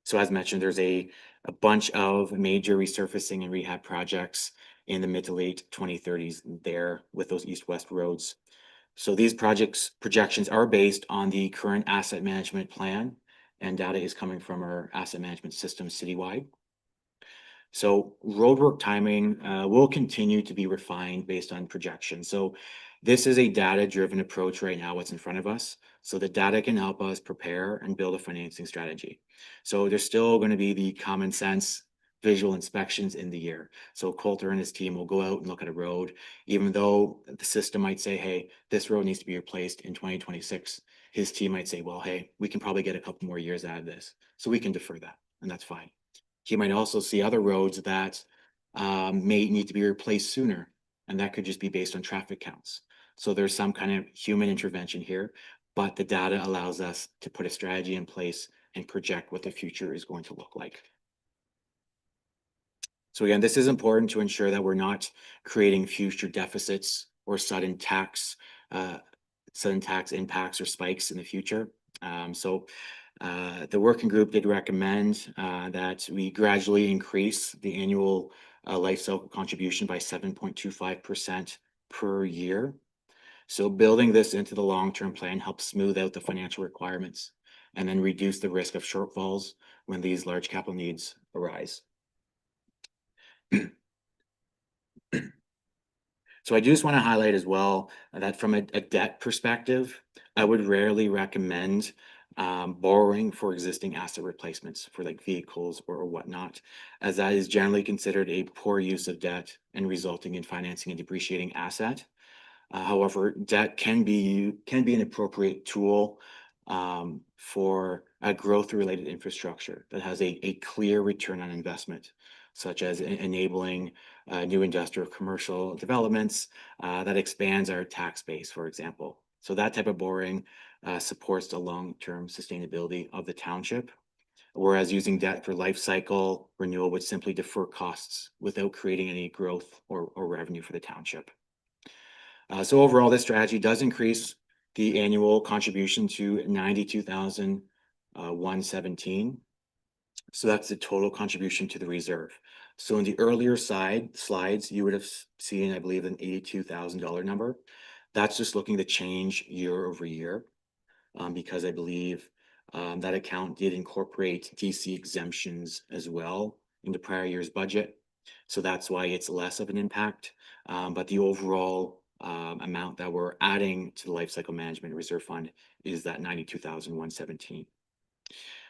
So as mentioned, there's a bunch of major resurfacing and rehab projects in the mid to late 2030s there with those east-west roads. So these projections are based on the current asset management plan, and data is coming from our asset management system citywide. So roadwork timing will continue to be refined based on projections. So this is a data-driven approach right now, what's in front of us. So the data can help us prepare and build a financing strategy. So there's still going to be the common sense visual inspections in the year. So Coulter and his team will go out and look at a road, even though the system might say, hey, this road needs to be replaced in 2026. His team might say, well, hey, we can probably get a couple more years out of this. So we can defer that, and that's fine. He might also see other roads that may need to be replaced sooner, and that could just be based on traffic counts. So there's some kind of human intervention here, but the data allows us to put a strategy in place and project what the future is going to look like. So again, this is important to ensure that we're not creating future deficits or sudden tax impacts or spikes in the future. The working group did recommend that we gradually increase the annual life cycle contribution by 7.25% per year. So building this into the long-term plan helps smooth out the financial requirements and then reduce the risk of shortfalls when these large capital needs arise. So I just want to highlight as well that from a debt perspective, I would rarely recommend borrowing for existing asset replacements for like vehicles or whatnot, as that is generally considered a poor use of debt and resulting in financing a depreciating asset. However, debt can be an appropriate tool for a growth-related infrastructure that has a clear return on investment, such as enabling new industrial commercial developments that expands our tax base, for example. So that type of borrowing supports the long-term sustainability of the township, whereas using debt for life cycle renewal would simply defer costs without creating any growth or revenue for the township. So overall, this strategy does increase the annual contribution to 92,117. So that's the total contribution to the reserve. So in the earlier slides, you would have seen, I believe, an $82,000 number. That's just looking to change year over year, because I believe that account did incorporate DC exemptions as well in the prior year's budget. So that's why it's less of an impact. But the overall amount that we're adding to the Lifecycle Management Reserve Fund is that 92,117.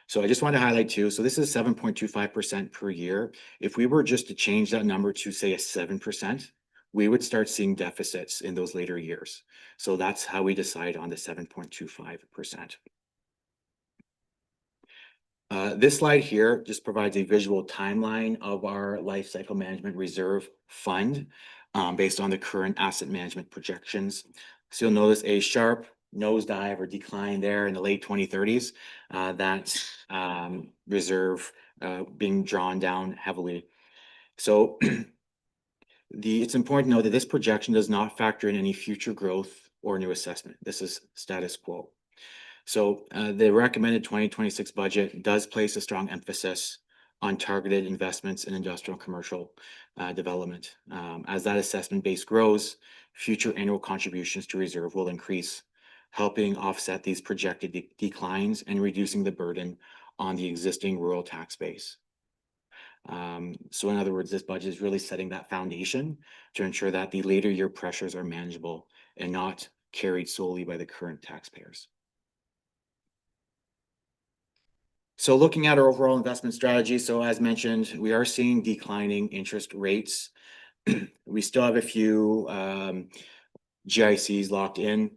So I just want to highlight too, so this is 7.25% per year. If we were just to change that number to say a 7%, we would start seeing deficits in those later years. So that's how we decide on the 7.25%. This slide here just provides a visual timeline of our life cycle management reserve fund based on the current asset management projections. So you'll notice a sharp nosedive or decline there in the late 2030s. That's reserve being drawn down heavily. So it's important to know that this projection does not factor in any future growth or new assessment. This is status quo. So the recommended 2026 budget does place a strong emphasis on targeted investments in industrial and commercial development. As that assessment base grows, future annual contributions to reserve will increase, helping offset these projected declines and reducing the burden on the existing rural tax base. So in other words, this budget is really setting that foundation to ensure that the later year pressures are manageable and not carried solely by the current taxpayers. So looking at our overall investment strategy, so as mentioned, we are seeing declining interest rates. We still have a few GICs locked in.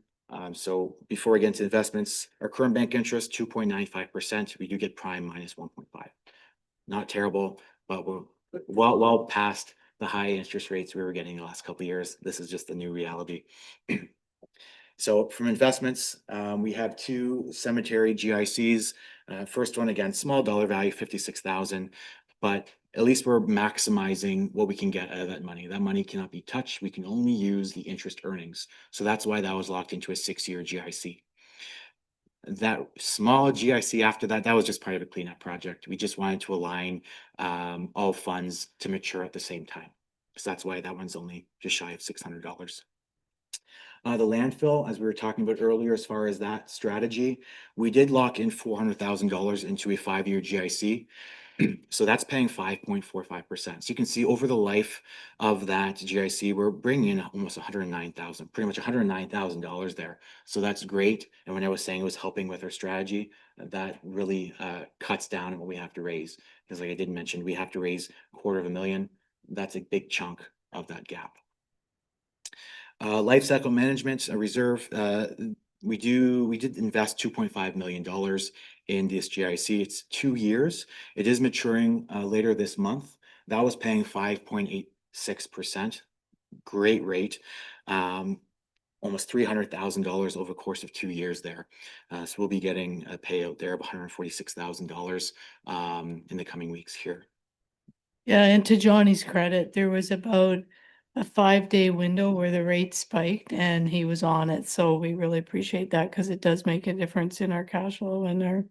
So before we get into investments, our current bank interest, 2.95%. We do get prime minus 1.5. Not terrible, but we're well past the high interest rates we were getting the last couple of years. This is just the new reality. So from investments, we have two cemetery GICs. First one, again, small dollar value, 56,000, but at least we're maximizing what we can get out of that money. That money cannot be touched. We can only use the interest earnings. So that's why that was locked into a 6-year GIC. That small GIC after that, that was just part of a cleanup project. We just wanted to align all funds to mature at the same time. So that's why that one's only just shy of $600. The landfill, as we were talking about earlier, as far as that strategy, we did lock in $400,000 into a 5-year GIC. So that's paying 5.45%. So you can see over the life of that GIC, we're bringing in almost 109,000, pretty much $109,000 there. So that's great. And when I was saying it was helping with our strategy, that really cuts down on what we have to raise. Because like I did mention, we have to raise $250,000. That's a big chunk of that gap. Life cycle management reserve, we did invest $2.5 million in this GIC. It's 2 years. It is maturing later this month. That was paying 5.86%. Great rate. Almost $300,000 over the course of 2 years there. So we'll be getting a payout there of $146,000 in the coming weeks here. Yeah, and to Johnny's credit, there was about a 5-day window where the rate spiked and he was on it. So we really appreciate that because it does make a difference in our cash flow and our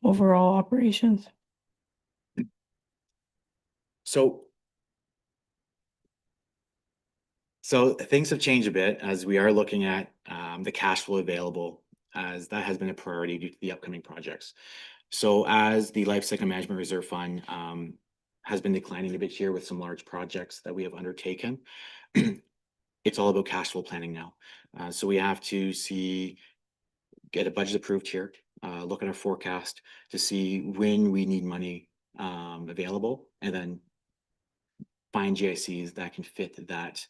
overall operations. So things have changed a bit as we are looking at the cash flow available, as that has been a priority due to the upcoming projects. So as the Life Cycle Management Reserve Fund has been declining a bit here with some large projects that we have undertaken, it's all about cash flow planning now. So we have to get a budget approved here, look at our forecast to see when we need money available, and then find GICs that can fit that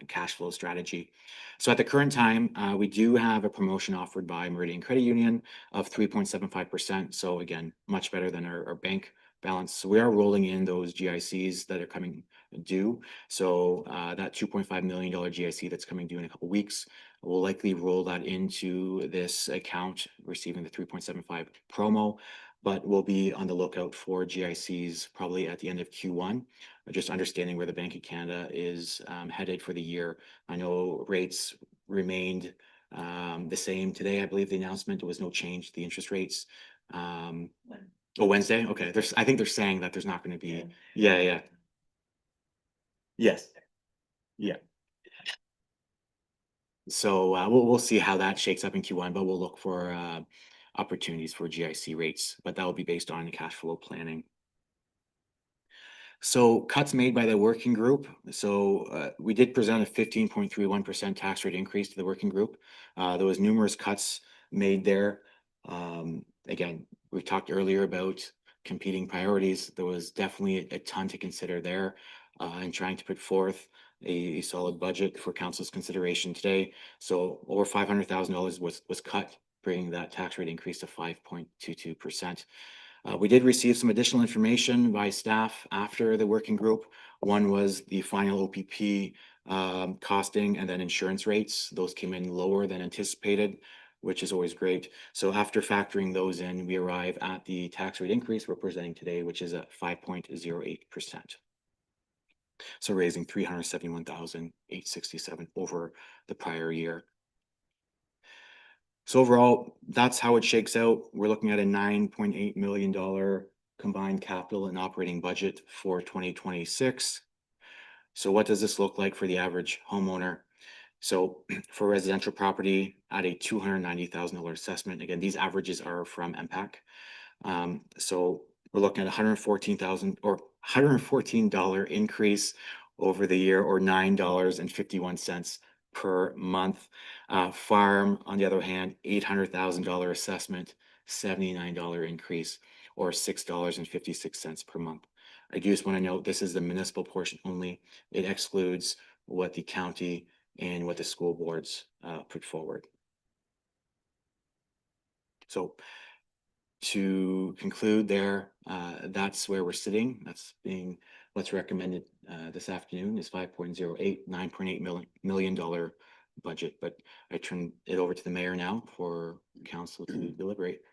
cash flow strategy. So at the current time, we do have a promotion offered by Meridian Credit Union of 3.75%. So again, much better than our bank balance. So we are rolling in those GICs that are coming due. So that $2.5 million GIC that's coming due in a couple of weeks, we'll likely roll that into this account, receiving the 3.75 promo, but we'll be on the lookout for GICs probably at the end of Q1, just understanding where the Bank of Canada is headed for the year. I know rates remained the same today. I believe the announcement was no change to the interest rates. Oh, Wednesday? Okay. I think they're saying that there's not going to be. Yeah. Yes. Yeah. So we'll see how that shakes up in Q1, but we'll look for opportunities for GIC rates, but that will be based on cash flow planning. So cuts made by the working group. So we did present a 15.31% tax rate increase to the working group. There was numerous cuts made there. Again, we talked earlier about competing priorities. There was definitely a ton to consider there and trying to put forth a solid budget for council's consideration today. So over $500,000 was cut, bringing that tax rate increase to 5.22%. We did receive some additional information by staff after the working group. One was the final OPP costing and then insurance rates. Those came in lower than anticipated, which is always great. So after factoring those in, we arrive at the tax rate increase we're presenting today, which is at 5.08%. So raising $371,867 over the prior year. So overall, that's how it shakes out. We're looking at a $9.8 million combined capital and operating budget for 2026. So what does this look like for the average homeowner? So for residential property at a $290,000 assessment, again, these averages are from MPAC. So we're looking at $114 increase over the year, or $9.51 per month. Farm, on the other hand, $800,000 assessment, $79 increase, or $6.56 per month. I do just want to note this is the municipal portion only. It excludes what the county and what the school boards put forward. So to conclude there, that's where we're sitting. That's being what's recommended this afternoon is $9.8 million budget. But I turn it over to the mayor now for council to deliberate.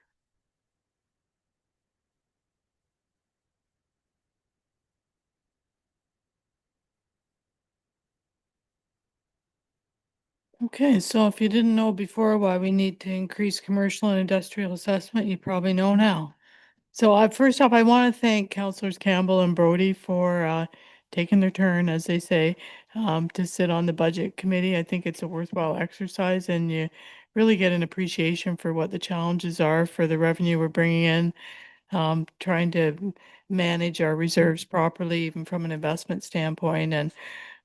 Okay, so if you didn't know before why we need to increase commercial and industrial assessment, you probably know now. So first off, I want to thank Councillors Campbell and Brody for taking their turn, as they say, to sit on the budget committee. I think it's a worthwhile exercise, and you really get an appreciation for what the challenges are for the revenue we're bringing in, trying to manage our reserves properly, even from an investment standpoint, and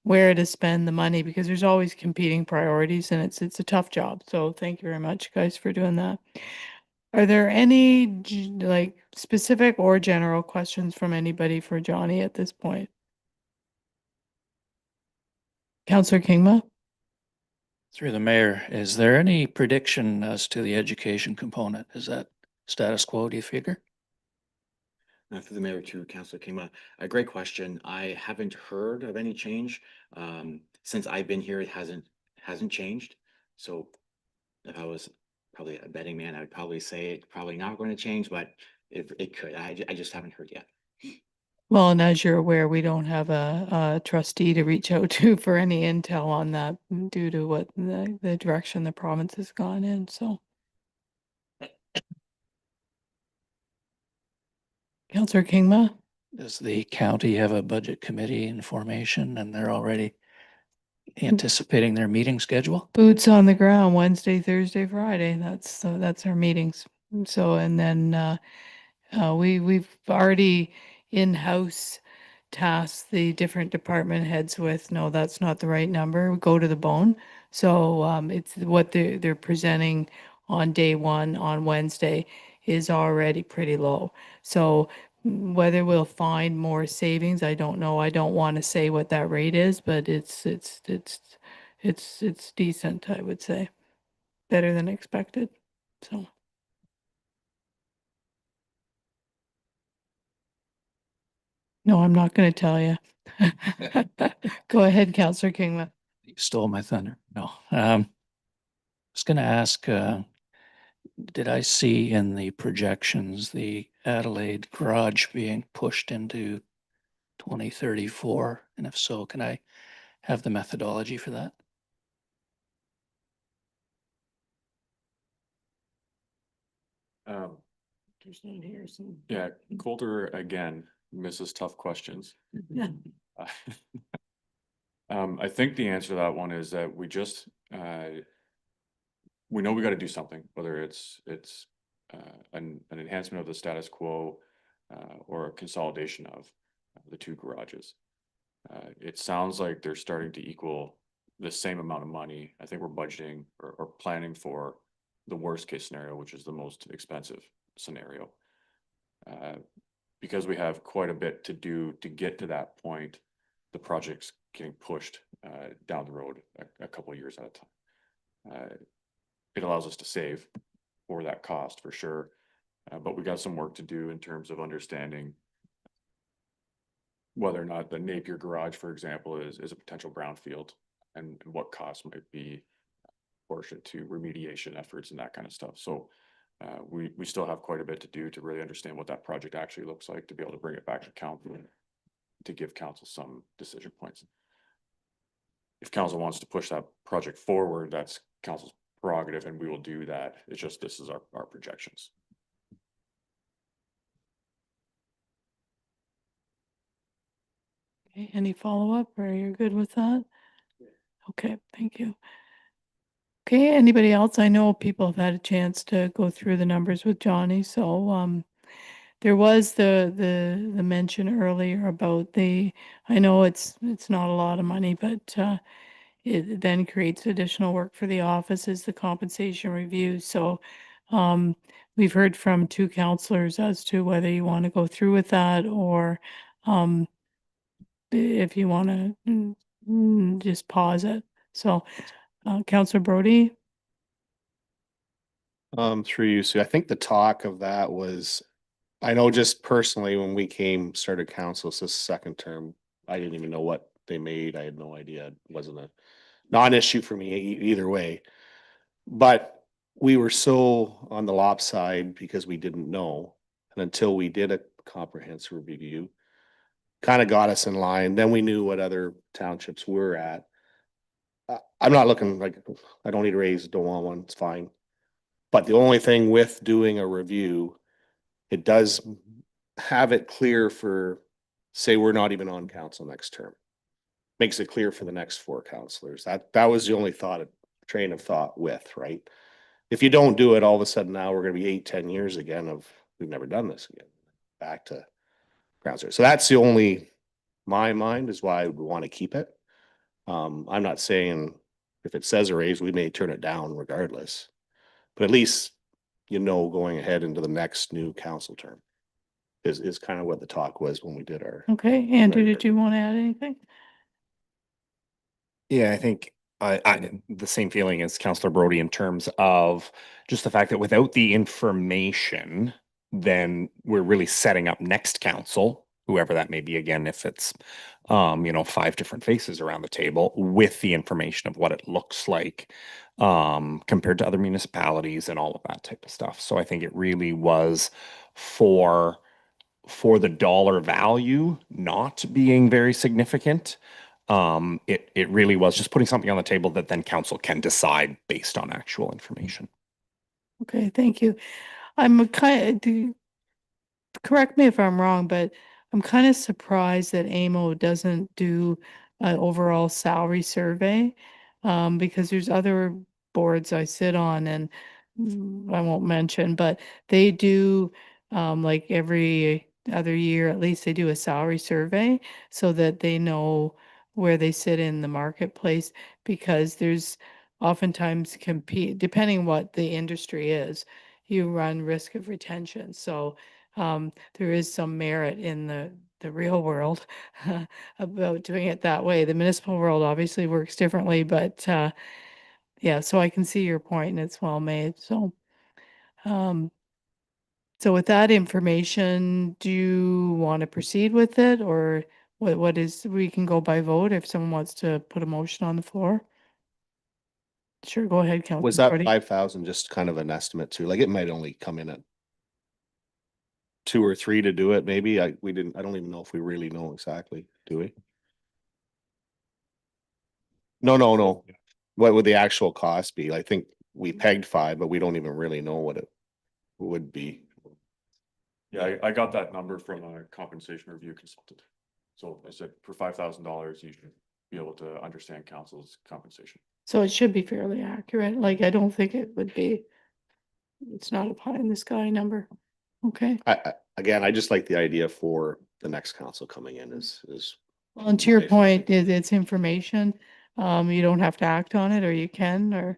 where to spend the money, because there's always competing priorities, and it's a tough job. So thank you very much, guys, for doing that. Are there any like specific or general questions from anybody for Johnny at this point? Counselor Kingma? Through the mayor, is there any prediction as to the education component? Is that status quo, do you figure? Through the mayor to Councillor Kima, a great question. I haven't heard of any change. Since I've been here, it hasn't changed. So if I was probably a betting man, I would probably say it's probably not going to change, but it could. I just haven't heard yet. Well, and as you're aware, we don't have a trustee to reach out to for any intel on that due to what the direction the province has gone in, so. Counselor Kingma? Does the county have a budget committee in formation and they're already anticipating their meeting schedule? Boots on the ground, Wednesday, Thursday, Friday. That's our meetings. So, and then we've already in-house tasked the different department heads with, no, that's not the right number, go to the bone. So it's what they're presenting on day one on Wednesday is already pretty low. So whether we'll find more savings, I don't know. I don't want to say what that rate is, but it's decent, I would say. Better than expected. So. No, I'm not going to tell you. Go ahead, Counselor Kingman. You stole my thunder. No. Was going to ask, did I see in the projections the Adelaide garage being pushed into 2034? And if so, can I have the methodology for that? There's not here, so. Yeah, Coulter again misses tough questions. Yeah. Uh, I think the answer to that one is that we just, we know we got to do something, whether it's an enhancement of the status quo or a consolidation of the two garages. It sounds like they're starting to equal the same amount of money. I think we're budgeting or planning for the worst case scenario, which is the most expensive scenario. Because we have quite a bit to do to get to that point, the project's getting pushed down the road a couple of years at a time. It allows us to save for that cost for sure, but we got some work to do in terms of understanding whether or not the Napier garage, for example, is a potential brownfield and what costs might be portioned to remediation efforts and that kind of stuff. So we still have quite a bit to do to really understand what that project actually looks like to be able to bring it back to council to give council some decision points. If council wants to push that project forward, that's council's prerogative and we will do that. It's just, this is our projections. Okay, any follow-up or you're good with that? Okay, thank you. Okay, anybody else? I know people have had a chance to go through the numbers with Johnny, so there was the mention earlier about I know it's not a lot of money, but it then creates additional work for the office is the compensation review. So we've heard from two counselors as to whether you want to go through with that or if you want to just pause it. So Counselor Brody? Through you, Sue, I think the talk of that was, I know just personally, when we started council, it's this second term, I didn't even know what they made. I had no idea. It wasn't a non-issue for me either way. But we were so on the lop side because we didn't know. And until we did a comprehensive review, kind of got us in line. Then we knew what other townships were at. I'm not looking like, I don't need a raise, don't want one, it's fine. But the only thing with doing a review, it does have it clear for, say, we're not even on council next term. Makes it clear for the next 4 counselors. That was the only train of thought with, right? If you don't do it, all of a sudden now we're gonna be 8, 10 years again of, we've never done this again. Back to ground zero. So that's the only, my mind is why I would want to keep it. I'm not saying if it says a raise, we may turn it down regardless. But at least, going ahead into the next new council term is kind of what the talk was when we did our. Okay, Andrew, did you want to add anything? Yeah, I think the same feeling as Councillor Brody in terms of just the fact that without the information, then we're really setting up next council, whoever that may be, again, if it's 5 different faces around the table with the information of what it looks like compared to other municipalities and all of that type of stuff. So I think it really was for the dollar value not being very significant. It really was just putting something on the table that then council can decide based on actual information. Okay, thank you. I'm correct me if I'm wrong, but I'm kind of surprised that AMO doesn't do an overall salary survey. Because there's other boards I sit on and I won't mention, but they do, like every other year, at least they do a salary survey so that they know where they sit in the marketplace, because there's oftentimes depending what the industry is, you run risk of retention. So, there is some merit in the real world about doing it that way. The municipal world obviously works differently, but yeah, so I can see your point and it's well made. Um, so with that information, do you want to proceed with it, or what is, we can go by vote if someone wants to put a motion on the floor? Sure, go ahead, Councilor Was that Brody. 5,000 just kind of an estimate too? Like it might only come in at 2 or 3 to do it, maybe. I don't even know if we really know exactly, do we? No. What would the actual cost be? I think we pegged 5, but we don't even really know what it would be. Yeah, I got that number from a compensation review consultant. So I said for $5,000, you should be able to understand council's compensation. So it should be fairly accurate. Like, I don't think it would be, it's not a pie in the sky number. Okay. Again, I just like the idea for the next council coming in is Well, and to your Right. point, it's information. You don't have to act on it, or you can, or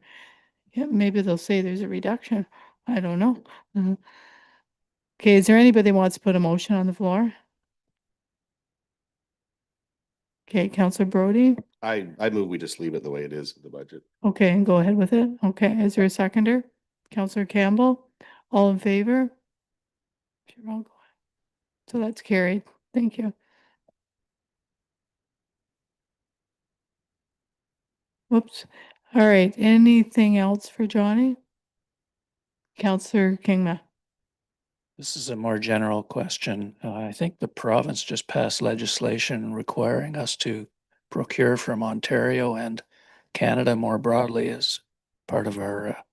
yeah, maybe they'll say there's a reduction. I don't know. Mhm. Okay, is there anybody who wants to put a motion on the floor? Okay, Councillor Brody. I move we just leave it the way it is in the budget. Okay, and go ahead with it. Okay, is there a seconder? Councillor Campbell, all in favor? Sure, I'll go ahead. So that's carried. Thank you. Whoops. All right, anything else for Johnny? Councillor Kingma. This is a more general question. I think the province just passed legislation requiring us to procure from Ontario and Canada more broadly as part of our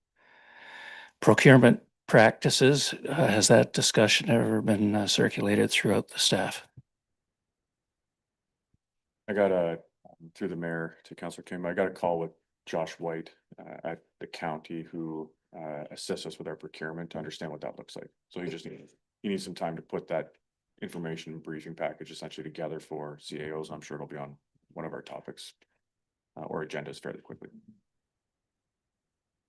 procurement practices. Has that discussion ever been circulated throughout the staff? I got through the mayor to Councilor Kim, I got a call with Josh White at the county who assists us with our procurement to understand what that looks like. So he needs some time to put that information briefing package essentially together for CAOs. I'm sure it'll be on one of our topics or agendas fairly quickly.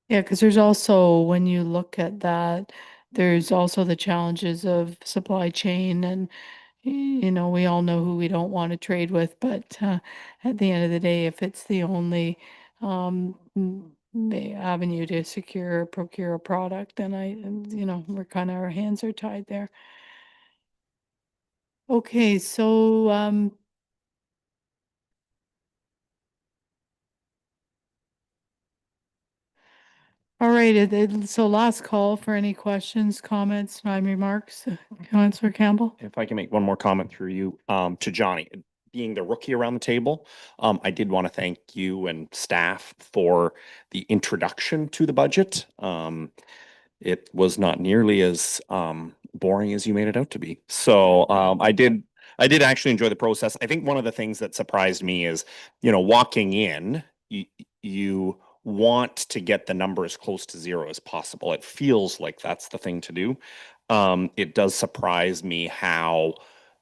Yeah, because there's also, when you look at that, there's also the challenges of supply chain and, we all know who we don't want to trade with, but at the end of the day, if it's the only the avenue to procure a product, then we're kind of, our hands are tied there. Okay, so all right, so last call for any questions, comments, remarks, Councillor Campbell? If I can make one more comment through you, to Johnny, being the rookie around the table, I did want to thank you and staff for the introduction to the budget. It was not nearly as boring as you made it out to be. So I did actually enjoy the process. I think one of the things that surprised me is, walking in, you want to get the number as close to zero as possible. It feels like that's the thing to do. It does surprise me how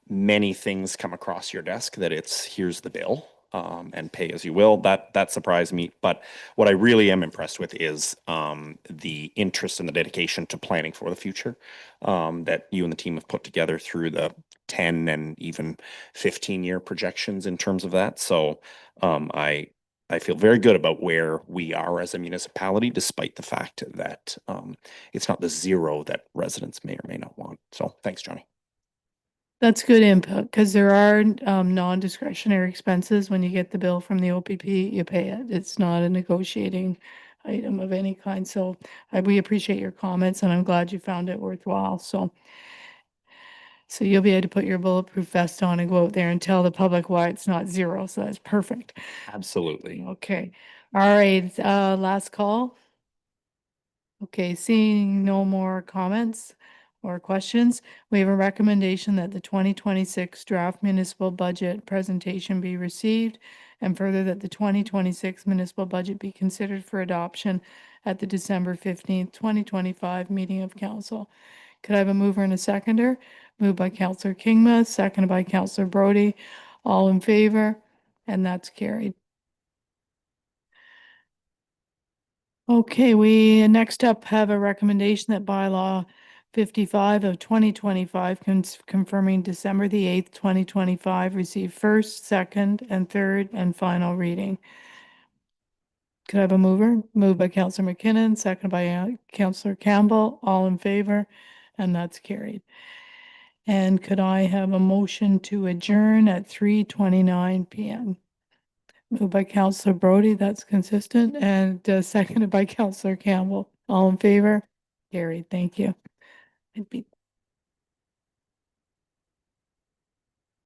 many things come across your desk that it's here's the bill, and pay as you will. That surprised me. But what I really am impressed with is the interest and the dedication to planning for the future, that you and the team have put together through the 10 and even 15-year projections in terms of that. So I feel very good about where we are as a municipality, despite the fact that it's not the zero that residents may or may not want. So thanks, Johnny. That's good input, because there are non-discretionary expenses. When you get the bill from the OPP, you pay it. It's not a negotiating item of any kind. So we appreciate your comments, and I'm glad you found it worthwhile. So you'll be able to put your bulletproof vest on and go out there and tell the public why it's not zero. So that's perfect. Absolutely. Okay. All right, last call. Okay, seeing no more comments or questions, we have a recommendation that the 2026 draft municipal budget presentation be received, and further that the 2026 municipal budget be considered for adoption at the December 15th, 2025 meeting of council. Could I have a mover and a seconder? Moved by Councillor Kingma, seconded by Councillor Brody. All in favor? And that's carried. Okay, we next up have a recommendation that bylaw 55 of 2025 confirming December the 8th, 2025 receive first, second, and third and final reading. Could I have a mover? Moved by Councillor McKinnon, seconded by Councillor Campbell. All in favor? And that's carried. And could I have a motion to adjourn at 3:29 PM? Moved by Councillor Brody, that's consistent, and seconded by Councillor Campbell. All in favor? Carried, thank you. I'd be